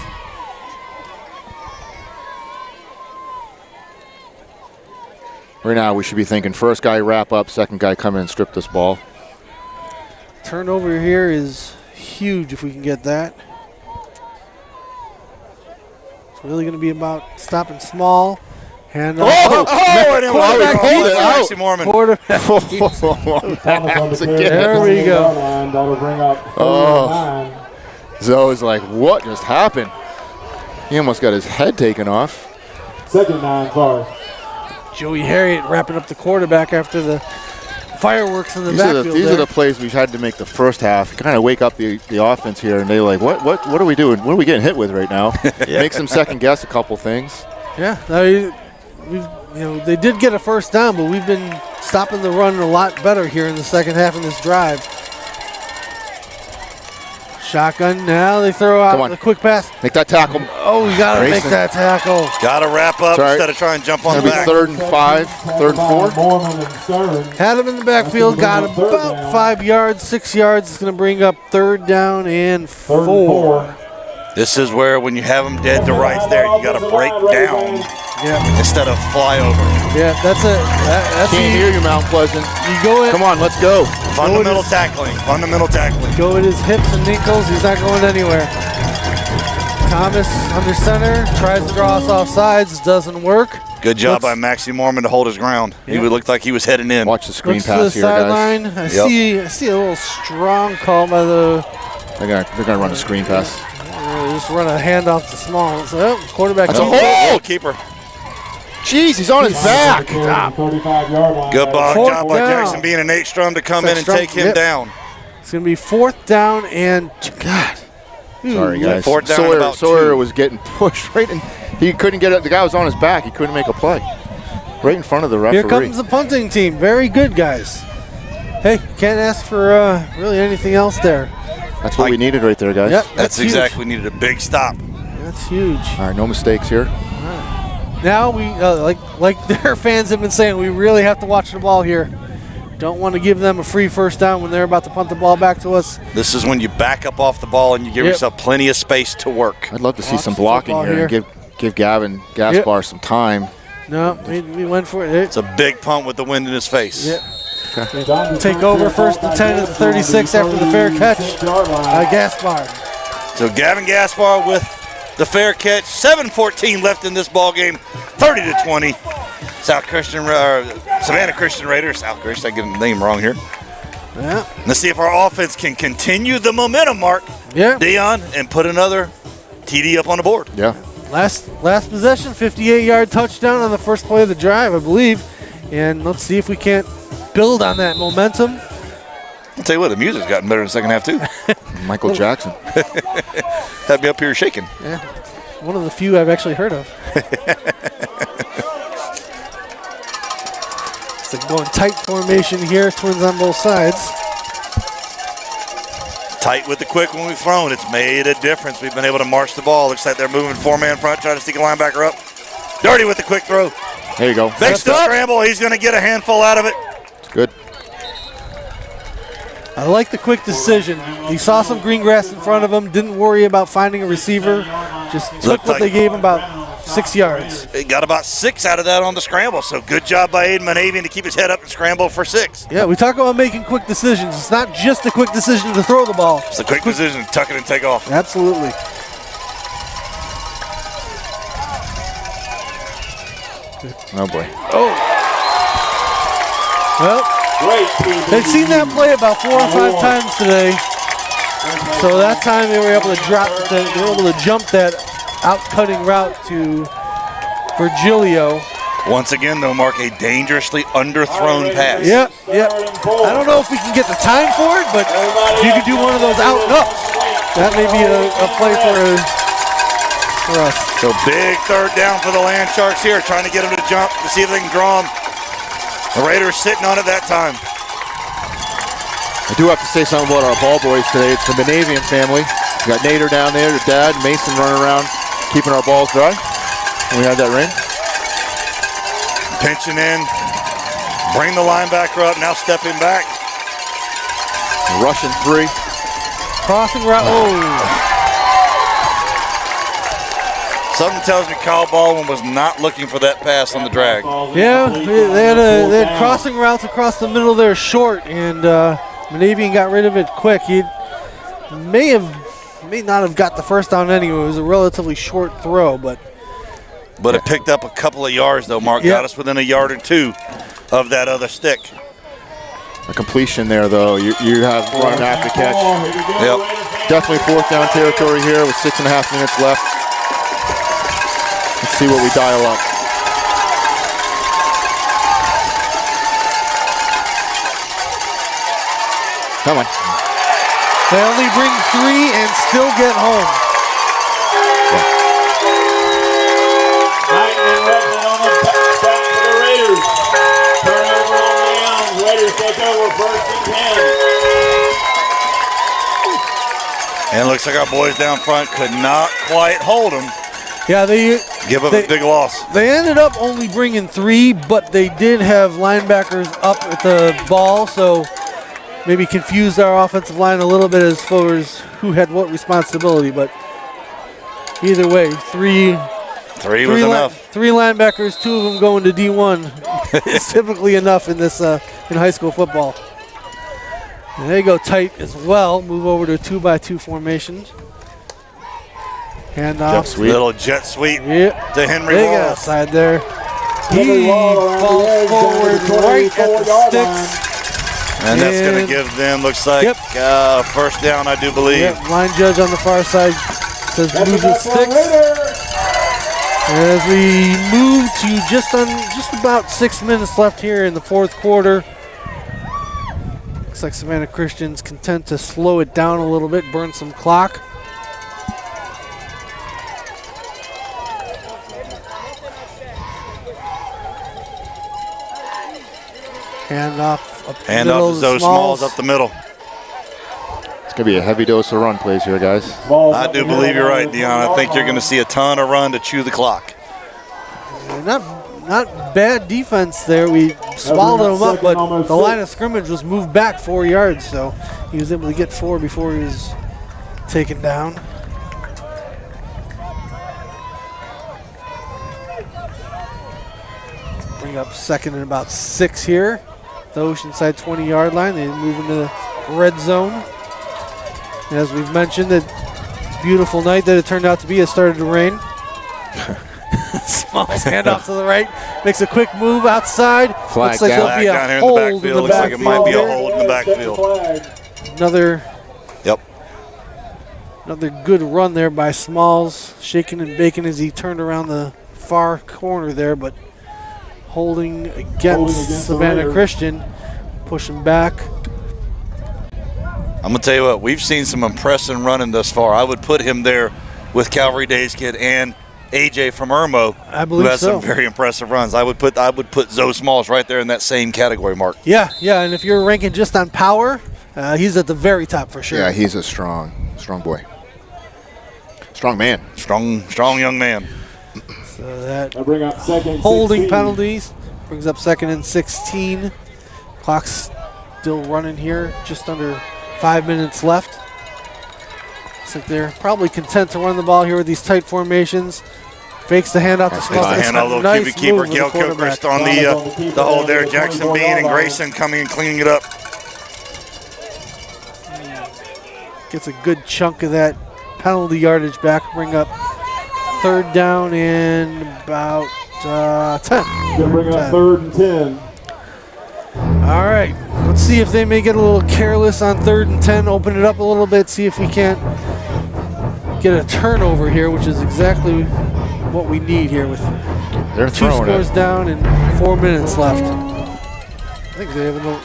Right now, we should be thinking first guy wrap up, second guy come in and strip this ball. Turnover here is huge if we can get that. It's really going to be about stopping small. Hand off. And it was Maxie Mormon. There we go. That'll bring up Zoe's like, what just happened? He almost got his head taken off. second 9, sorry. Joey Harriet wrapping up the quarterback after the fireworks in the backfield. These are the plays we've had to make the first half. Kind of wake up the offense here, and they're like, what are we doing? What are we getting hit with right now? Makes them second guess a couple things. Yeah, they did get a first down, but we've been stopping the run a lot better here in the second half of this drive. Shotgun now, they throw out the quick pass. Make that tackle. Oh, we got to make that tackle. Got to wrap up instead of trying to jump on the back. Third and 5, third and 4. Had him in the backfield, got about 5 yards, 6 yards. It's going to bring up third down and 4. This is where when you have them dead to rights there, you got to break down instead of fly over. Yeah, that's it. Can't hear you, Mount Pleasant. You go in. Come on, let's go. Fundamental tackling. Go at his hips and ankles. He's not going anywhere. Thomas under center, tries to draw us off sides, doesn't work. Good job by Maxie Mormon to hold his ground. He would look like he was heading in. Watch the screen Looks pass to the here, sideline. guys. I see a little strong call by the. They're gonna run a screen pass. Just run a handoff to Small. So quarterback. That's a hole. Keeper. Jeez, he's on his back. Good job by Jackson being an 8 strum to come in and take him down. It's going to be fourth down and God. Sorry, guys. Fourth down about Sawyer 2. was getting pushed right, and he couldn't get it. The guy was on his back. He couldn't make a play. Right in front of the referee. Here comes the punting team. Very good, guys. Hey, can't ask for really anything else there. That's what we needed right there, guys. Yep, that's exactly. We needed a big stop. That's huge. All right, no mistakes here. Now we, like their fans have been saying, we really have to watch the ball here. Don't want to give them a free first down when they're about to punt the ball back to us. This is when you back up off the ball and you give yourself plenty of space to work. I'd love to see some blocking here and give Gavin Gaspar some time. No, we went for it. It's a big punt with the wind in his face. Yep. John Take over first and 10 at the 36 after the fair catch by Gaspar. So Gavin Gaspar with the fair catch. 7:14 left in this ball game. 30-20. Savannah Christian Raiders. South Christian, I get the name wrong here. Yeah. Let's see if our offense can continue the momentum, Mark. Yeah. Dion, and put another TD up on the board. Yeah. Last possession, 58-yard touchdown on the first play of the drive, I believe. And let's see if we can't build on that momentum. I'll tell you what, the music's gotten better in the second half, too. Michael Jackson. Had me up here shaking. Yeah. One of the few I've actually heard of. It's like going tight formation here, twins on both sides. Tight with the quick when we've thrown. It's made a difference. We've been able to march the ball. Looks like they're moving four-man front, trying to sneak a linebacker up. Dirty with the quick throw. There you go. Makes the scramble. He's going to get a handful out of it. It's good. I like the quick decision. He saw some green grass in front of him, didn't worry about finding a receiver, just took Looked what like they gave him, about 6 yards. He got about 6 out of that on the scramble, so good job by Aiden Monavian to keep his head up and scramble for 6. Yeah, we talk about making quick decisions. It's not just a quick decision to throw the ball. It's a quick decision, tuck it and take off. Absolutely. Oh, boy. Well, they've seen that play about 4 or 5 times today. So that time they were able to jump that out-cutting route to Virgilio. Once again, though, Mark, a dangerously underthrown pass. Yep. I don't know if we can get the time for it, but if you could do one of those out and ups, that may be a play for us. So big third down for the Land Sharks here, trying to get them to jump to see if they can draw them. The Raiders sitting on it that time. I do have to say something about our ball boys today. It's the Monavian family. We got Nader down there, their dad, Mason running around, keeping our balls dry. And we had that rain. Pinching in, bring the linebacker up, now stepping back. Rushing 3. Crossing route. Something tells me Kyle Baldwin was not looking for that pass on the drag. Yeah, they had crossing routes across the middle there short, and Monavian got rid of it quick. He may not have got the first down anyway. It was a relatively short throw, but it picked up a couple of yards, though, Mark. Yep. Got us within a yard or 2 of that other stick. A completion there, though. You have run after catch. Yep. Definitely 4th down territory here with 6.5 minutes left. Let's see what we dial up. Come on. they only bring 3 and still get home. Knighton and Redmond on the back for the Raiders. Turnover on the Raiders take over 1st and 10. And it looks like our boys down front could not quite hold them. Yeah, they Give up a big loss. They ended up only bringing 3, but they did have linebackers up at the ball, so maybe confused our offensive line a little bit as far as who had what responsibility. But either way, 3 was enough. 3 linebackers, 2 of them going to D1. It's typically enough in this in high school football. And they go tight as well. Move over to a 2-by-2 formation. Hand off. Little jet sweep to Henry Big Wall. outside there. He falls forward right at the sticks. And that's going to give them, looks like, first down, I do believe. Yep, line judge on the far side says move the sticks. As we move to just about 6 minutes left here in the 4th quarter. Looks like Savannah Christian's content to slow it down a little bit, burn some clock. Hand off up the middle to those Smalls up the middle. It's going to be a heavy dose of run plays here, guys. I do believe you're right, Dion. I think you're going to see a ton of run to chew the clock. Not bad defense there. We swallowed him up, but the line of scrimmage was moved back 4 yards, so he was able to get 4 before he was taken down. Bring up 2nd and about 6 here. the Oceanside 20-yard line. They move into the red zone. As we've mentioned, that beautiful night that it turned out to be, it started to rain. Smalls handoff to the right, makes a quick move outside. Flag Looks like down. there'll be a Down here in the hold backfield. in the Looks like it might be a backfield. hold in the backfield. Another good run there by Smalls, shaking and baking as he turned around the far corner there, but holding against Savannah Christian, pushing back. I'm going to tell you what, we've seen some impressive running thus far. I would put him there with Calvary Days Kid and AJ from Irmo, I believe who has so. some very impressive runs. I would put Zoe Smalls right there in that same category, Mark. Yeah, and if you're ranking just on power, he's at the very top for sure. Yeah, he's a strong boy. Strong man. Strong young man. So that I bring up second. holding 16. penalties brings up 2nd and 16. Clock's still running here, just under 5 minutes left. Looks like they're probably content to run the ball here with these tight formations. Fakes the handoff to Small. Nice hand, little Nice QB keeper, move with the Gail quarterback. Kilchrist on the hold there. Jackson Bean and Grayson coming and cleaning it up. Gets a good chunk of that penalty yardage back. Bring up 3rd down and about 10. Gonna bring up 3rd and 10. All right, let's see if they may get a little careless on 3rd and 10. Open it up a little bit, see if we can't get a turnover here, which is exactly what we need here with They're 2 throwing scores it. down and 4 minutes left. I think they have a little.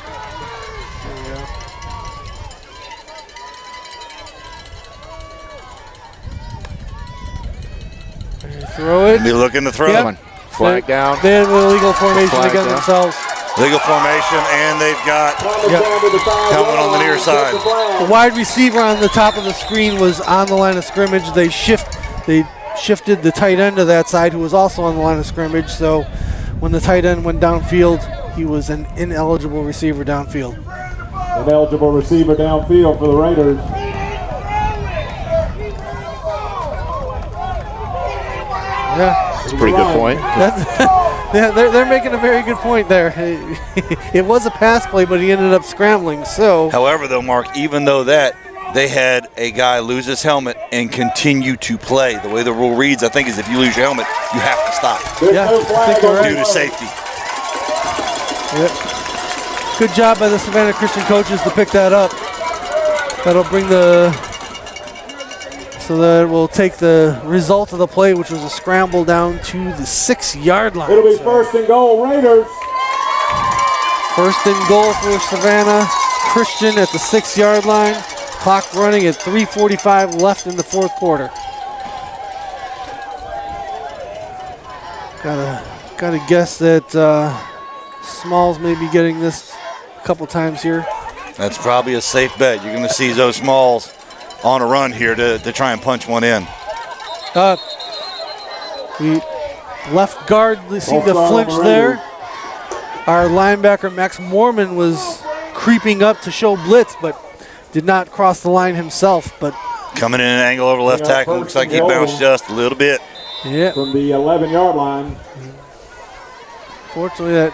There we go. Throw it. Be looking to throw Yep. one. Flag down. They have an illegal formation Flag against down. themselves. Legal formation, and they've got Helmet on the near side. The wide receiver on the top of the screen was on the line of scrimmage. They shifted the tight end to that side, who was also on the line of scrimmage. So when the tight end went downfield, he was an ineligible receiver downfield. An eligible receiver downfield for the Raiders. Yeah, That's a pretty good point. yeah, they're making a very good point there. It was a pass play, but he ended up scrambling. So However, though, Mark, even though that, they had a guy lose his helmet and continue to play. The way the rule reads, I think, is if you lose your helmet, you have to stop yeah, I think you're due right. to safety. Yep. Good job by the Savannah Christian coaches to pick that up. That'll bring so that will take the result of the play, which was a scramble down to the 6-yard line. It'll be So 1st and goal, Raiders. 1st and goal for Savannah Christian at the 6-yard line. Clock running at 3:45 left in the 4th quarter. Gotta guess that Smalls may be getting this a couple times here. That's probably a safe bet. You're going to see Zoe Smalls on a run here to try and punch one in. We left guard seemed to flinch there. Our linebacker Max Mormon was creeping up to show blitz, but did not cross the line himself. But Coming in an angle over left tackle. Looks like he bounced just a little bit. yeah, From the 11-yard line. fortunately that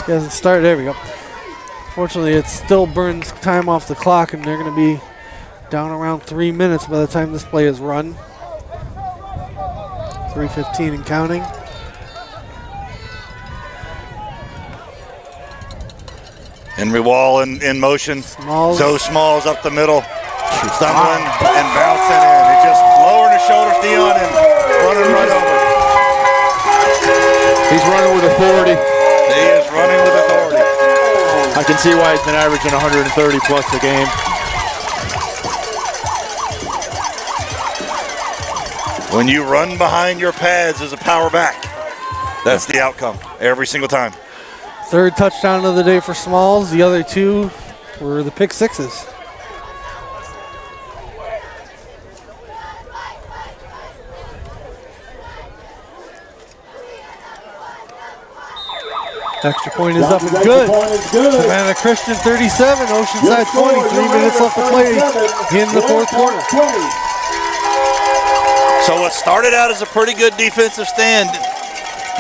he hasn't started. There we go. Fortunately, it still burns time off the clock, and they're going to be down around 3 minutes by the time this play is run. 3:15 and counting. Henry Wall in motion. Smalls. Zoe Smalls up the middle. Stumbling and bouncing in. He just lowering his shoulders, Dion, and running right over. He's running with authority. He is running with authority. I can see why he's been averaging 130 plus a game. When you run behind your pads as a power back, that's the outcome every single time. 3rd touchdown of the day for Smalls. The other 2 were the pick sixes. Extra point is up and good. Savannah Christian 37, Oceanside 20. 3 minutes left to play in the 4th quarter. So what started out as a pretty good defensive stand,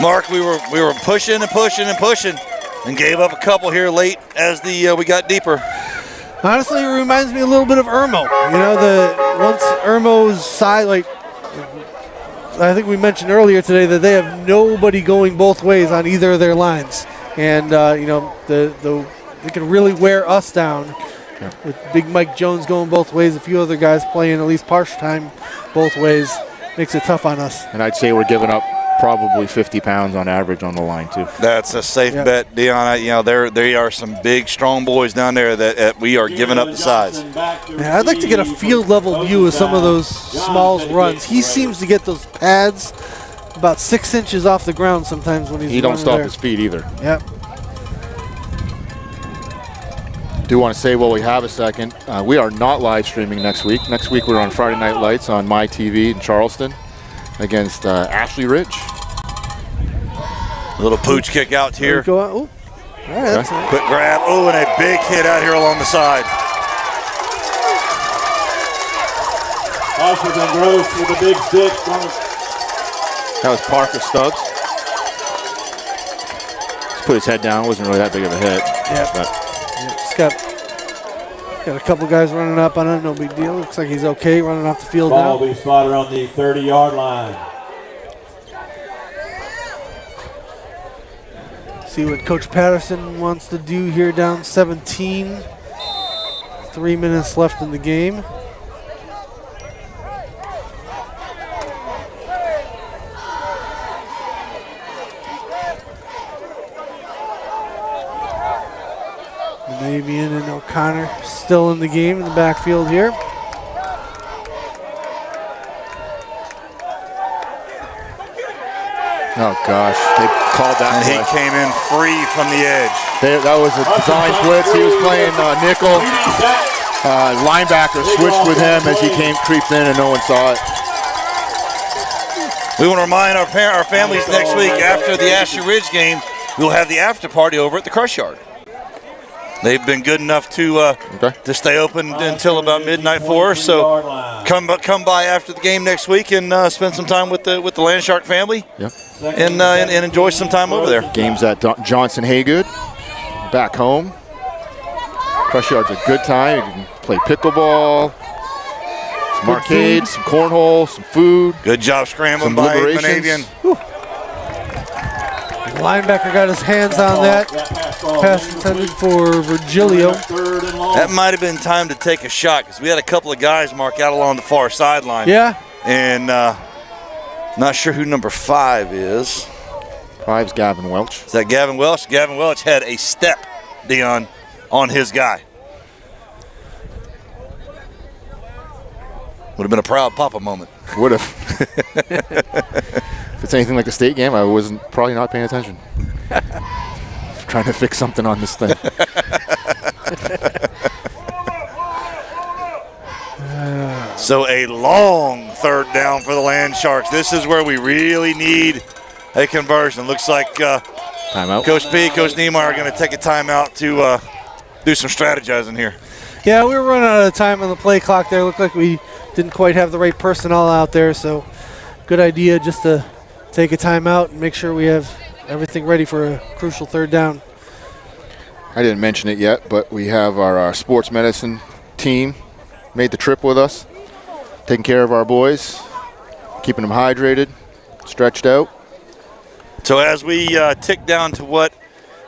Mark, we were pushing and pushing and pushing, and gave up a couple here late as we got deeper. Honestly, it reminds me a little bit of Irmo. You know, once Irmo's side, like I think we mentioned earlier today, that they have nobody going both ways on either of their lines, and you know, they can really wear us down. With Big Mike Jones going both ways, a few other guys playing at least partial time both ways, makes it tough on us. And I'd say we're giving up probably 50 pounds on average on the line too. That's a safe bet, Dion. You know, they are some big, strong boys down there that we are giving up the size. Yeah, I'd like to get a field level view of some of those Smalls runs. He seems to get those pads about 6 inches off the ground sometimes when he's He don't stop there. his feet either. Yep. Do want to say while we have a second, we are not live streaming next week. Next week we're on Friday Night Lights on My TV in Charleston against Ashley Ridge. A little pooch kick out here. Go out. Ooh. All right, that's it. Quick grab. Oh, and a big hit out here along the side. Washington Gross with a big stick. That was Parker Stubbs. Just put his head down. It wasn't really that big of a hit. Yep. Got a couple guys running up on it, no big deal. Looks like he's okay running off the field Ball now. will be spotted on the 30-yard line. See what Coach Patterson wants to do here, down 17. 3 minutes left in the game. Navian and O'Connor still in the game in the backfield here. Oh gosh, they called that. And he came in free from the edge. That was a design blitz. He was playing nickel. Linebacker switched with him as he creeped in and no one saw it. We want to remind our families next week after the Ashley Ridge game, we'll have the after party over at the Crush Yard. They've been good enough to stay open until about midnight for us. So come by after the game next week and spend some time with the Landshark family. Yep. And enjoy some time over there. Games at Johnson Haygood. Back home. Crush Yard's a good time. You can play pickleball, some arcades, some cornhole, some food. Good job scrambling some by liberations. Manavian. The linebacker got his hands on that. Pass intended for Virgilio. That might have been time to take a shot because we had a couple of guys mark out along the far sideline. Yeah. And not sure who number 5 is. 5's Gavin Welch. Is that Gavin Welch? Gavin Welch had a step, Dion, on his guy. Would have been a proud papa moment. Would have. If it's anything like a state game, I wasn't probably not paying attention. Trying to fix something on this thing. So a long third down for the Land Sharks. This is where we really need a conversion. Looks like Timeout. Coach P, Coach Niemeyer are going to take a timeout to do some strategizing here. Yeah, we were running out of time on the play clock there. Looked like we didn't quite have the right personnel out there, so good idea just to take a timeout and make sure we have everything ready for a crucial third down. I didn't mention it yet, but we have our sports medicine team made the trip with us, taking care of our boys, keeping them hydrated, stretched out. So as we tick down to what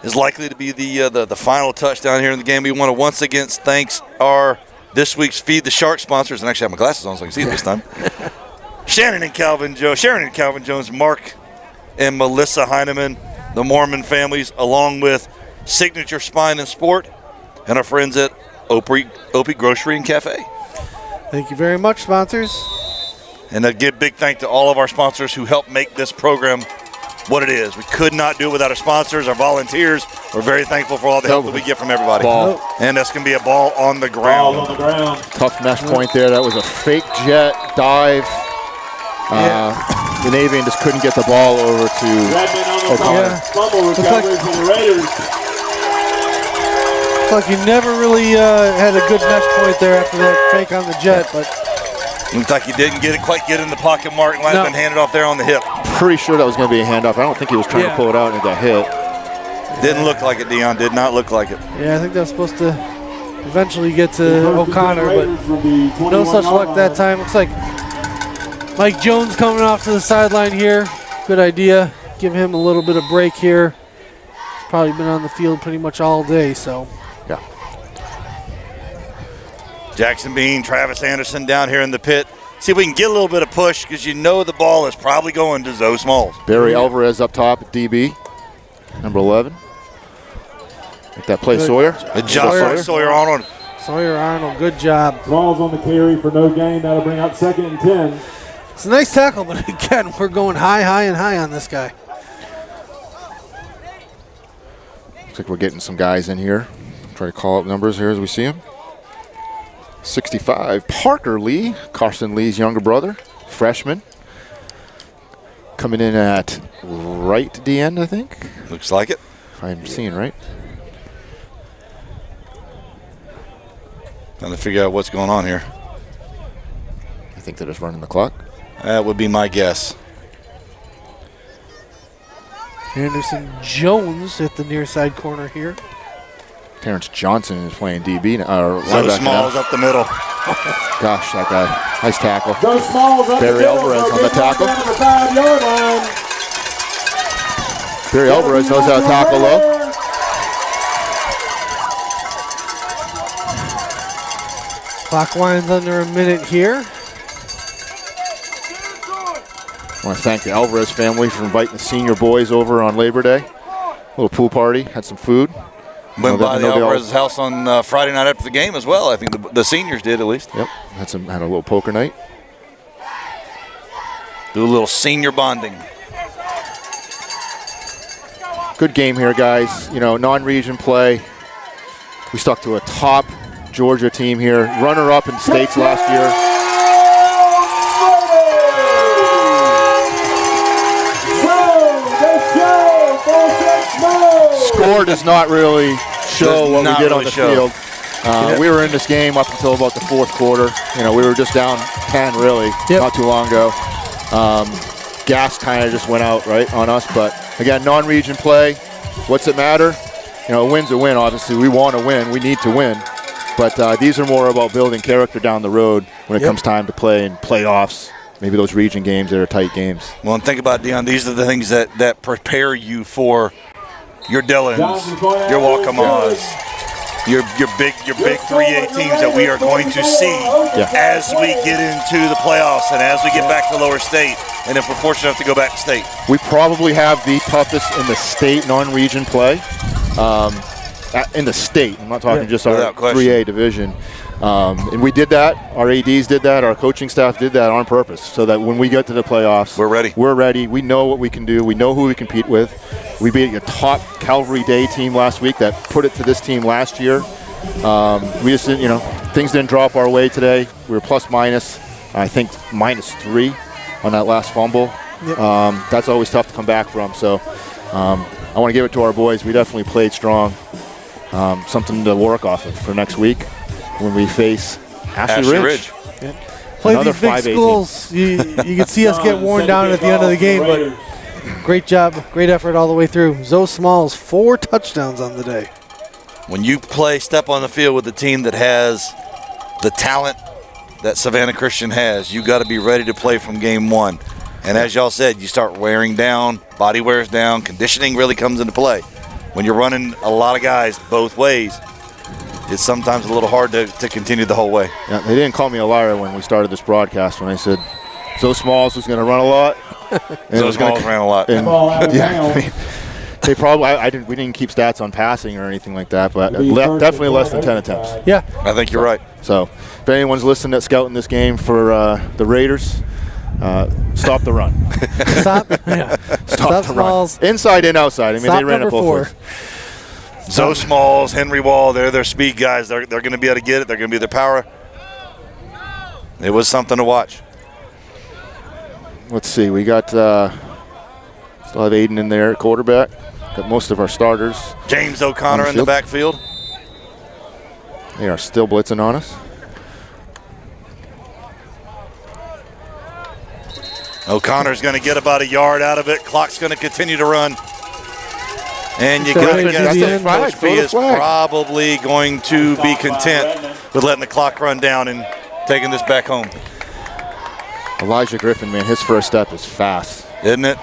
is likely to be the final touchdown here in the game, we want to once again thank our this week's Feed the Shark sponsors, and actually I have my glasses on so I can see this time. Sharon and Calvin Jones, Mark and Melissa Heineman, the Mormon families, along with Signature Spine and Sport, and our friends at Opie Grocery and Cafe. Thank you very much, sponsors. And a big thank to all of our sponsors who helped make this program what it is. We could not do it without our sponsors, our volunteers. We're very thankful for all the help that we get from everybody. Ball. And that's going to be a ball on the ground. Ball on the ground. Tough mesh point there. That was a fake jet dive. The Navy just couldn't get the ball over to O'Connor. Fumble recovery for the Raiders. Looks like he never really had a good mesh point there after that fake on the jet, but Looks like he didn't quite get in the pocket mark and might have been handed off there on the hip. Pretty sure that was going to be a handoff. I don't think he was trying to pull it out and it got hit. Didn't look like it, Dion. Did not look like it. Yeah, I think that was supposed to eventually get to O'Connor, but no such luck that time. Looks like Mike Jones coming off to the sideline here. Good idea. Give him a little bit of break here. He's probably been on the field pretty much all day, so. Yeah. Jackson Bean, Travis Anderson down here in the pit. See if we can get a little bit of push because you know the ball is probably going to Zoe Smalls. Barry Alvarez up top at DB, number 11. Make that play, Good. Sawyer. Good job, Sawyer Arnold. Sawyer Arnold, good job. Smalls on the carry for no gain. That'll bring up 2nd and 10. It's a nice tackle, but again, we're going high, and high on this guy. Looks like we're getting some guys in here. Try to call up numbers here as we see them. 65, Parker Lee, Carson Lee's younger brother, freshman. Coming in at right DN, I think. Looks like it. If I'm seeing right. Trying to figure out what's going on here. I think they're just running the clock. That would be my guess. Anderson Jones at the near side corner here. Terrence Johnson is playing DB. Or So linebacker Smalls now. up the middle. Gosh, that guy. Nice tackle. Joe Smalls up Barry the middle. Alvarez on the tackle. Down to the 5-yard line. Barry Alvarez knows how to tackle low. Clock winds under a minute here. I want to thank the Alvarez family for inviting the senior boys over on Labor Day. Little pool party, had some food. Went by the Alvarez's house on Friday night after the game as well. I think the seniors did at least. Yep, had a little poker night. Do a little senior bonding. Good game here, guys. You know, non-region play. We stuck to a top Georgia team here. Runner-up in states last year. Score does not really show what we did on the field. We were in this game up until about the fourth quarter. You know, we were just down 10 really, not too long ago. Gas kind of just went out right on us. But again, non-region play. What's it matter? You know, a win's a win. Obviously, we want to win. We need to win. But these are more about building character down the road when it comes time to play in playoffs. Maybe those region games that are tight games. Well, and think about, Dion, these are the things that prepare you for your Dillons, your Walkamas, your big 3A teams that we are going to see as we get into the playoffs and as we get back to lower state, and if we're fortunate enough to go back to state. We probably have the toughest in the state non-region play. In the state, I'm not talking just our 3A division. And we did that, our ADs did that, our coaching staff did that on purpose so that when we get to the playoffs, we're ready. We're ready. We know what we can do. We know who we compete with. We beat a top Calvary Day team last week that put it to this team last year. We just didn't, things didn't drop our way today. We were plus minus, I think -3 on that last fumble. Yep. That's always tough to come back from. So I want to give it to our boys. We definitely played strong. Something to work off of for next week when we face Ashley Ridge. Yeah. Play these big schools. You can see us get worn down at the end of the game, but great job, great effort all the way through. Zoe Smalls, 4 touchdowns on the day. When you step on the field with a team that has the talent that Savannah Christian has, you got to be ready to play from game one. And as y'all said, you start wearing down, body wears down, conditioning really comes into play. When you're running a lot of guys both ways, it's sometimes a little hard to continue the whole way. Yeah, they didn't call me a liar when we started this broadcast when I said Zoe Smalls was going to run a lot. Zoe Smalls ran a lot. They probably we didn't keep stats on passing or anything like that, but definitely less than 10 attempts. Yeah, I think you're right. So if anyone's listening that's scouting this game for the Raiders, stop the run. Stop Stop the Smalls. Run. Inside and outside. I mean, they ran it both ways. Zoe Smalls, Henry Wall, they're their speed guys. They're going to be able to get it. They're going to be their power. It was something to watch. Let's see. We got still have Aiden in there at quarterback. Got most of our starters. James O'Connor in the backfield. They are still blitzing on us. O'Connor's going to get about a yard out of it. Clock's going to continue to run. And you So got to right guess to the that end. Coach Throw B the is flag. probably going to be content with letting the clock run down and taking this back home, Elijah Griffin, man, his first step is fast. isn't it?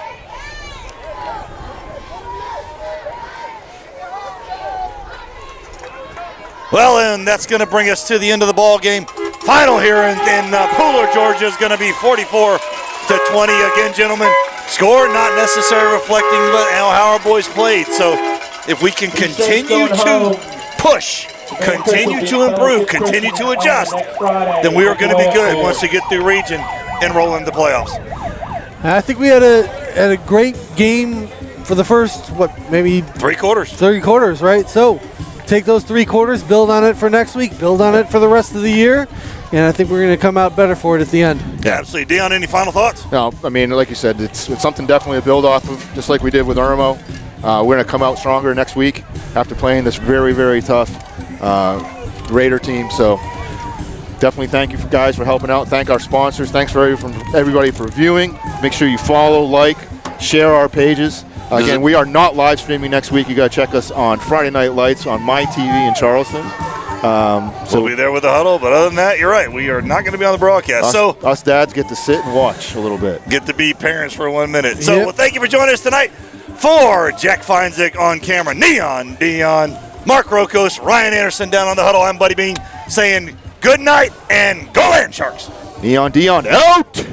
Well, and that's going to bring us to the end of the ball game. Final here in Pooler, Georgia is going to be 44-20 again, gentlemen. Score not necessarily reflecting how our boys played. So if we can continue to push, continue to improve, continue to adjust, then we are going to be good once we get through region and roll into the playoffs. I think we had a great game for the first, maybe 3 quarters. 3 quarters, right? So take those 3 quarters, build on it for next week, build on it for the rest of the year, and I think we're going to come out better for it at the end. Yeah, absolutely. Dion, any final thoughts? No, I mean, like you said, it's something definitely to build off of, just like we did with Irmo. We're going to come out stronger next week after playing this very, very tough Raider team. So definitely thank you guys for helping out. Thank our sponsors. Thanks for everybody for viewing. Make sure you follow, like, share our pages. Again, we are not live streaming next week. You got to check us on Friday Night Lights on my TV in Charleston. So we'll be there with the huddle, but other than that, you're right. We are not going to be on the broadcast. Us dads get to sit and watch a little bit. Get to be parents for 1 minute. So well, thank you for joining us tonight. For Jack Feinzig on camera, Neon Dion, Mark Rokos, Ryan Anderson down on the huddle. I'm Buddy Bean saying good night and go Land Sharks. Neon Dion out.